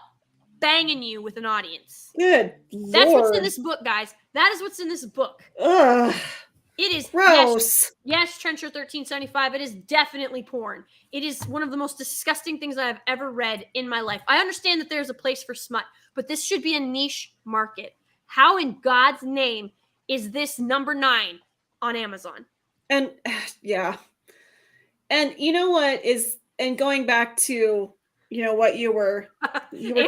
banging you with an audience. Good That's Lord. what's in this book, guys. That is what's in this book. Ugh. It is gross. Yes, Trencher 1375. It is definitely porn. It is one of the most disgusting things I have ever read in my life. I understand that there's a place for smut, but this should be a niche market. How in God's name is this number 9 on Amazon? And yeah. And you know what is, and going back to, you know, what you were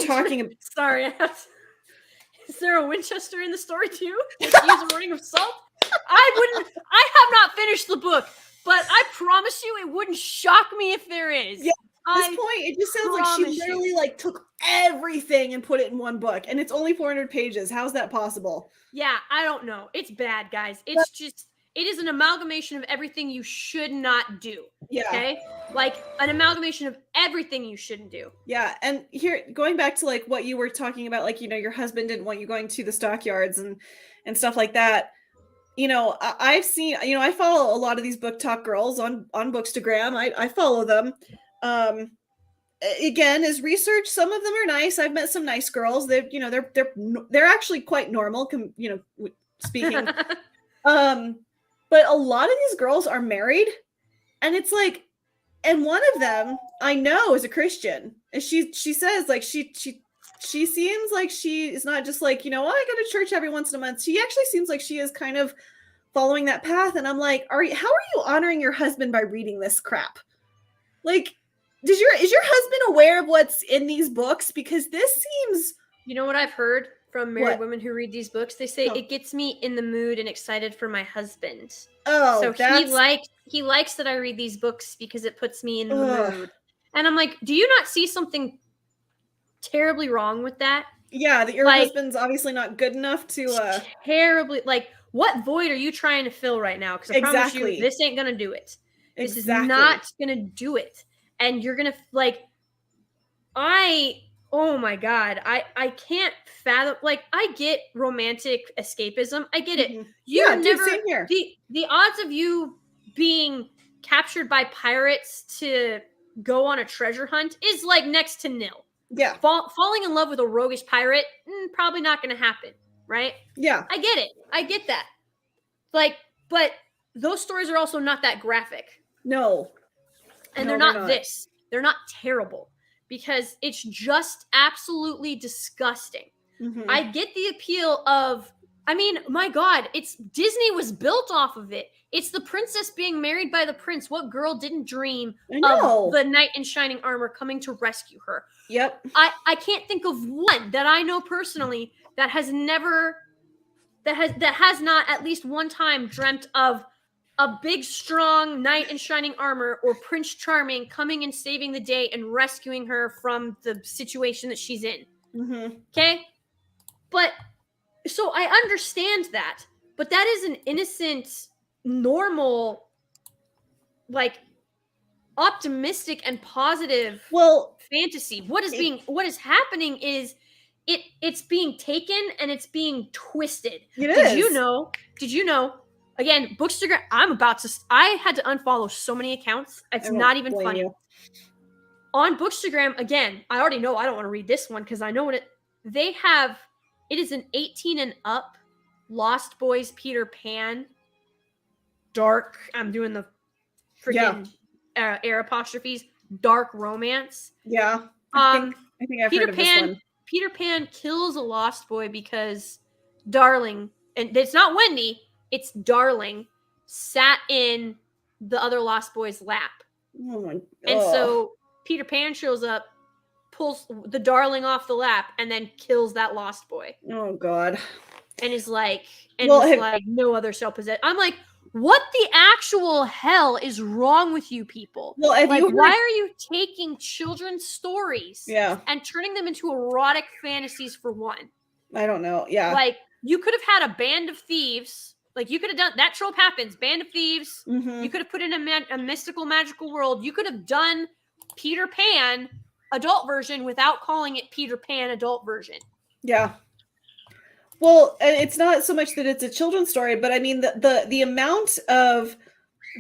talking about. Sorry. Is there a Winchester in the story too? Use a warning of salt? I have not finished the book, but I promise you it wouldn't shock me if there is. Yeah, at this point, it just sounds like she literally like took everything and put it in one book, and it's only 400 pages. How's that possible? Yeah, I don't know. It's bad, guys. It's just, it is an amalgamation of everything you should not do. Yeah. Okay? Like, an amalgamation of everything you shouldn't do. Yeah, and here, going back to like what you were talking about, like, you know, your husband didn't want you going to the stockyards and stuff like that. You know, I've seen, you know, I follow a lot of these book talk girls on Bookstagram. I follow them. Again, as research, some of them are nice. I've met some nice girls. They're, you know, they're actually quite normal, you know, speaking. But a lot of these girls are married, and it's like, and one of them I know is a Christian, and she says like she seems like she is not just like, you know, I go to church every once in a month. She actually seems like she is kind of following that path. And I'm like, how are you honoring your husband by reading this crap? Like, is your husband aware of what's in these books? Because this seems, you know what I've heard from married women who read these books? They say it gets me in the mood and excited for my husband. Oh, so he likes that I read these books because it puts me in the mood. And I'm like, do you not see something terribly wrong with that? Yeah, that your husband's obviously not good enough to terribly, like, what void are you trying to fill right now? Because I promise you, this ain't gonna do it. This is not gonna do it. And you're gonna, like, oh my God, I can't fathom, like, I get romantic escapism. I get it. You're never, same here. The odds of you being captured by pirates to go on a treasure hunt is like next to nil. Yeah. Falling in love with a roguish pirate, probably not going to happen, right? Yeah. I get it. I get that. Like, but those stories are also not that graphic. No. And they're not this. They're not terrible because it's just absolutely disgusting. Mm-hmm. I get the appeal of, I mean, my God, Disney was built off of it. It's the princess being married by the prince. What girl didn't dream of the knight in shining armor coming to rescue her? Yep. I can't think of one that I know personally that has not at least one time dreamt of a big, strong knight in shining armor or Prince Charming coming and saving the day and rescuing her from the situation that she's in. Mm-hmm. Okay? But, so I understand that, but that is an innocent, normal, like, optimistic and positive fantasy. What is happening is it's being taken and it's being twisted. Did you know? Again, Bookstagram, I had to unfollow so many accounts. It's not even funny. You. On Bookstagram, again, I already know I don't want to read this one because I know it is an 18 and up Lost Boys Peter Pan dark. I'm doing the freaking air apostrophes, dark romance. Yeah. I think I've heard of this one. Peter Pan kills a lost boy because Darling, and it's not Wendy, it's Darling, sat in the other lost boy's lap. Oh my God. And so Peter Pan shows up, pulls the Darling off the lap, and then kills that lost boy. Oh God. And is like, no other shall possess. I'm like, what the actual hell is wrong with you people? Well, why are you taking children's stories and turning them into erotic fantasies for one? I don't know. Yeah. Like, you could have had a band of thieves. Like, you could have done, that trope happens, band of thieves. Mm-hmm. You could have put in a mystical, magical world. You could have done Peter Pan adult version without calling it Peter Pan adult version. Yeah. Well, and it's not so much that it's a children's story, but I mean the amount of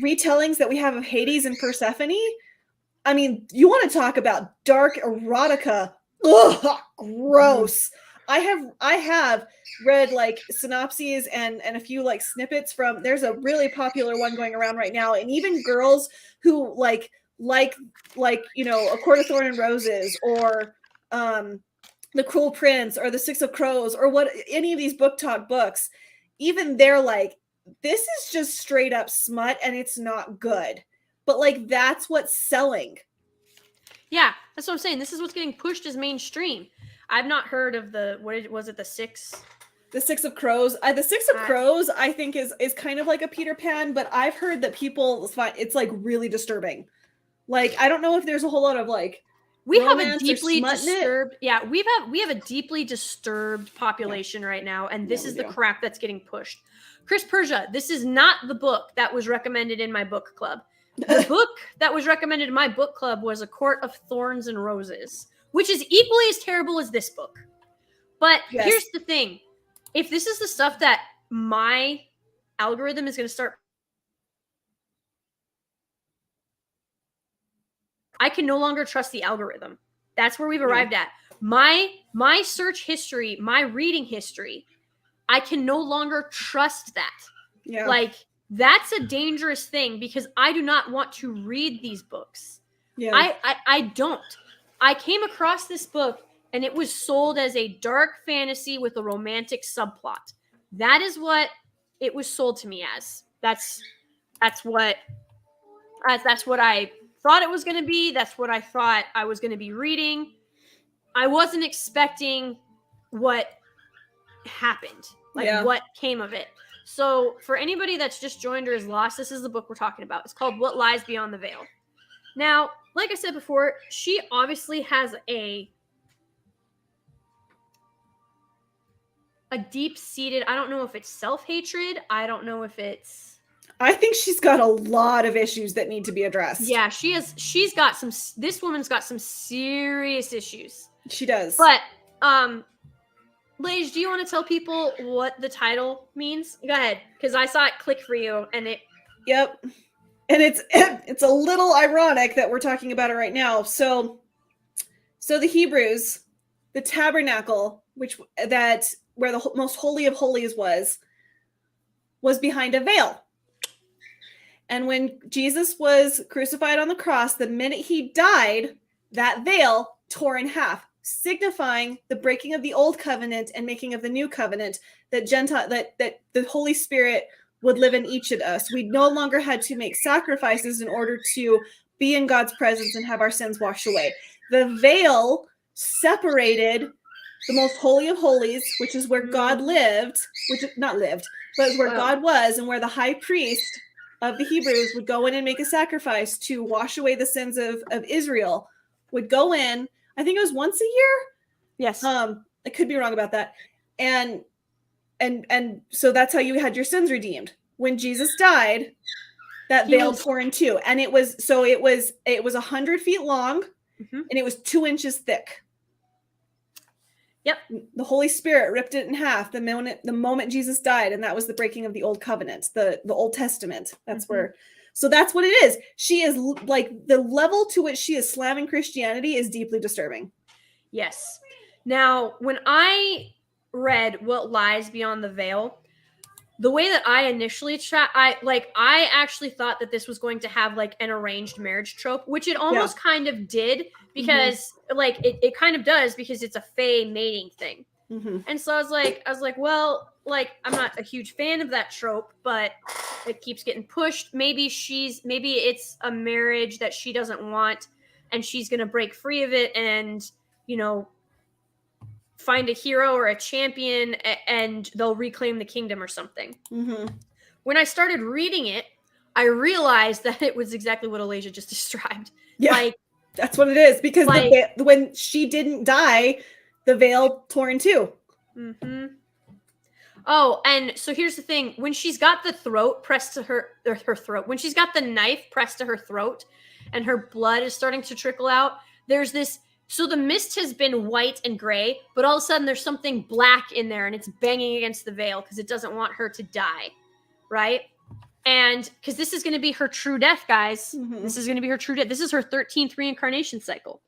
retellings that we have of Hades and Persephone. I mean, you want to talk about dark erotica? Ugh, gross. I have read like synopses and a few like snippets from. There's a really popular one going around right now, and even girls who like you know, A Court of Thorn and Roses or The Cruel Prince or The Six of Crows or what, any of these book talk books, even they're like, this is just straight up smut and it's not good. But like, that's what's selling. Yeah, that's what I'm saying. This is what's getting pushed as mainstream. I've not heard of the Six? The Six of Crows. The Six of Crows, I think is kind of like a Peter Pan, but I've heard that people find it's like really disturbing. Like, I don't know if there's a whole lot of like, we have a deeply disturbed we have a deeply disturbed population right now, and this is the crap that's getting pushed. Chris Persia, this is not the book that was recommended in my book club. The book that was recommended in my book club was A Court of Thorns and Roses, which is equally as terrible as this book. But here's the thing. If this is the stuff that my algorithm is going to start, I can no longer trust the algorithm. That's where we've arrived at. My search history, my reading history, I can no longer trust that. Yeah. Like, that's a dangerous thing because I do not want to read these books. Yeah. I don't. I came across this book and it was sold as a dark fantasy with a romantic subplot. That is what it was sold to me as. That's what I thought it was going to be. That's what I thought I was going to be reading. I wasn't expecting what happened, what came of it. So for anybody that's just joined or is lost, this is the book we're talking about. It's called What Lies Beyond the Veil. Now, like I said before, she obviously has a deep-seated, I don't know if it's self-hatred. I don't know if it's... I think she's got a lot of issues that need to be addressed. Yeah, she's got some, this woman's got some serious issues. She does. But, Lage, do you want to tell people what the title means? Go ahead, because I saw it click for you, and it... Yep. And it's a little ironic that we're talking about it right now. So the Hebrews, the tabernacle, where the most holy of holies was behind a veil. And when Jesus was crucified on the cross, the minute he died, that veil tore in half, signifying the breaking of the old covenant and making of the new covenant, that the Holy Spirit would live in each of us. We no longer had to make sacrifices in order to be in God's presence and have our sins washed away. The veil separated the most holy of holies, which is where God lived, but where God was, and where the high priest of the Hebrews would go in and make a sacrifice to wash away the sins of Israel, would go in, I think it was once a year. Yes. I could be wrong about that. And so that's how you had your sins redeemed. When Jesus died, that veil tore in two. And it was 100 feet long, and it was 2 inches thick. Yep. The Holy Spirit ripped it in half the moment Jesus died, and that was the breaking of the old covenant, the Old Testament. That's where. So that's what it is. She is like, the level to which she is slamming Christianity is deeply disturbing. Yes. Now, when I read What Lies Beyond the Veil, the way that I initially I actually thought that this was going to have like an arranged marriage trope, which it almost kind of did, because like it kind of does, because it's a fey mating thing. And so I was like, well, like, I'm not a huge fan of that trope, but it keeps getting pushed. Maybe it's a marriage that she doesn't want, and she's going to break free of it and, you know, find a hero or a champion, and they'll reclaim the kingdom or something. When I started reading it, I realized that it was exactly what Elijah just described. Yeah, like, that's what it is, because like, when she didn't die, the veil tore in two. Oh, and so here's the thing. When she's got the throat pressed to her throat, when she's got the knife pressed to her throat and her blood is starting to trickle out, there's this. So the mist has been white and gray, but all of a sudden there's something black in there, and it's banging against the veil because it doesn't want her to die, right? And because this is going to be her true death, guys. This is going to be her true death. This is her 13th reincarnation cycle.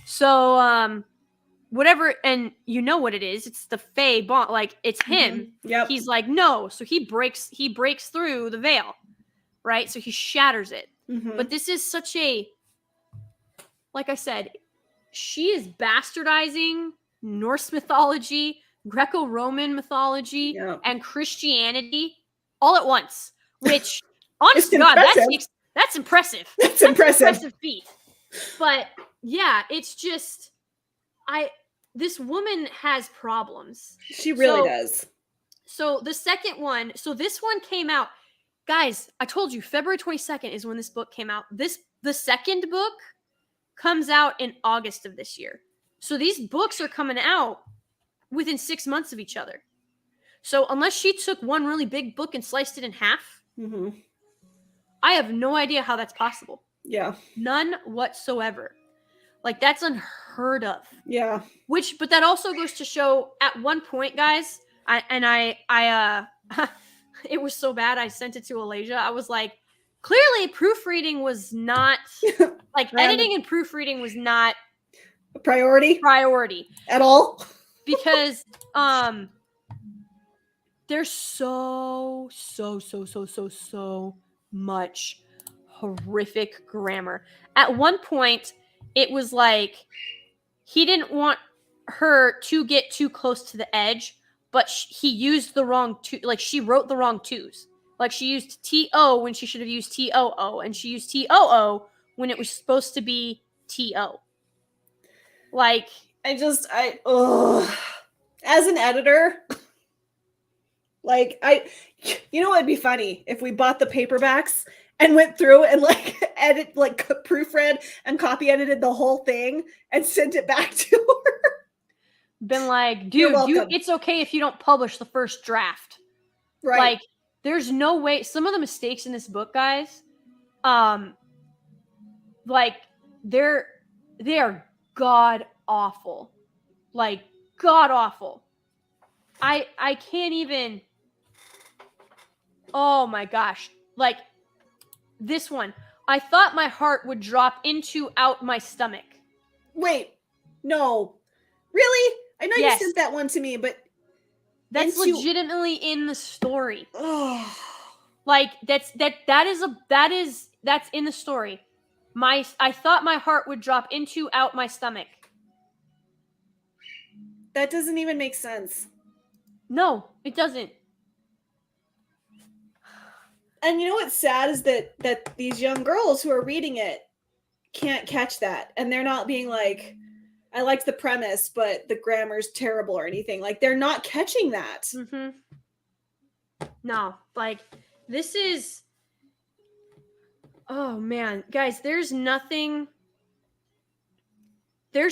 So, whatever, and you know what it is. It's the Fae bond, like, it's him. He's like, no. So he breaks through the veil, right? So he shatters it. But this is such a, like I said, she is bastardizing Norse mythology, Greco-Roman mythology, and Christianity all at once, which, honest to God, that's impressive. That's an impressive feat. But yeah, it's just, this woman has problems. She really does. So the second one, so this one came out, guys, I told you February 22nd is when this book came out. The second book comes out in August of this year. So these books are coming out within 6 months of each other. So unless she took one really big book and sliced it in half, I have no idea how that's possible. Yeah. None whatsoever. Like, that's unheard of. Yeah. But that also goes to show, at one point, guys, I it was so bad, I sent it to Elijah. I was like, clearly proofreading was not, like, editing and proofreading was not a priority at all. Because there's so much horrific grammar. At one point, it was like he didn't want her to get too close to the edge, but he used the wrong two. Like, she wrote the wrong twos. Like, she used T-O when she should have used T-O-O, and she used T-O-O when it was supposed to be T-O. Like, as an editor, like, you know, it'd be funny if we bought the paperbacks and went through and proofread and copy edited the whole thing and sent it back to her. Been like, dude, it's okay if you don't publish the first draft. Right. Like, there's no way. Some of the mistakes in this book, guys, like, they are god awful. Like, god awful. I can't even. Oh my gosh. Like, this one. I thought my heart would drop out my stomach. Wait. No. Really? I know you sent that one to me, but that's legitimately in the story. Like, that's in the story. I thought my heart would drop out my stomach. That doesn't even make sense. No, it doesn't. And you know what's sad is that these young girls who are reading it can't catch that. And they're not being like, I liked the premise, but the grammar's terrible or anything. Like, they're not catching that. No, like, this is Oh man, guys, there's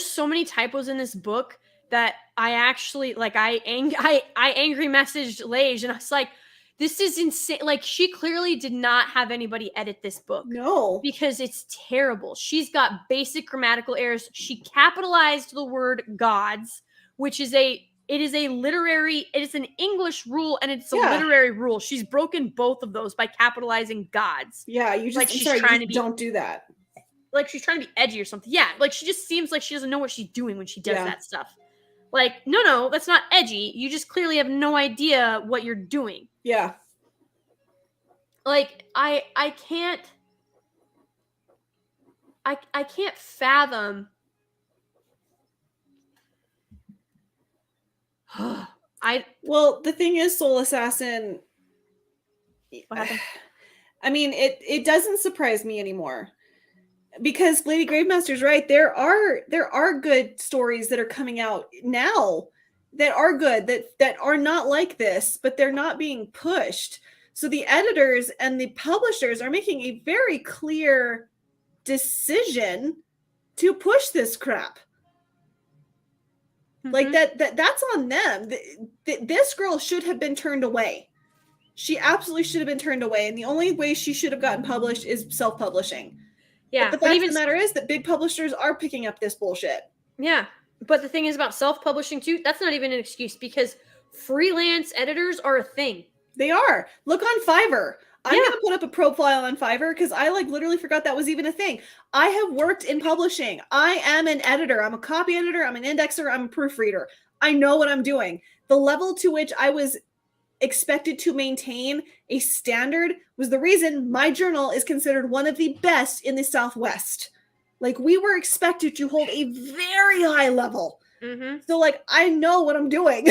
so many typos in this book that I actually like. I angry messaged Lage, and I was like, "This is insane!" Like, she clearly did not have anybody edit this book. No. Because it's terrible. She's got basic grammatical errors. She capitalized the word gods, which is it is an English rule and it's a literary rule. She's broken both of those by capitalizing gods. Yeah, you just like she's trying to be, don't do that. Like she's trying to be edgy or something. Yeah, like she just seems like she doesn't know what she's doing when she does that stuff. Like, no, that's not edgy. You just clearly have no idea what you're doing. Yeah. Like, I can't fathom. Well, the thing is, Soul Assassin, What happened? I mean, it doesn't surprise me anymore. Because Lady Gravemaster's right. There are good stories that are coming out now that are good, that are not like this, but they're not being pushed. So the editors and the publishers are making a very clear decision to push this crap. Mm-hmm. Like that's on them. This girl should have been turned away. She absolutely should have been turned away, and the only way she should have gotten published is self-publishing. Yeah, but the fact of the matter is that big publishers are picking up this bullshit. Yeah, but the thing is about self-publishing too, that's not even an excuse, because freelance editors are a thing. They are. Look on Fiverr. I'm going to put up a profile on Fiverr because I literally forgot that was even a thing. I have worked in publishing. I am an editor. I'm a copy editor. I'm an indexer. I'm a proofreader. I know what I'm doing. The level to which I was expected to maintain a standard was the reason my journal is considered one of the best in the Southwest. Like, we were expected to hold a very high level. Mm-hmm. So, like, I know what I'm doing.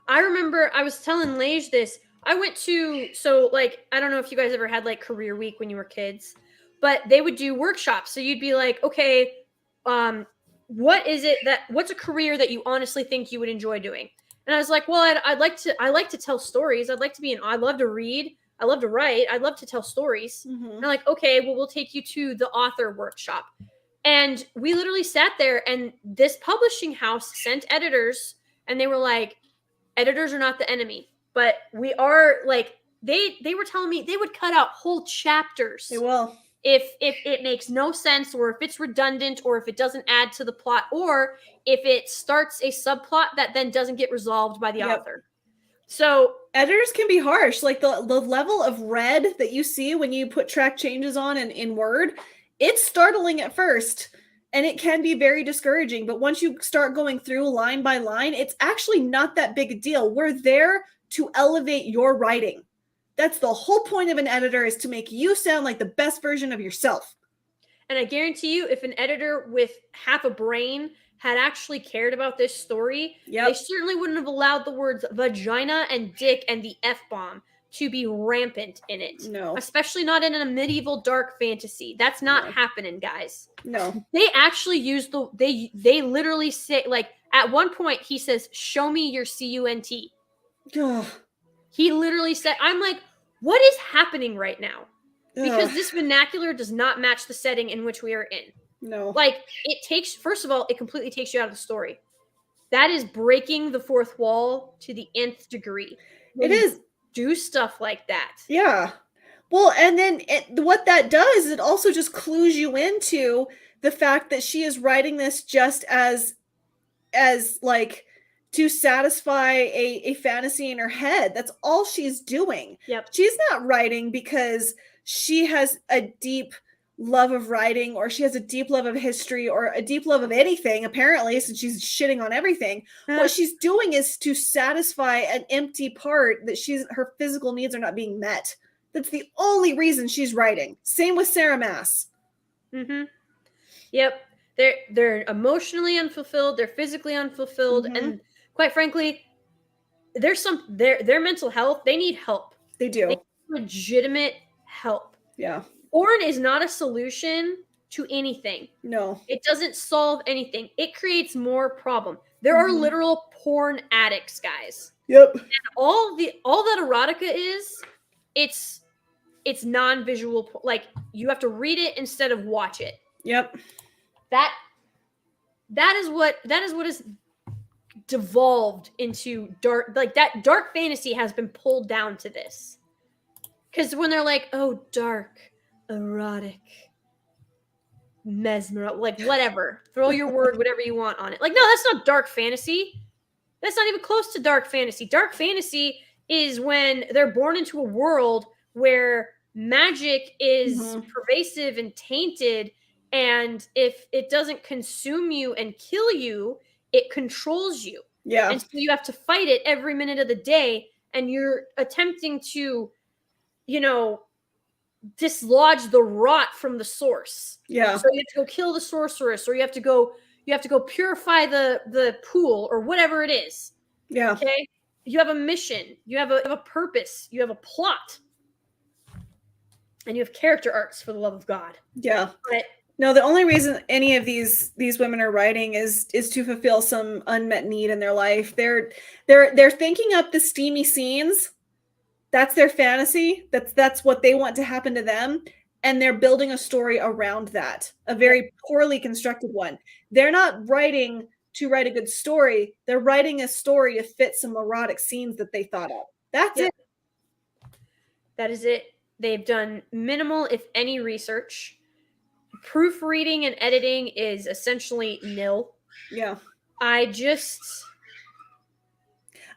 I remember I was telling Lage this. I went to, so, like, I don't know if you guys ever had, like, Career Week when you were kids, but they would do workshops. So you'd be like, okay, what's a career that you honestly think you would enjoy doing? And I was like, well, I like to tell stories. I love to read. I love to write. I love to tell stories. Mm-hmm. And I'm like, okay, well, we'll take you to the author workshop. And we literally sat there, and this publishing house sent editors, and they were like, editors are not the enemy, but we are, like, they were telling me they would cut out whole chapters. They will. If it makes no sense, or if it's redundant, or if it doesn't add to the plot, or if it starts a subplot that then doesn't get resolved by the author. So editors can be harsh. Like the level of red that you see when you put track changes on in Word, it's startling at first, and it can be very discouraging. But once you start going through line by line, it's actually not that big a deal. We're there to elevate your writing. That's the whole point of an editor, is to make you sound like the best version of yourself. And I guarantee you, if an editor with half a brain had actually cared about this story, they certainly wouldn't have allowed the words vagina and dick and the F-bomb to be rampant in it. No. Especially not in a medieval dark fantasy. That's not happening, guys. No. They actually use they literally say, like, at one point he says, show me your C-U-N-T. Ugh. He literally said, I'm like, what is happening right now? Because this vernacular does not match the setting in which we are in. No. Like, first of all, it completely takes you out of the story. That is breaking the fourth wall to the nth degree. It is. Do stuff like that. Yeah. Well, and then what that does, it also just clues you into the fact that she is writing this just as like, to satisfy a fantasy in her head. That's all she's doing. Yep. She's not writing because she has a deep love of writing, or she has a deep love of history, or a deep love of anything, apparently, since she's shitting on everything. What she's doing is to satisfy an empty part that her physical needs are not being met. That's the only reason she's writing. Same with Sarah Maas. Mm-hmm. Yep. They're emotionally unfulfilled, they're physically unfulfilled, and quite frankly, their mental health, they need help. They do. They need legitimate help. Yeah. Porn is not a solution to anything. No. It doesn't solve anything. It creates more problem. There are literal porn addicts, guys. Yep. And all that erotica is, it's it's non-visual, like you have to read it instead of watch it. Yep. That is what is devolved into dark, like that dark fantasy has been pulled down to this. Because when they're like, oh, dark, erotic, mesmer, like whatever, throw your word, whatever you want on it. Like, no, that's not dark fantasy. That's not even close to dark fantasy. Dark fantasy is when they're born into a world where magic is pervasive and tainted, and if it doesn't consume you and kill you, it controls you. Yeah. And so you have to fight it every minute of the day, and you're attempting to, dislodge the rot from the source. Yeah. So you have to go kill the sorceress, or you have to go purify the pool, or whatever it is. Yeah. Okay? You have a mission, you have a purpose, you have a plot, and you have character arcs, for the love of God. Yeah. But no, the only reason any of these women are writing is to fulfill some unmet need in their life. They're thinking up the steamy scenes. That's their fantasy. That's what they want to happen to them, and they're building a story around that. A very poorly constructed one. They're not writing to write a good story. They're writing a story to fit some erotic scenes that they thought of. That's it. That is it. They've done minimal, if any, research. Proofreading and editing is essentially nil. Yeah. I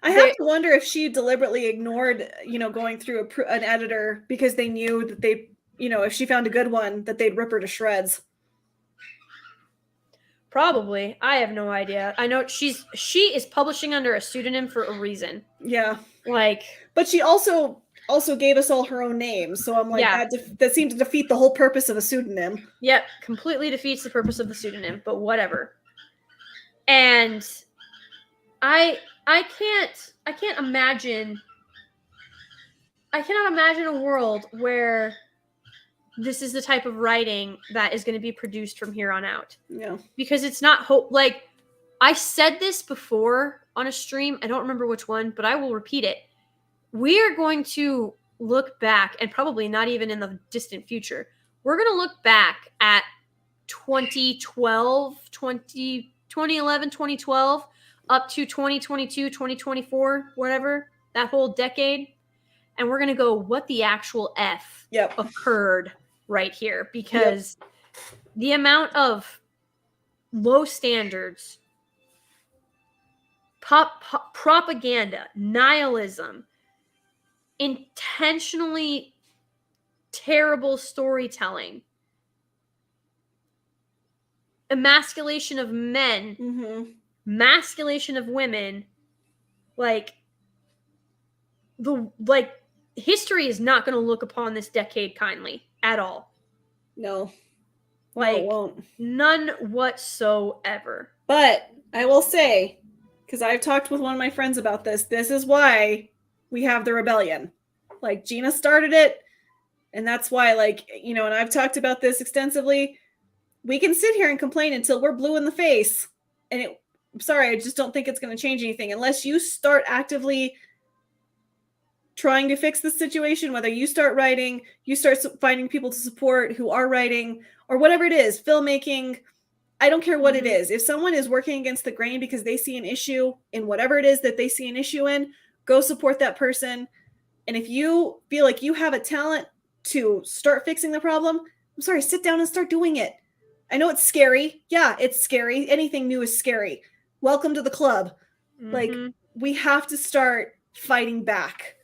have to wonder if she deliberately ignored, going through an editor because they knew that they, if she found a good one, that they'd rip her to shreds. Probably. I have no idea. I know she is publishing under a pseudonym for a reason. Yeah. But she also gave us all her own names, so I'm like, that seemed to defeat the whole purpose of a pseudonym. Yep, completely defeats the purpose of the pseudonym, but whatever. And I cannot imagine a world where this is the type of writing that is going to be produced from here on out. Yeah. Because it's not hope. Like, I said this before on a stream. I don't remember which one, but I will repeat it. We are going to look back, and probably not even in the distant future, we're going to look back at 2011, 2012, up to 2022, 2024, whatever, that whole decade. And we're going to go, what the actual F occurred right here? Because the amount of low standards, propaganda, nihilism, intentionally terrible storytelling, emasculation of men, masculation of women, history is not going to look upon this decade kindly at all. No, it won't. None whatsoever. But I will say, because I've talked with one of my friends about this is why we have the rebellion. Gina started it, and that's why, and I've talked about this extensively. We can sit here and complain until we're blue in the face, and I'm sorry, I just don't think it's going to change anything unless you start actively trying to fix the situation, whether you start writing, you start finding people to support who are writing, or whatever it is, filmmaking. I don't care what it is. If someone is working against the grain because they see an issue in whatever it is that they see an issue in, go support that person. And if you feel like you have a talent to start fixing the problem, I'm sorry, sit down and start doing it. I know it's scary. Yeah, it's scary. Anything new is scary. Welcome to the club. We have to start fighting back.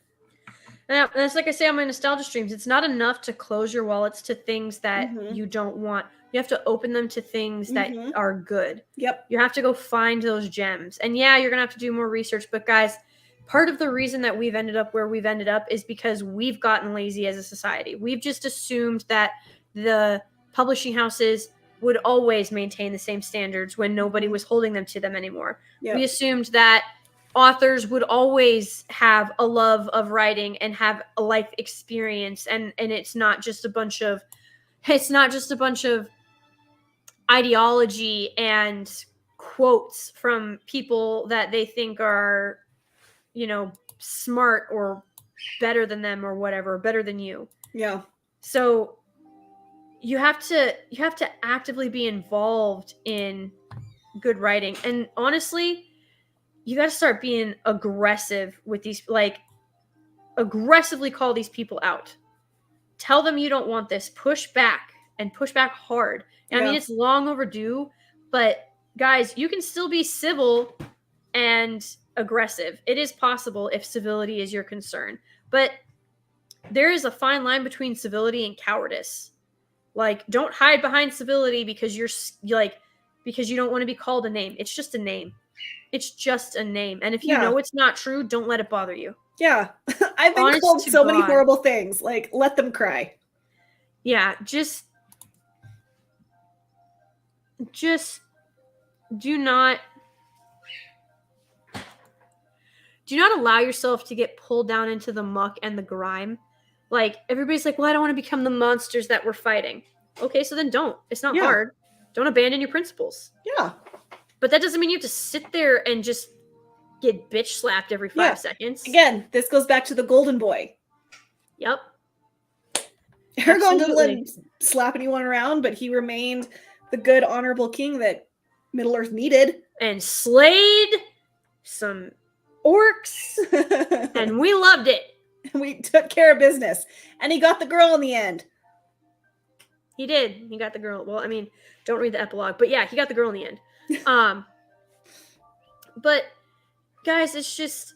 And it's like I say on my nostalgia streams, it's not enough to close your wallets to things that you don't want. You have to open them to things that are good. Yep. You have to go find those gems. And yeah, you're going to have to do more research. But guys, part of the reason that we've ended up where we've ended up is because we've gotten lazy as a society. We've just assumed that the publishing houses would always maintain the same standards when nobody was holding them to them anymore. Yep. We assumed that authors would always have a love of writing and have a life experience, and it's not just a bunch of ideology and quotes from people that they think are, smart or better than them or whatever, better than you. Yeah. So you have to actively be involved in good writing. And honestly, you got to start being aggressive with these, like aggressively call these people out. Tell them you don't want this. Push back and push back hard. I mean, it's long overdue, but guys, you can still be civil and aggressive. It is possible if civility is your concern. But there is a fine line between civility and cowardice. Like, don't hide behind civility because because you don't want to be called a name. It's just a name. It's just a name. And if you know it's not true, don't let it bother you. Yeah. I've been called so many horrible things. Like, let them cry. Yeah, just do not allow yourself to get pulled down into the muck and the grime. Like, everybody's like, well, I don't want to become the monsters that we're fighting. Okay, so then don't. It's not hard. Don't abandon your principles. Yeah. But that doesn't mean you have to sit there and just get bitch slapped every 5 seconds. Again, this goes back to the golden boy. Yep. Aragorn didn't let him slap anyone around, but he remained the good, honorable king that Middle-earth needed. And slayed some orcs, and we loved it. We took care of business. And he got the girl in the end. He did. He got the girl. Well, I mean, don't read the epilogue. But yeah, he got the girl in the end. But, guys, it's just...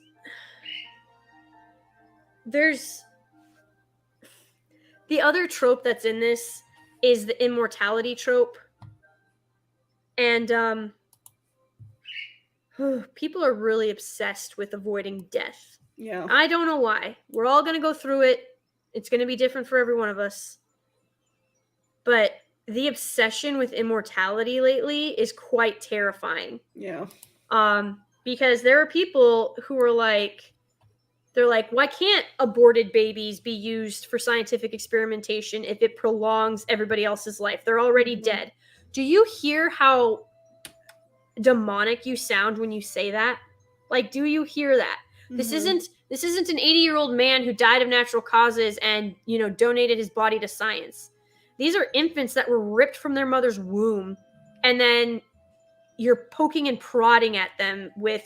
There's... The other trope that's in this is the immortality trope. And, people are really obsessed with avoiding death. Yeah. I don't know why. We're all going to go through it. It's going to be different for every one of us. But the obsession with immortality lately is quite terrifying. Yeah. Because there are people who are like, they're like, why can't aborted babies be used for scientific experimentation if it prolongs everybody else's life? They're already dead. Do you hear how demonic you sound when you say that? Like, do you hear that? This isn't an 80-year-old man who died of natural causes and, donated his body to science. These are infants that were ripped from their mother's womb, and then you're poking and prodding at them with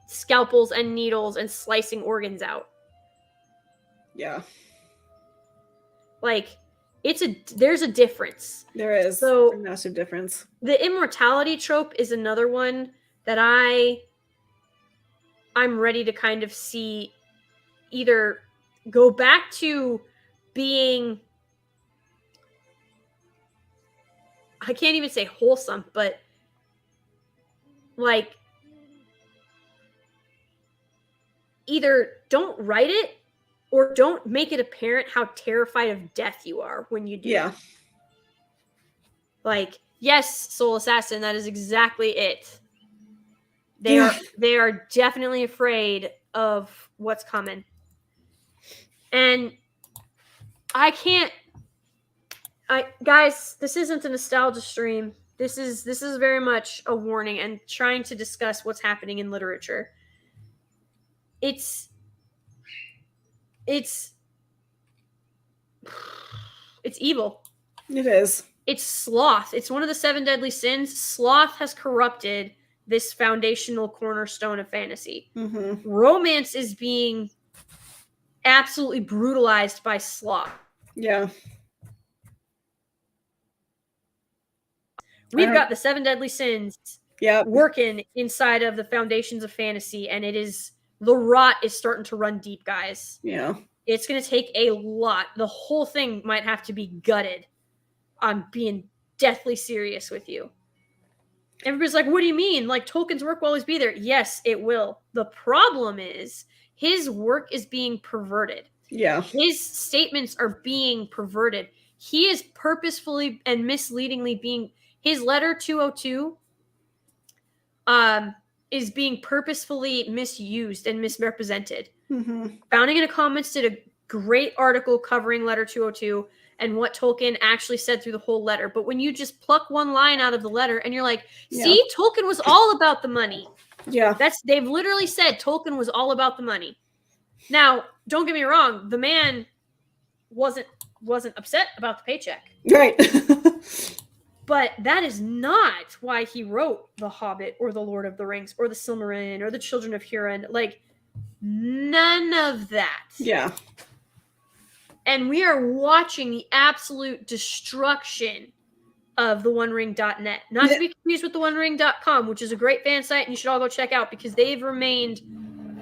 scalpels and needles and slicing organs out. Yeah. Like, there's a difference. There is. So, a massive difference. The immortality trope is another one that I'm ready to kind of see either go back to being, I can't even say wholesome, but like, either don't write it or don't make it apparent how terrified of death you are when you do. Yeah. Like, yes, Soul Assassin, that is exactly it. They are definitely afraid of what's coming. And guys, this isn't a nostalgia stream. This is very much a warning and trying to discuss what's happening in literature. It's evil. It is. It's sloth. It's one of the 7 deadly sins. Sloth has corrupted this foundational cornerstone of fantasy. Mm-hmm. Romance is being absolutely brutalized by sloth. Yeah. We've got the 7 deadly sins Yep. working inside of the foundations of fantasy, and the rot is starting to run deep, guys. Yeah. It's going to take a lot. The whole thing might have to be gutted. I'm being deathly serious with you. Everybody's like, what do you mean? Like, Tolkien's work will always be there. Yes, it will. The problem is his work is being perverted. Yeah. His statements are being perverted. He is purposefully and misleadingly being... His letter 202 is being purposefully misused and misrepresented. Mm-hmm. Founding in a Comments did a great article covering letter 202 and what Tolkien actually said through the whole letter. But when you just pluck one line out of the letter and you're like, see, Tolkien was all about the money. Yeah. They've literally said Tolkien was all about the money. Now, don't get me wrong, the man wasn't upset about the paycheck. Right. But that is not why he wrote The Hobbit or The Lord of the Rings or The Silmarillion or The Children of Hurin. Like, none of that. Yeah. And we are watching the absolute destruction of the OneRing.net. Not to be confused with the OneRing.com, which is a great fan site and you should all go check out because they've remained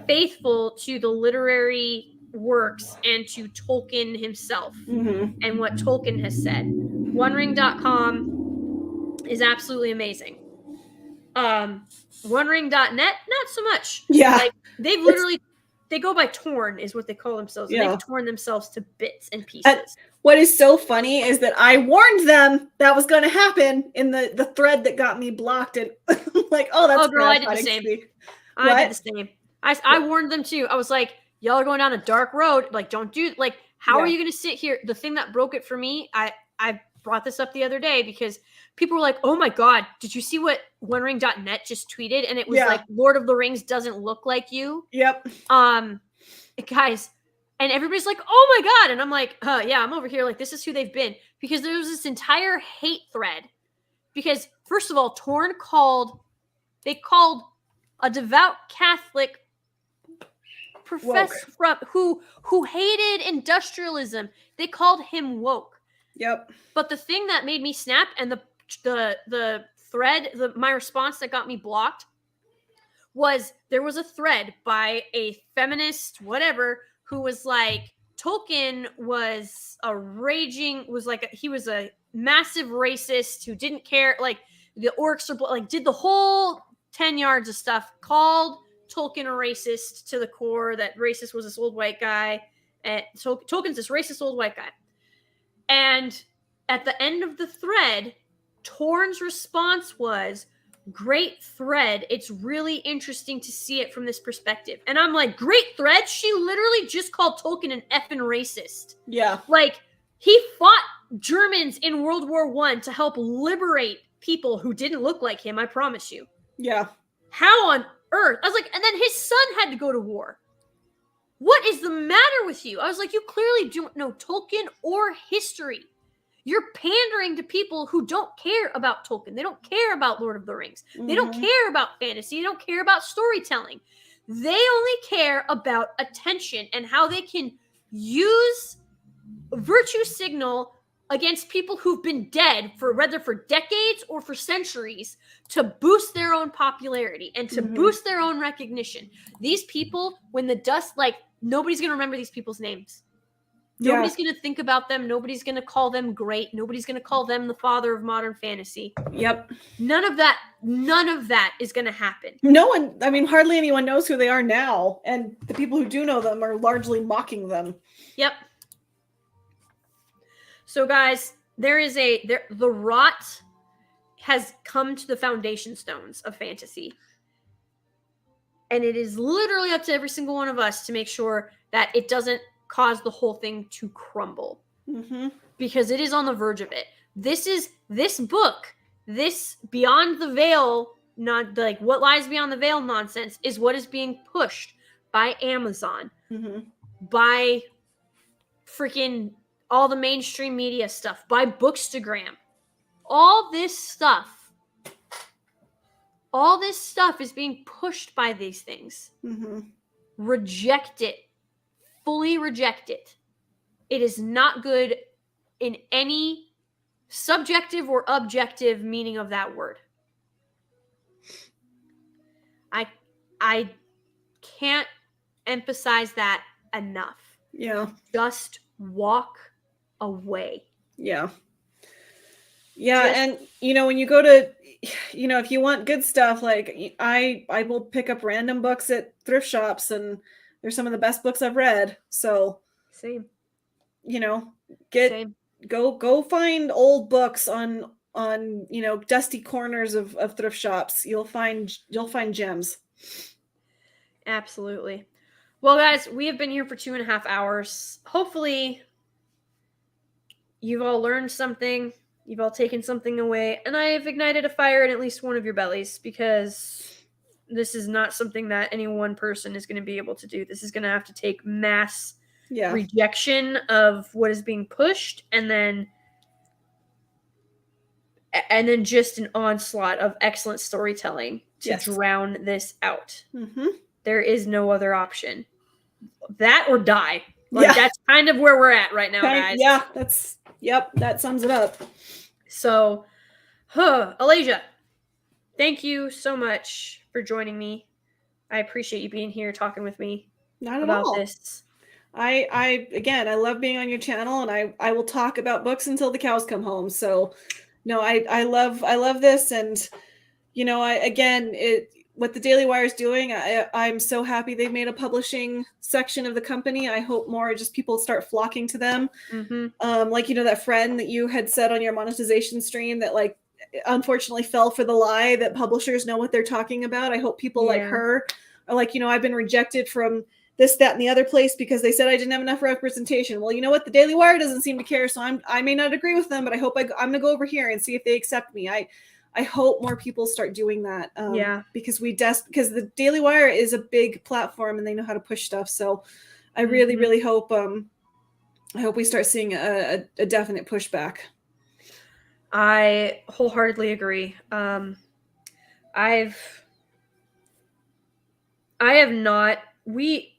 faithful to the literary works and to Tolkien himself and what Tolkien has said. OneRing.com is absolutely amazing. OneRing.net, not so much. Yeah. Like, they've literally, they go by torn is what they call themselves. Yeah. They've torn themselves to bits and pieces. What is so funny is that I warned them that was going to happen in the thread that got me blocked. And like, oh, that's girl, I did the same. I did the same. I warned them too. I was like, y'all are going down a dark road. Like, don't do, like, how are you going to sit here? The thing that broke it for me, I brought this up the other day because people were like, oh my God, did you see what OneRing.net just tweeted? And it was like, Lord of the Rings doesn't look like you. Yep. Guys, and everybody's like, oh my God. And I'm like, yeah, I'm over here. Like, this is who they've been. Because there was this entire hate thread. Because first of all, Torn called a devout Catholic professor who hated industrialism. They called him woke. Yep. But the thing that made me snap and the thread, my response that got me blocked was there was a thread by a feminist, whatever, who was like, Tolkien was he was a massive racist who didn't care, like the orcs are like did the whole 10 yards of stuff, called Tolkien a racist to the core, that racist was this old white guy, and Tolkien's this racist old white guy. And at the end of the thread, Torn's response was, great thread. It's really interesting to see it from this perspective. And I'm like, great thread? She literally just called Tolkien an effing racist. Yeah. Like, he fought Germans in World War I to help liberate people who didn't look like him, I promise you. Yeah. How on earth? I was like, and then his son had to go to war. What is the matter with you? I was like, you clearly don't know Tolkien or history. You're pandering to people who don't care about Tolkien. They don't care about Lord of the Rings. They don't care about fantasy. They don't care about storytelling. They only care about attention and how they can use virtue signal against people who've been dead for whether for decades or for centuries to boost their own popularity and to boost their own recognition. These people, when the dust, like, nobody's going to remember these people's names. Nobody's going to think about them. Nobody's going to call them great. Nobody's going to call them the father of modern fantasy. Yep. None of that is going to happen. No one, I mean, hardly anyone knows who they are now. And the people who do know them are largely mocking them. Yep. So guys, the rot has come to the foundation stones of fantasy. And it is literally up to every single one of us to make sure that it doesn't cause the whole thing to crumble. Because it is on the verge of it. This book, this Beyond the Veil, not like what lies beyond the veil nonsense, is what is being pushed by Amazon, by freaking all the mainstream media stuff, by Bookstagram. All this stuff is being pushed by these things. Reject it. Fully reject it. It is not good in any subjective or objective meaning of that word. I can't emphasize that enough. Yeah. Just walk away. Yeah. Yeah. And, when you go to, if you want good stuff, like I will pick up random books at thrift shops, and they're some of the best books I've read. So same. Go find old books on dusty corners of thrift shops. You'll find gems. Absolutely. Well, guys, we have been here for 2.5 hours. Hopefully you've all learned something. You've all taken something away, and I have ignited a fire in at least one of your bellies, because this is not something that any one person is going to be able to do. This is going to have to take mass Yeah. rejection of what is being pushed, and then just an onslaught of excellent storytelling to drown this out. Mm-hmm. There is no other option. That or die. Like, that's kind of where we're at right now, guys. Yeah, that sums it up. So, Alasia, thank you so much for joining me. I appreciate you being here talking with me about this. Again, I love being on your channel, and I will talk about books until the cows come home. So, no, I love this, and what the Daily Wire is doing, I'm so happy they've made a publishing section of the company. I hope more just people start flocking to them. Mm-hmm. Like, that friend that you had said on your monetization stream that, like, unfortunately fell for the lie that publishers know what they're talking about. I hope people like her are like, I've been rejected from this, that, and the other place because they said I didn't have enough representation. Well, you know what? The Daily Wire doesn't seem to care, so I may not agree with them, but I hope I'm going to go over here and see if they accept me. I hope more people start doing that. Because because the Daily Wire is a big platform and they know how to push stuff. So I really, really hope we start seeing a definite pushback. I wholeheartedly agree. I have not. We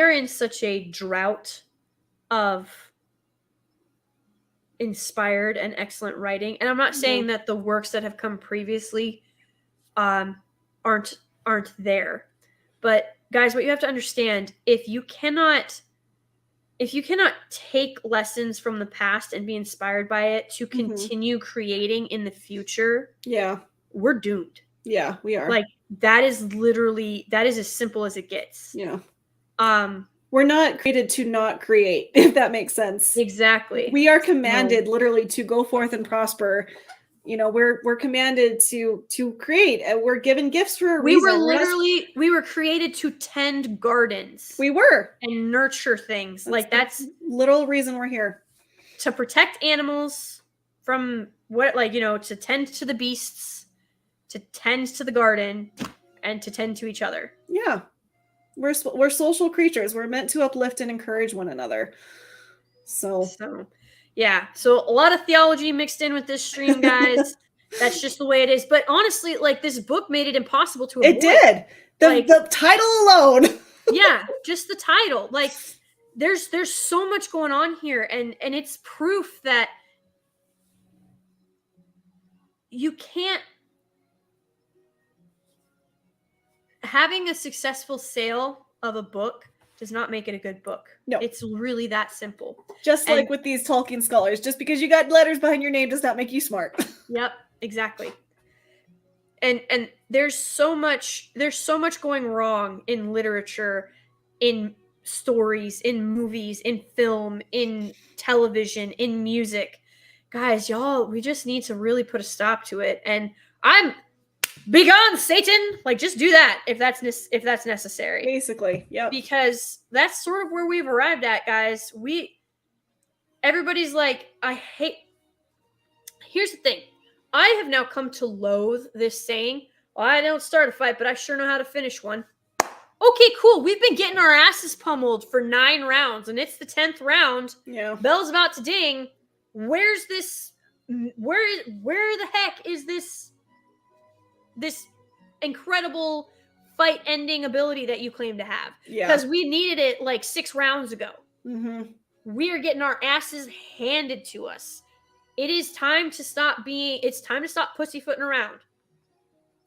are in such a drought of inspired and excellent writing, and I'm not saying that the works that have come previously aren't there, but guys, what you have to understand, if you cannot take lessons from the past and be inspired by it to continue creating in the future, we're doomed. Yeah, we are. Like, that is as simple as it gets. Yeah. We're not created to not create, if that makes sense. Exactly. We are commanded literally to go forth and prosper. We're commanded to create, and we're given gifts for a reason. We were created to tend gardens. We were. And nurture things. That's the literal reason we're here. To protect animals from to tend to the beasts, to tend to the garden, and to tend to each other. Yeah. We're social creatures. We're meant to uplift and encourage one another. So yeah. So a lot of theology mixed in with this stream, guys. That's just the way it is. But honestly, like, this book made it impossible to avoid. It did. The title alone. Yeah, just the title. Like, there's so much going on here, and it's proof that you can't. Having a successful sale of a book does not make it a good book. No. It's really that simple. Just like with these Tolkien scholars, just because you got letters behind your name does not make you smart. Yep, exactly. And there's so much going wrong in literature, in stories, in movies, in film, in television, in music. Guys, we just need to really put a stop to it. And be gone, Satan! Like, just do that if that's necessary. Basically, yeah. Because that's sort of where we've arrived at, guys. Everybody's like, here's the thing. I have now come to loathe this saying, well, I don't start a fight, but I sure know how to finish one. Okay, cool. We've been getting our asses pummeled for 9 rounds, and it's the 10th round. Yeah. Bell's about to ding. Where the heck is this incredible fight ending ability that you claim to have? Yeah. Because we needed it like 6 rounds ago. Mm-hmm. We are getting our asses handed to us. It's time to stop pussyfooting around.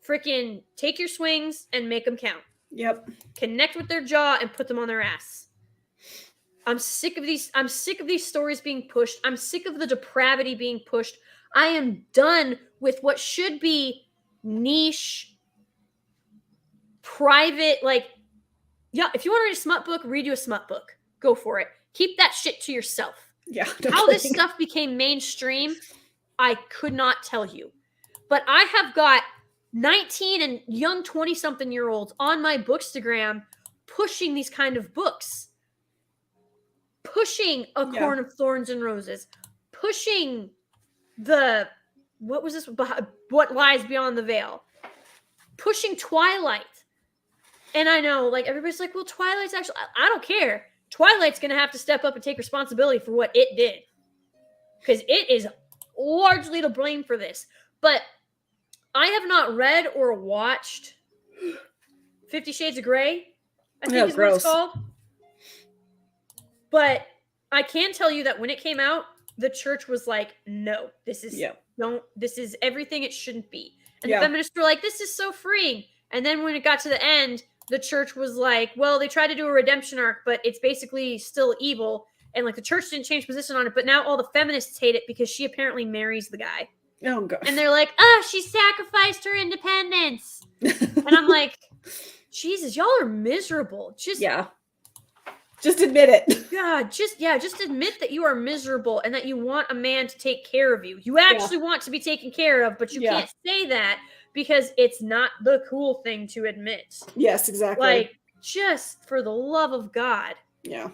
Freaking take your swings and make them count. Yep. Connect with their jaw and put them on their ass. I'm sick of these stories being pushed. I'm sick of the depravity being pushed. I am done with what should be niche, private, if you want to read a smut book, read you a smut book. Go for it. Keep that shit to yourself. Yeah. How this stuff became mainstream, I could not tell you. But I have got 19 and young 20-something-year-olds on my Bookstagram pushing these kind of books. Pushing A Corn of Thorns and Roses. Pushing what was this? What Lies Beyond the Veil. Pushing Twilight. And I know, everybody's like, well, Twilight's actually... I don't care. Twilight's going to have to step up and take responsibility for what it did. Because it is largely to blame for this. But I have not read or watched 50 Shades of Grey, I think is what it's called. But I can tell you that when it came out, the church was like, no, this is this is everything it shouldn't be. And the feminists were like, this is so freeing. And then when it got to the end, the church was like, well, they tried to do a redemption arc, but it's basically still evil. And like the church didn't change position on it, but now all the feminists hate it because she apparently marries the guy. Oh god. And they're like, she sacrificed her independence. And I'm like, Jesus, y'all are miserable. Just admit it. Just admit that you are miserable and that you want a man to take care of you. You actually want to be taken care of, but you can't say that because it's not the cool thing to admit. Yes, exactly. Like, just for the love of God. Yeah.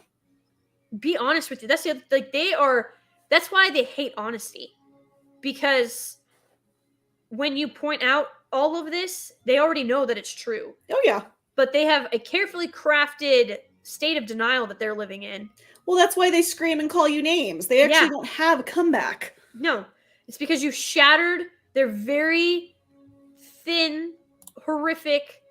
Be honest with you. That's that's why they hate honesty. Because when you point out all of this, they already know that it's true. Oh yeah. But they have a carefully crafted state of denial that they're living in. Well, that's why they scream and call you names. They actually don't have a comeback. No. It's because you shattered their very thin, horrific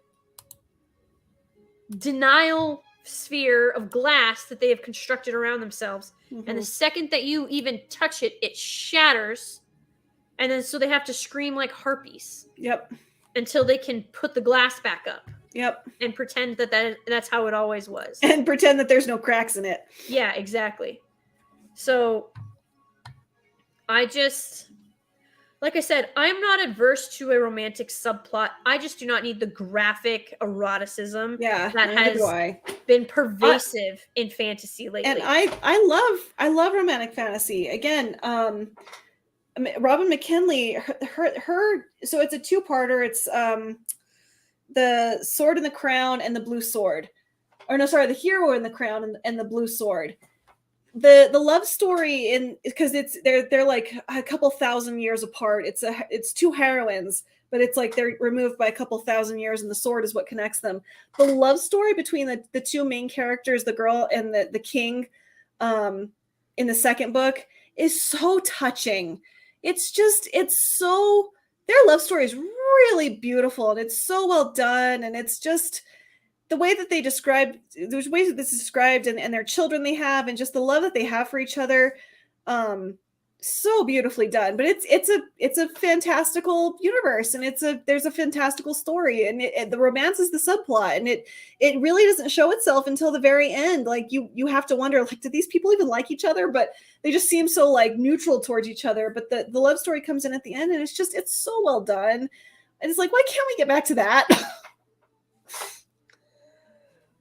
denial sphere of glass that they have constructed around themselves. Mm-hmm. And the second that you even touch it, it shatters. And then so they have to scream like harpies. Yep. Until they can put the glass back up. Yep. And pretend that's how it always was. And pretend that there's no cracks in it. Yeah, exactly. So I just, like I said, I'm not adverse to a romantic subplot. I just do not need the graphic eroticism that has been pervasive in fantasy lately. And I love romantic fantasy. Again, Robin McKinley, her so it's a two-parter. It's the Sword and the Crown and the Blue Sword. Or no, sorry, the Hero and the Crown and the Blue Sword. The love story because they're like a couple thousand years apart. It's two heroines, but it's like they're removed by a couple thousand years, and the sword is what connects them. The love story between the two main characters, the girl and the king, in the second book, is so touching. Their love story is really beautiful, and it's so well done, and it's just the way that there's ways that this is described and their children they have, and just the love that they have for each other. So beautifully done. But it's a fantastical universe, and there's a fantastical story, and the romance is the subplot, and it really doesn't show itself until the very end. Like you have to wonder, like, did these people even like each other? But they just seem so like neutral towards each other. But the love story comes in at the end, and it's so well done. And it's like, why can't we get back to that?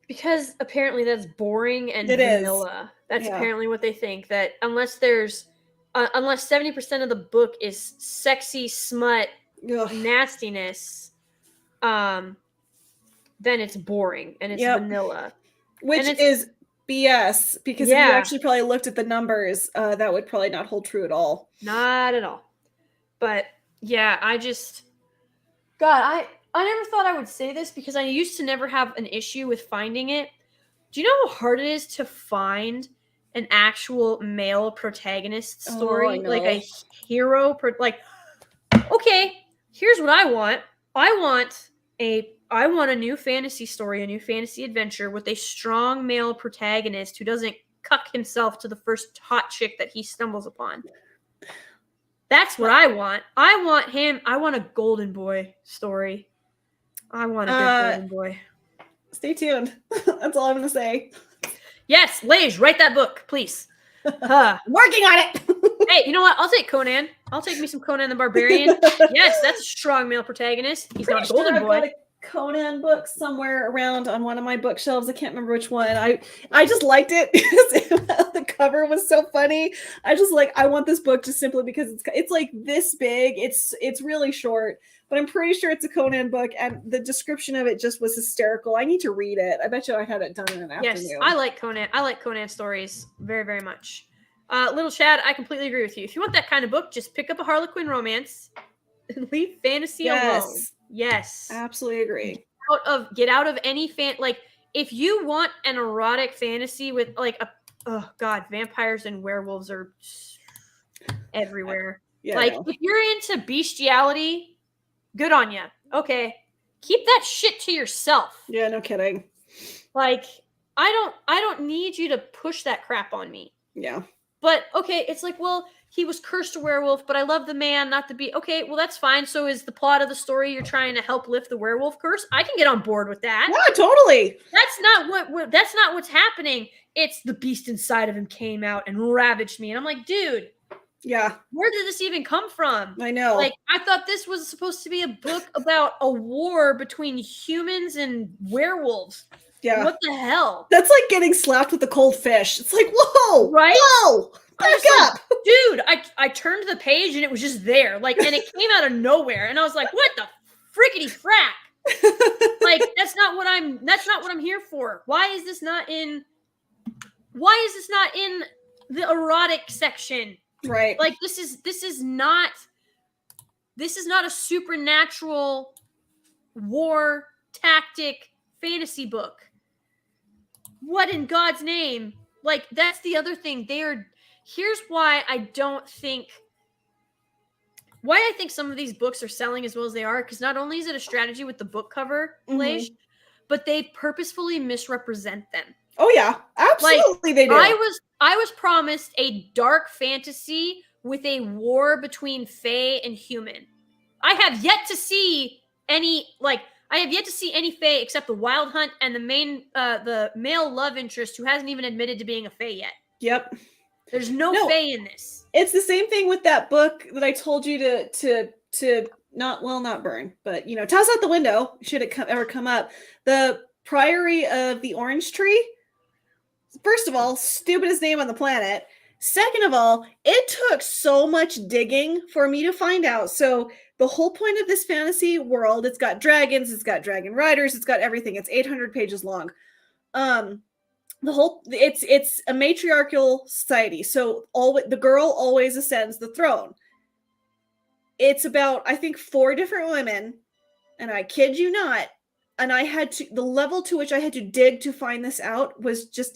Because apparently that's boring and vanilla. That's apparently what they think, that unless 70% of the book is sexy smut nastiness, then it's boring and it's vanilla. Which is BS, because if you actually probably looked at the numbers, that would probably not hold true at all. Not at all. But yeah, I never thought I would say this because I used to never have an issue with finding it. Do you know how hard it is to find an actual male protagonist story? Like a hero, okay, here's what I want. I want a new fantasy story, a new fantasy adventure with a strong male protagonist who doesn't cuck himself to the first hot chick that he stumbles upon. That's what I want. I want a golden boy story. I want a good golden boy. Stay tuned. That's all I'm going to say. Yes, Lage, write that book, please. I'm working on it. Hey, you know what? I'll take Conan. I'll take me some Conan the Barbarian. Yes, that's a strong male protagonist. He's not a golden boy. I've got a Conan book somewhere around on one of my bookshelves. I can't remember which one. I just liked it because the cover was so funny. I want this book just simply because it's like this big. It's really short, but I'm pretty sure it's a Conan book, and the description of it just was hysterical. I need to read it. I bet you I had it done in an afternoon. Yes, I like Conan. I like Conan stories very, very much. Little Chad, I completely agree with you. If you want that kind of book, just pick up a Harlequin romance and leave fantasy alone. Yes. Absolutely agree. Get out of any if you want an erotic fantasy with like oh god, vampires and werewolves are everywhere. Yeah, like if you're into bestiality, good on you. Okay, keep that shit to yourself. Yeah, no kidding. Like I don't need you to push that crap on me. Yeah. But okay, it's like, well, he was cursed a werewolf, but I love the man, not the beast. Okay, well that's fine. So is the plot of the story you're trying to help lift the werewolf curse? I can get on board with that. Yeah, totally. That's not what's happening. It's the beast inside of him came out and ravaged me. And I'm like, dude, yeah, where did this even come from? I know. Like, I thought this was supposed to be a book about a war between humans and werewolves. Yeah. What the hell? That's like getting slapped with a cold fish. It's like, whoa, right? Whoa, back up. Like, dude, I turned the page and it was just there. Like, and it came out of nowhere. And I was like, what the frickety frack? Like, that's not what I'm here for. Why is this not in the erotic section? Right. Like, this is not a supernatural war tactic fantasy book. What in God's name? Like, that's the other thing. Here's why I think some of these books are selling as well as they are, because not only is it a strategy with the book cover, Leish, but they purposefully misrepresent them. Oh yeah, absolutely, they do. I was promised a dark fantasy with a war between fae and human. I have yet to see any fae except the Wild Hunt and the male love interest who hasn't even admitted to being a fae yet. Yep. There's no fae in this. It's the same thing with that book that I told you to not burn, but toss out the window should it ever come up. The Priory of the Orange Tree. First of all, stupidest name on the planet. Second of all, it took so much digging for me to find out. So the whole point of this fantasy world, it's got dragons, it's got dragon riders, it's got everything. It's 800 pages long. It's a matriarchal society. So the girl always ascends the throne. It's about, I think, 4 different women, and I kid you not. And the level to which I had to dig to find this out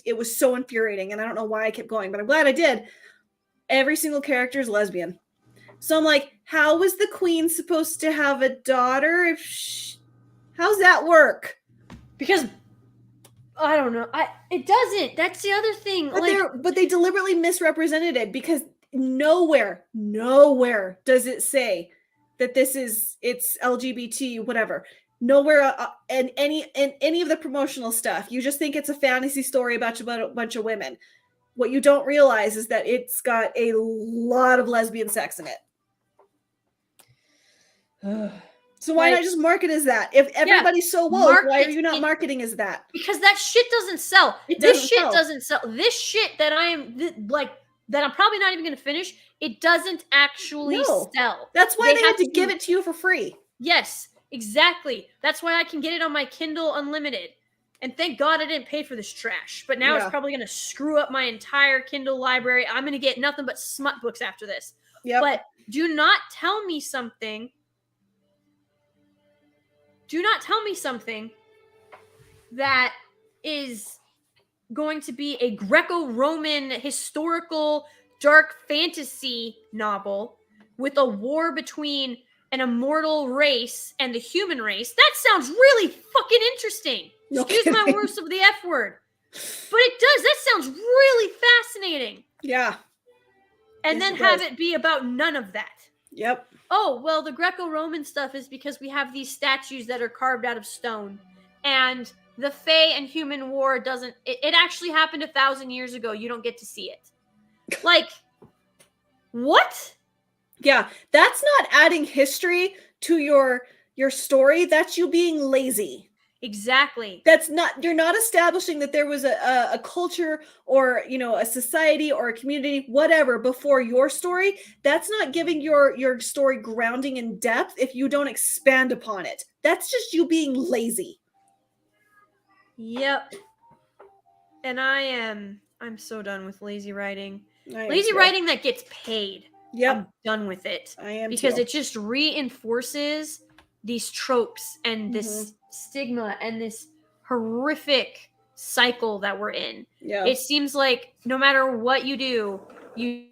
it was so infuriating. And I don't know why I kept going, but I'm glad I did. Every single character is lesbian. So I'm like, how was the queen supposed to have a daughter? How's that work? Because I don't know. It doesn't. That's the other thing. But they deliberately misrepresented it, because nowhere does it say that it's LGBT, whatever. Nowhere in any of the promotional stuff. You just think it's a fantasy story about a bunch of women. What you don't realize is that it's got a lot of lesbian sex in it. So why not just market as that? If everybody's so woke, why are you not marketing as that? Because that shit doesn't sell. This shit doesn't sell. This shit that that I'm probably not even going to finish, it doesn't actually sell. That's why they had to give it to you for free. Yes. Exactly. That's why I can get it on my Kindle Unlimited. And thank God I didn't pay for this trash. But now it's probably going to screw up my entire Kindle library. I'm going to get nothing but smut books after this. Yep. But do not tell me something that is going to be a Greco-Roman historical dark fantasy novel with a war between an immortal race and the human race. That sounds really fucking interesting. Excuse my worst of the F word. But it does. That sounds really fascinating. Yeah. And then have it be about none of that. Yep. Oh, well, the Greco-Roman stuff is because we have these statues that are carved out of stone. And the Fae and human war it actually happened 1,000 years ago. You don't get to see it. Like, what? Yeah, that's not adding history to your story. That's you being lazy. Exactly. You're not establishing that there was a culture or, a society or a community, whatever, before your story. That's not giving your story grounding and depth if you don't expand upon it. That's just you being lazy. Yep. And I'm so done with lazy writing. Lazy writing that gets paid. Yep. I'm done with it. I am because too. It just reinforces these tropes and this stigma and this horrific cycle that we're in. Yeah. It seems like no matter what you do, you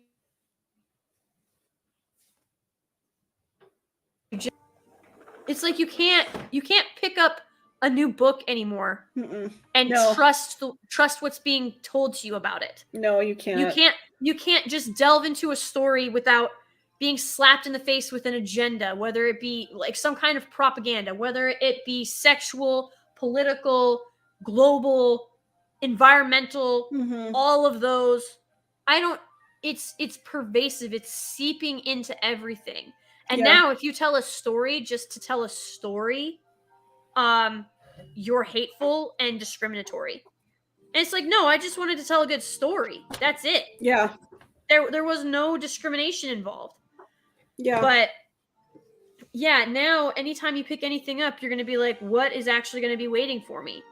just, it's like you can't pick up a new book anymore and No. trust what's being told to you about it. No, you can't. You can't just delve into a story without being slapped in the face with an agenda, whether it be like some kind of propaganda, whether it be sexual, political, global, environmental, all of those. It's pervasive. It's seeping into everything. And now if you tell a story just to tell a story, you're hateful and discriminatory. And it's like, no, I just wanted to tell a good story. That's it. Yeah. There was no discrimination involved. Yeah. But yeah, now anytime you pick anything up, you're going to be like, what is actually going to be waiting for me?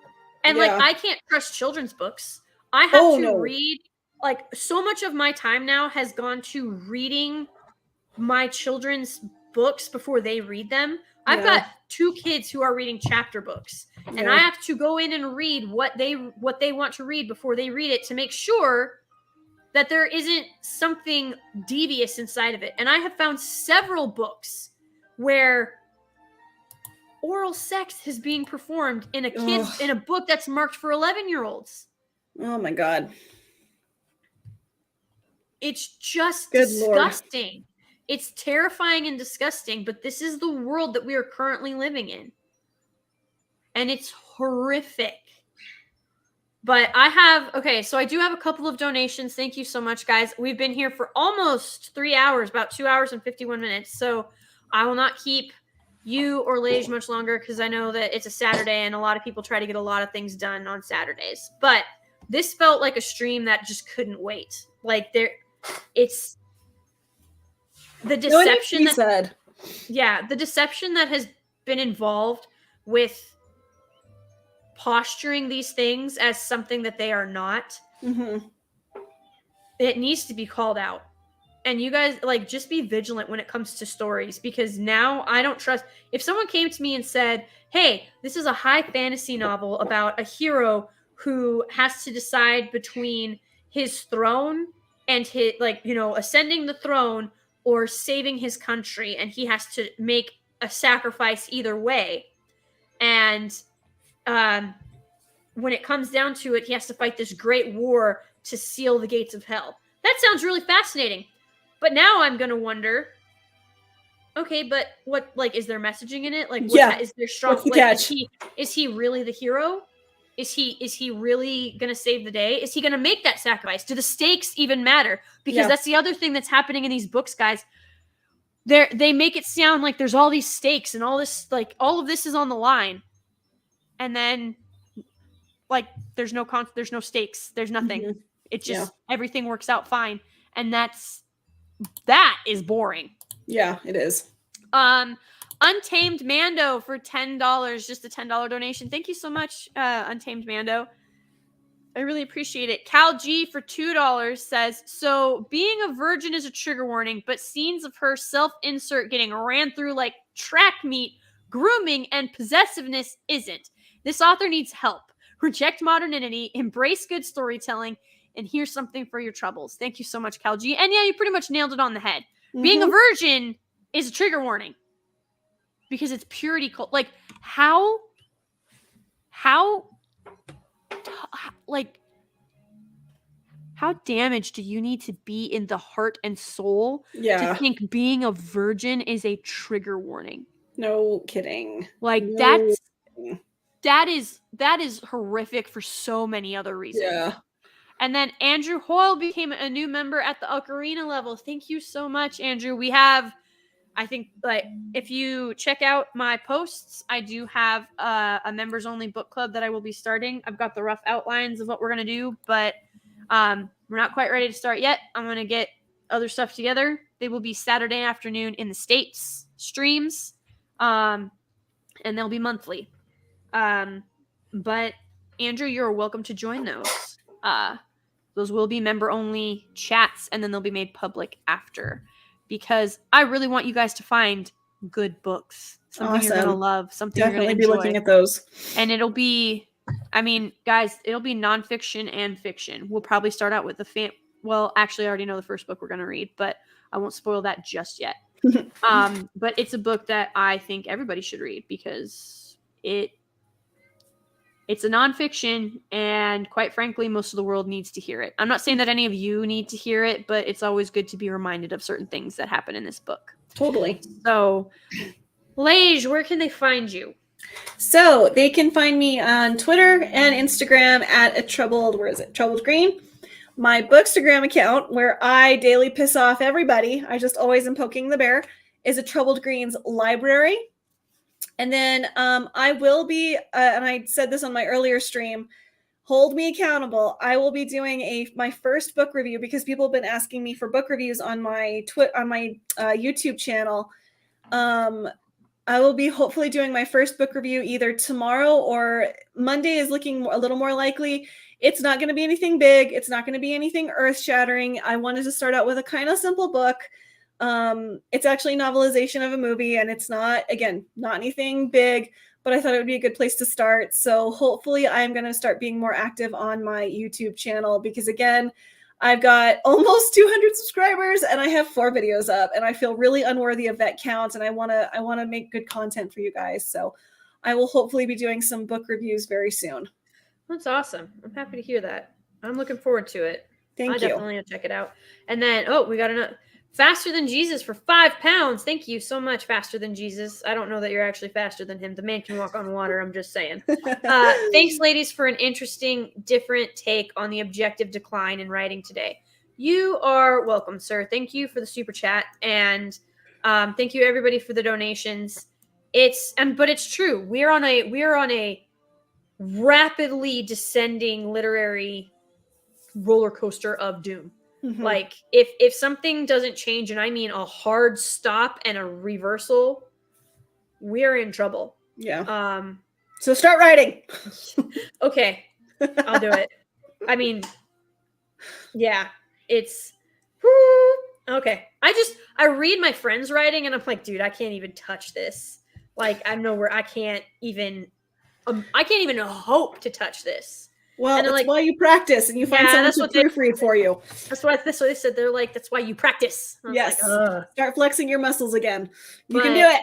And like, I can't trust children's books. I have to read, like, so much of my time now has gone to reading my children's books before they read them. I've got 2 kids who are reading chapter books, and I have to go in and read what they want to read before they read it to make sure that there isn't something devious inside of it. And I have found several books where oral sex is being performed in a book that's marked for 11-year-olds. Oh my God. It's just disgusting. Lord. It's terrifying and disgusting, but this is the world that we are currently living in. And it's horrific. But so I do have a couple of donations. Thank you so much, guys. We've been here for almost 3 hours, about 2 hours and 51 minutes. So I will not keep you or Lage much longer because I know that it's a Saturday and a lot of people try to get a lot of things done on Saturdays. But this felt like a stream that just couldn't wait. Like it's the deception the deception that has been involved with posturing these things as something that they are not. It needs to be called out. And you guys, like, just be vigilant when it comes to stories, because now I don't trust. If someone came to me and said, hey, this is a high fantasy novel about a hero who has to decide between his throne and his, like, you know, ascending the throne or saving his country, and he has to make a sacrifice either way. And when it comes down to it, he has to fight this great war to seal the gates of hell. That sounds really fascinating. But now I'm going to wonder, okay, but what, like, is there messaging in it? Like, is there strong, like, is he really the hero? Is he really going to save the day? Is he going to make that sacrifice? Do the stakes even matter? Because that's the other thing that's happening in these books, guys. They make it sound like there's all these stakes and all this, like, all of this is on the line. And then, like, there's no stakes. There's nothing. It just, everything works out fine. And that is boring. Yeah, it is. Untamed Mando for $10, just a $10 donation. Thank you so much, Untamed Mando. I really appreciate it. Cal G for $2 says, so being a virgin is a trigger warning, but scenes of her self-insert getting ran through like track meet, grooming, and possessiveness isn't. This author needs help. Reject modernity, embrace good storytelling, and here's something for your troubles. Thank you so much, Cal G. And yeah, you pretty much nailed it on the head. Being a virgin is a trigger warning. Because it's purity cult. Like, how damaged do you need to be in the heart and soul to think being a virgin is a trigger warning? No kidding. Like, that is horrific for so many other reasons. Yeah. And then Andrew Hoyle became a new member at the Ocarina level. Thank you so much, Andrew. We have, I think, like, if you check out my posts, I do have a members only book club that I will be starting. I've got the rough outlines of what we're going to do, but we're not quite ready to start yet. I'm going to get other stuff together. They will be Saturday afternoon in the States streams, and they'll be monthly. But Andrew, you're welcome to join those. Those will be member only chats, and then they'll be made public after. Because I really want you guys to find good books. Something you're going to love. Something Definitely you're going to enjoy. Be looking at those. And it'll be I mean, guys, it'll be nonfiction and fiction. We'll probably start out with well, actually, I already know the first book we're going to read, but I won't spoil that just yet. But it's a book that I think everybody should read because it's a nonfiction, and quite frankly, most of the world needs to hear it. I'm not saying that any of you need to hear it, but it's always good to be reminded of certain things that happen in this book. Totally. So, Lage, where can they find you? So they can find me on Twitter and Instagram at Troubled Green. My Bookstagram account, where I daily piss off everybody, I just always am poking the bear, is a Troubled Greens library. And then I will be, and I said this on my earlier stream, hold me accountable. I will be doing my first book review because people have been asking me for book reviews on my YouTube channel. I will be hopefully doing my first book review either tomorrow or Monday is looking a little more likely. It's not going to be anything big. It's not going to be anything earth-shattering. I wanted to start out with a kind of simple book. It's actually a novelization of a movie, and it's not anything big, but I thought it would be a good place to start. So hopefully I'm going to start being more active on my YouTube channel because, again, I've got almost 200 subscribers and I have 4 videos up, and I feel really unworthy of that count, and I want to make good content for you guys. So I will hopefully be doing some book reviews very soon. That's awesome. I'm happy to hear that. I'm looking forward to it. Thank you. Definitely will check it out. And then, we got another Faster Than Jesus for £5. Thank you so much, Faster Than Jesus. I don't know that you're actually faster than him. The man can walk on water. I'm just saying. Thanks, ladies, for an interesting, different take on the objective decline in writing today. You are welcome, sir. Thank you for the super chat, and thank you everybody for the donations. But it's true. We're on a rapidly descending literary roller coaster of doom. Mm-hmm. Like if something doesn't change, and I mean a hard stop and a reversal, we're in trouble. Yeah. So start writing. Okay. I'll do it. I mean, yeah, it's okay. I read my friends' writing and I'm like, dude, I can't even touch this. Like, I know where I can't even hope to touch this. Well, that's why you practice and you find someone to proofread for you. That's what they said. They're like, that's why you practice. Yes. Like, start flexing your muscles again. You can do it.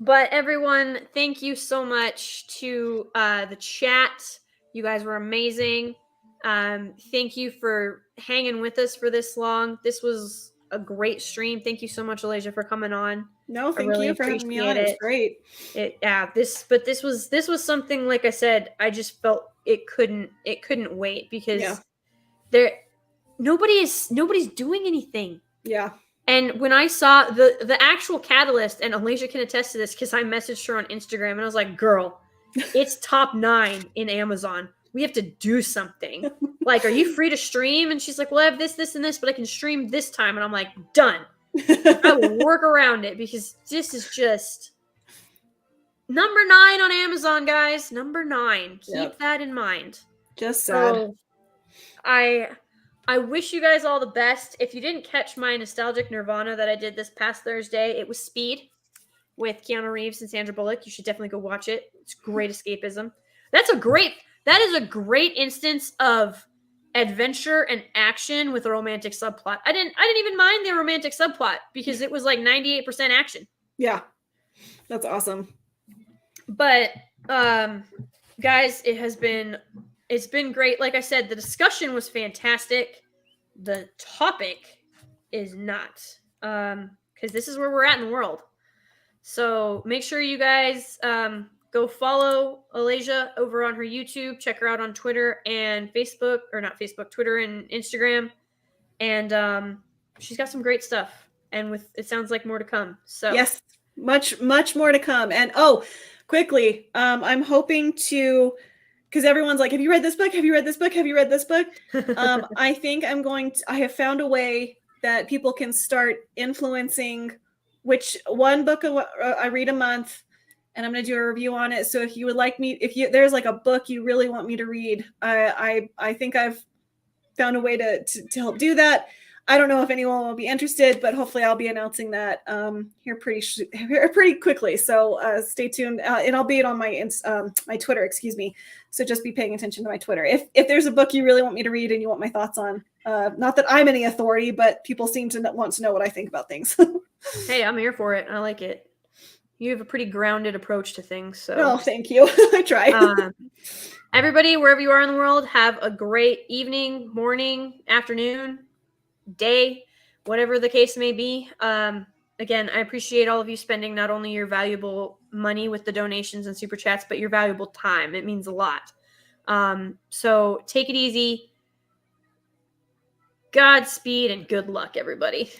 But everyone, thank you so much to the chat. You guys were amazing. Thank you for hanging with us for this long. This was a great stream. Thank you so much, Elijah, for coming on. No, thank you for having me on. It was great. This was something, like I said, I just felt it couldn't wait because nobody's doing anything. Yeah. And when I saw the actual catalyst, and Alicia can attest to this because I messaged her on Instagram and I was like, girl, it's top 9 in Amazon. We have to do something. Like, are you free to stream? And she's like, well, I have this, and this, but I can stream this time. And I'm like, done. I will work around it because this is just number 9 on Amazon, guys. Number 9. Keep that in mind. Just sad. So, I wish you guys all the best. If you didn't catch my nostalgic Nirvana that I did this past Thursday, it was Speed with Keanu Reeves and Sandra Bullock. You should definitely go watch it. It's great escapism. That is a great instance of adventure and action with a romantic subplot. I didn't even mind the romantic subplot because it was like 98% action. Yeah. That's awesome. But guys, it's been great. Like I said, the discussion was fantastic. The topic is not, because this is where we're at in the world. So make sure you guys go follow Alasia over on her YouTube. Check her out on Twitter and Facebook, or not Facebook, Twitter and Instagram. And she's got some great stuff. And it sounds like more to come. So yes, much more to come. And quickly, I'm hoping to, because everyone's like, have you read this book? Have you read this book? Have you read this book? I think I have found a way that people can start influencing which one book I read a month, and I'm going to do a review on it. So if you would like me, there's like a book you really want me to read, I think I've found a way to help do that. I don't know if anyone will be interested, but hopefully I'll be announcing that here pretty quickly. So stay tuned, and I'll be it on my my Twitter, excuse me. So just be paying attention to my Twitter. If there's a book you really want me to read and you want my thoughts on, not that I'm any authority, but people seem to want to know what I think about things. Hey, I'm here for it. I like it. You have a pretty grounded approach to things. So, oh, thank you. I try. Everybody, wherever you are in the world, have a great evening, morning, afternoon, day, whatever the case may be. Again, I appreciate all of you spending not only your valuable money with the donations and super chats, but your valuable time. It means a lot. So take it easy. Godspeed and good luck, everybody.